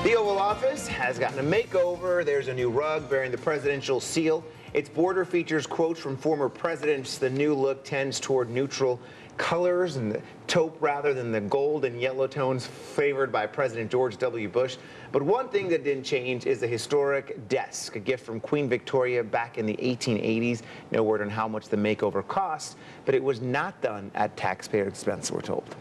The Oval Office has gotten a makeover. There's a new rug bearing the presidential seal. Its border features quotes from former presidents. The new look tends toward neutral colors and the taupe rather than the gold and yellow tones favored by President George W. Bush. But one thing that didn't change is the historic desk, a gift from Queen Victoria back in the 1880s. No word on how much the makeover cost, but it was not done at taxpayer expense, we're told.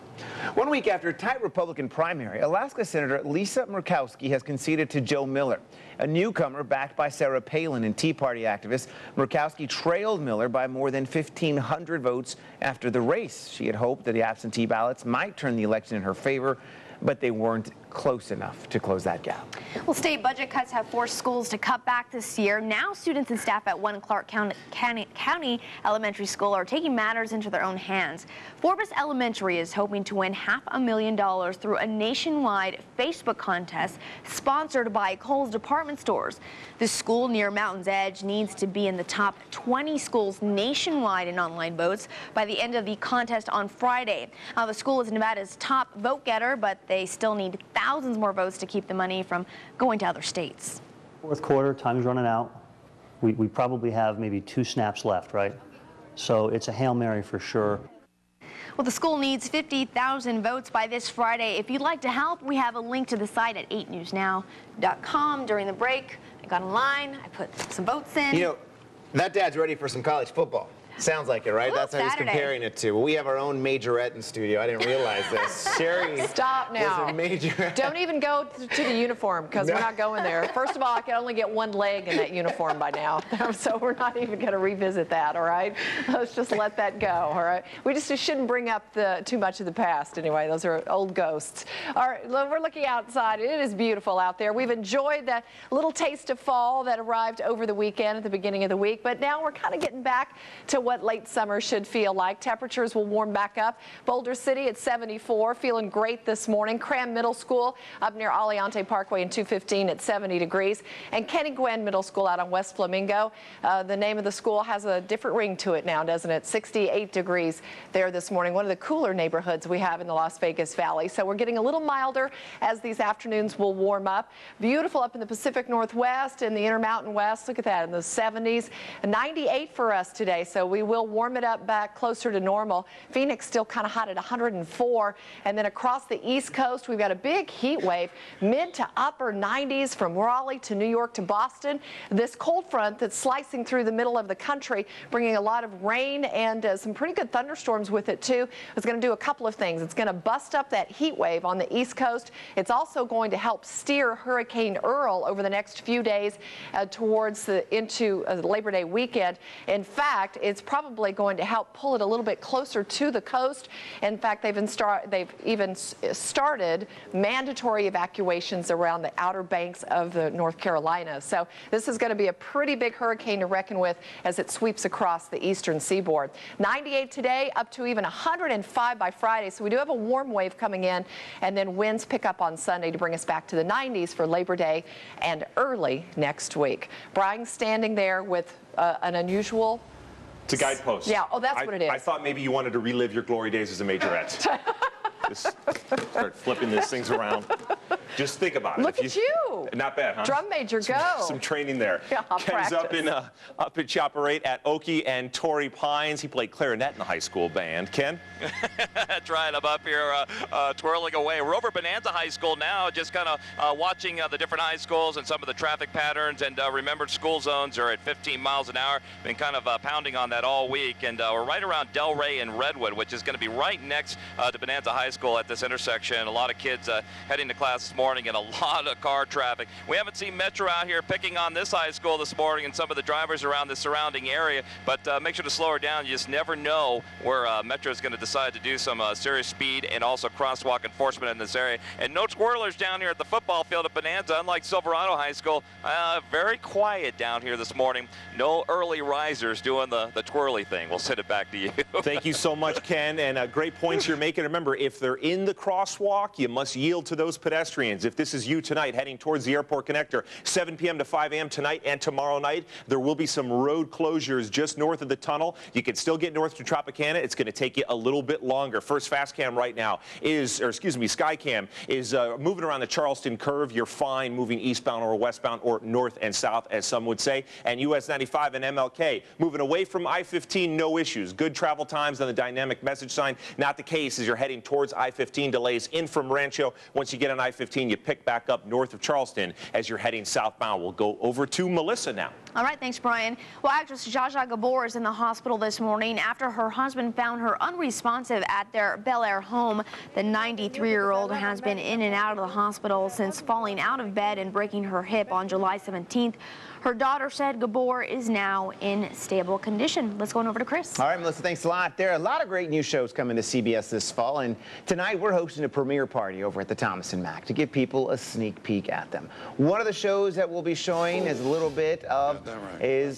1 week after a tight Republican primary, Alaska Senator Lisa Murkowski has conceded to Joe Miller, a newcomer backed by Sarah Palin and Tea Party activists. Murkowski trailed Miller by more than 1,500 votes after the race. She had hoped that the absentee ballots might turn the election in her favor, but they weren't close enough to close that gap. Well, state budget cuts have forced schools to cut back this year. Now students and staff at one Clark County Elementary School are taking matters into their own hands. Forbes Elementary is hoping to win $500,000 through a nationwide Facebook contest sponsored by Kohl's department stores. The school near Mountain's Edge needs to be in the top 20 schools nationwide in online votes by the end of the contest on Friday. The school is Nevada's top vote getter, but they still need thousands more votes to keep the money from going to other states. Fourth quarter, time's running out. We probably have maybe 2 snaps left, right? So it's a Hail Mary for sure. Well, the school needs 50,000 votes by this Friday. If you'd like to help, we have a link to the site at 8newsnow.com. During the break, I got online, I put some votes in. You know, that dad's ready for some college football. Sounds like it, right? Ooh, that's how he's comparing it to. Well, we have our own majorette in studio. I didn't realize this. Sherry Stop now. was a majorette. Don't even go to the uniform because we're not going there. First of all, I can only get one leg in that uniform by now. So we're not even going to revisit that, all right? Let's just let that go, all right? We just shouldn't bring up too much of the past anyway. Those are old ghosts. All right, we're looking outside. It is beautiful out there. We've enjoyed that little taste of fall that arrived over the weekend at the beginning of the week, but now we're kind of getting back to what late summer should feel like. Temperatures will warm back up. Boulder City at 74, feeling great this morning. Cram Middle School up near Aliante Parkway in 215 at 70 degrees. And Kenny Gwen Middle School out on West Flamingo. The name of the school has a different ring to it now, doesn't it? 68 degrees there this morning. One of the cooler neighborhoods we have in the Las Vegas Valley. So we're getting a little milder as these afternoons will warm up. Beautiful up in the Pacific Northwest and the Intermountain West. Look at that in the 70s. 98 for us today. So we will warm it up back closer to normal. Phoenix still kind of hot at 104. And then across the East Coast, we've got a big heat wave, mid to upper 90s from Raleigh to New York to Boston. This cold front that's slicing through the middle of the country, bringing a lot of rain and some pretty good thunderstorms with it too. It's going to do a couple of things. It's going to bust up that heat wave on the East Coast. It's also going to help steer Hurricane Earl over the next few days towards into Labor Day weekend. In fact, it's probably going to help pull it a little bit closer to the coast. In fact, they've even started mandatory evacuations around the outer banks of the North Carolina. So this is going to be a pretty big hurricane to reckon with as it sweeps across the eastern seaboard. 98 today, up to even 105 by Friday. So we do have a warm wave coming in, and then winds pick up on Sunday to bring us back to the 90s for Labor Day and early next week. Brian standing there with an unusual... It's a guidepost. Yeah, oh, that's what it is. I thought maybe you wanted to relive your glory days as a majorette. Just start flipping these things around. Just think about it. Look at you. Not bad, huh? Drum major, go. Some training there. Yeah, Ken's up in Chopper 8 at Okie and Torrey Pines. He played clarinet in the high school band. Ken? That's right. I'm up here twirling away. We're over Bonanza High School now, just kind of watching the different high schools and some of the traffic patterns. And remember, school zones are at 15 miles an hour. Been kind of pounding on that all week. And we're right around Delray and Redwood, which is going to be right next to Bonanza High School at this intersection. A lot of kids heading to class this morning and a lot of car traffic. We haven't seen Metro out here picking on this high school this morning and some of the drivers around the surrounding area, but make sure to slow her down. You just never know where Metro is going to decide to do some serious speed and also crosswalk enforcement in this area. And no twirlers down here at the football field at Bonanza, unlike Silverado High School. Very quiet down here this morning. No early risers doing the twirly thing. We'll send it back to you. Thank you so much, Ken, and great points you're making. Remember, if they're in the crosswalk, you must yield to those pedestrians. If this is you tonight heading towards the airport connector, 7 p.m. to 5 a.m. tonight and tomorrow night, there will be some road closures just north of the tunnel. You can still get north to Tropicana. It's going to take you a little bit longer. First Fast Cam right now is, or excuse me, Skycam is moving around the Charleston curve. You're fine moving eastbound or westbound or north and south, as some would say. And US 95 and MLK moving away from I-15, no issues. Good travel times on the dynamic message sign. Not the case as you're heading towards I-15. Delays in from Rancho. Once you get on I-15, you pick back up north of Charleston as you're heading southbound. We'll go over to Melissa now. All right, thanks, Brian. Well, actress Zsa Zsa Gabor is in the hospital this morning after her husband found her unresponsive at their Bel Air home. The 93-year-old has been in and out of the hospital since falling out of bed and breaking her hip on July 17th. Her daughter said Gabor is now in stable condition. Let's go on over to Chris. All right, Melissa, thanks a lot. There are a lot of great new shows coming to CBS this fall, and tonight we're hosting a premiere party over at the Thomas & Mack to give people a sneak peek at them. One of the shows that we'll be showing is a little bit of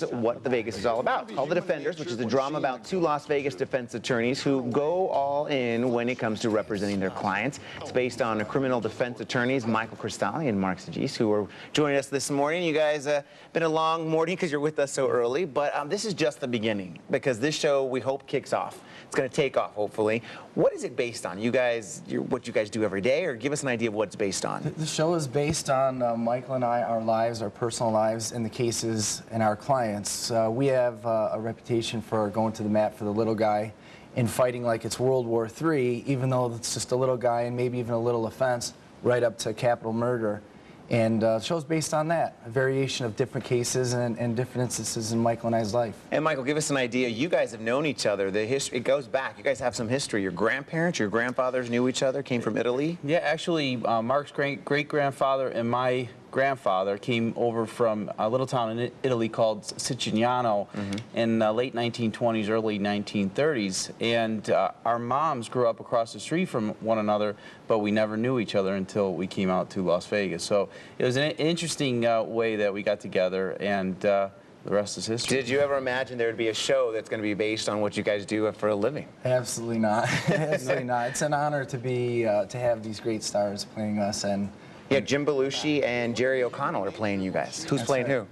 what the Vegas is all about. It's called The Defenders, which is a drama about two Las Vegas defense attorneys who go all in when it comes to representing their clients. It's based on criminal defense attorneys Michael Cristalli and Mark Sagis, who are joining us this morning. You guys been a long morning because you're with us so early, but this is just the beginning because this show, we hope, kicks off. It's going to take off, hopefully. What is it based on? You guys, what you guys do every day, or give us an idea of what it's based on? The show is based on Michael and I, our lives, our personal lives, and the cases and our clients. We have a reputation for going to the mat for the little guy and fighting like it's World War III, even though it's just a little guy and maybe even a little offense, right up to capital murder. And the show's based on that, a variation of different cases and different instances in Michael and I's life. And Michael, give us an idea. You guys have known each other. The history, it goes back. You guys have some history. Your grandparents, your grandfathers knew each other, came from Italy? Yeah, actually, Mark's great-grandfather and my grandfather came over from a little town in Italy called Siciliano in late 1920s, early 1930s. And our moms grew up across the street from one another, but we never knew each other until we came out to Las Vegas. So it was an interesting way that we got together, and the rest is history. Did you ever imagine there would be a show that's going to be based on what you guys do for a living? Absolutely not. Absolutely not. It's an honor to be to have these great stars playing us. And yeah, Jim Belushi and Jerry O'Connell are playing you guys. Who's playing who?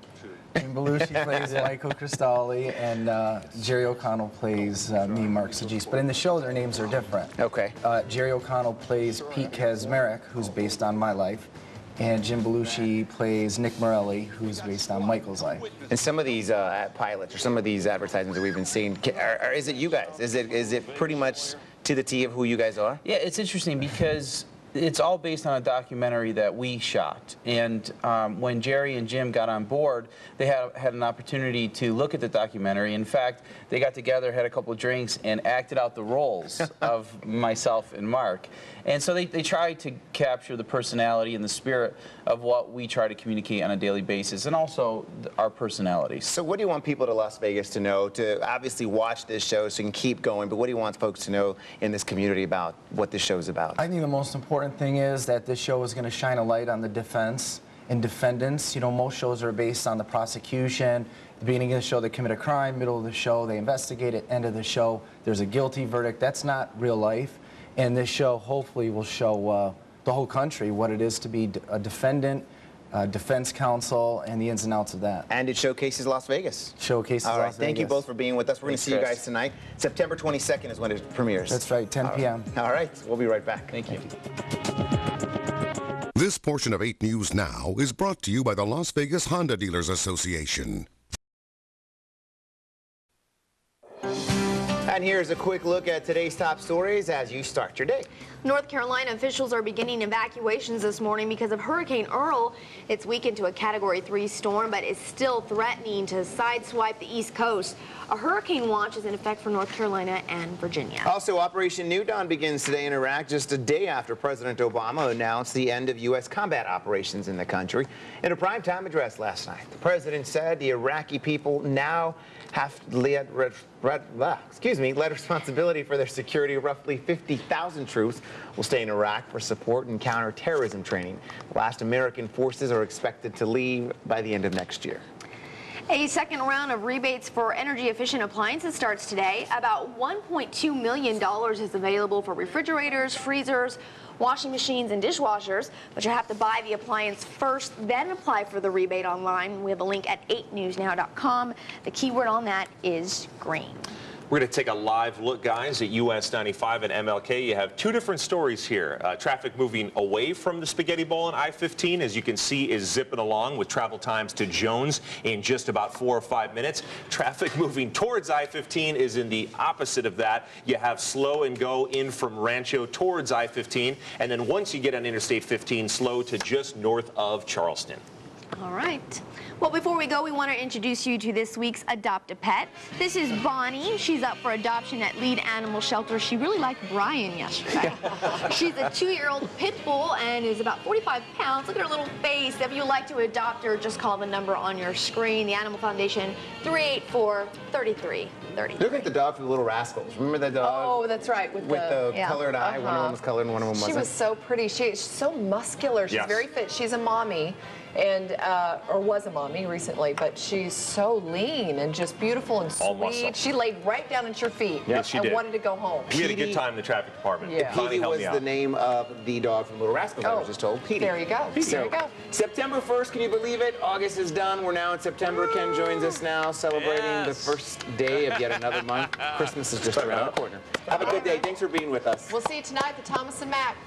Jim Belushi plays Michael Cristalli, and Jerry O'Connell plays me, Mark Sagis. But in the show, their names are different. Okay. Jerry O'Connell plays Pete Kazmarek, who's based on my life, and Jim Belushi plays Nick Morelli, who's based on Michael's life. And some of these pilots or some of these advertisements that we've been seeing, is it you guys? Is it pretty much to the T of who you guys are? Yeah, it's interesting because it's all based on a documentary that we shot. And when Jerry and Jim got on board, they had an opportunity to look at the documentary. In fact, they got together, had a couple of drinks, and acted out the roles of myself and Mark. And so they tried to capture the personality and the spirit of what we try to communicate on a daily basis, and also our personalities. So what do you want people to Las Vegas to know, to obviously watch this show so you can keep going, but what do you want folks to know in this community about what this show is about? I think the most important thing is that this show is going to shine a light on the defense and defendants. You know, most shows are based on the prosecution. The beginning of the show, they commit a crime. Middle of the show, they investigate it. End of the show, there's a guilty verdict. That's not real life. And this show hopefully will show the whole country what it is to be a defendant, defense counsel, and the ins and outs of that. And it showcases Las Vegas. Showcases All right, Las Vegas. thank you both for being with us. We're going to see you guys tonight. September 22nd is when it premieres. That's right, 10 p.m. All right, we'll be right back. Thank you. This portion of 8 News Now is brought to you by the Las Vegas Honda Dealers Association. And here's a quick look at today's top stories as you start your day. North Carolina officials are beginning evacuations this morning because of Hurricane Earl. It's weakened to a Category 3 storm, but is still threatening to sideswipe the East Coast. A hurricane watch is in effect for North Carolina and Virginia. Also, Operation New Dawn begins today in Iraq, just a day after President Obama announced the end of U.S. combat operations in the country. In a primetime address last night, the president said the Iraqi people now have led responsibility for their security. Roughly 50,000 troops will stay in Iraq for support and counterterrorism training. The last American forces are expected to leave by the end of next year. A second round of rebates for energy-efficient appliances starts today. About $1.2 million is available for refrigerators, freezers, washing machines, and dishwashers, but you have to buy the appliance first, then apply for the rebate online. We have a link at 8newsnow.com. The keyword on that is green. We're going to take a live look, guys, at US 95 and MLK. You have two different stories here. Traffic moving away from the Spaghetti Bowl on I-15, as you can see, is zipping along with travel times to Jones in just about 4 or 5 minutes. Traffic moving towards I-15 is in the opposite of that. You have slow and go in from Rancho towards I-15, and then once you get on Interstate 15, slow to just north of Charleston. All right. Well, before we go, we want to introduce you to this week's Adopt a Pet. This is Bonnie. She's up for adoption at Lead Animal Shelter. She really liked Brian yesterday. She's a 2-year-old pit bull and is about 45 pounds. Look at her little face. If you'd like to adopt her, just call the number on your screen. The Animal Foundation, 384-3333. Look at the dog from the Little Rascals. Remember that dog? Oh, that's right. With the colored eye. One of them was colored and one of them wasn't. She was so pretty. She's so muscular. She's very fit. She's a mommy. And or was a mommy recently, but she's so lean and just beautiful and sweet. She laid right down at your feet and wanted to go home. We had a good time in the traffic department. Yeah. Petey was the name of the dog from Little Rascals, I was just told. Petey. There you go. There you go. September 1st, can you believe it? August is done. We're now in September. Ken joins us now, celebrating the first day of yet another month. Christmas is just around the corner. Have a good day. Thanks for being with us. We'll see you tonight at the Thomas and Mack.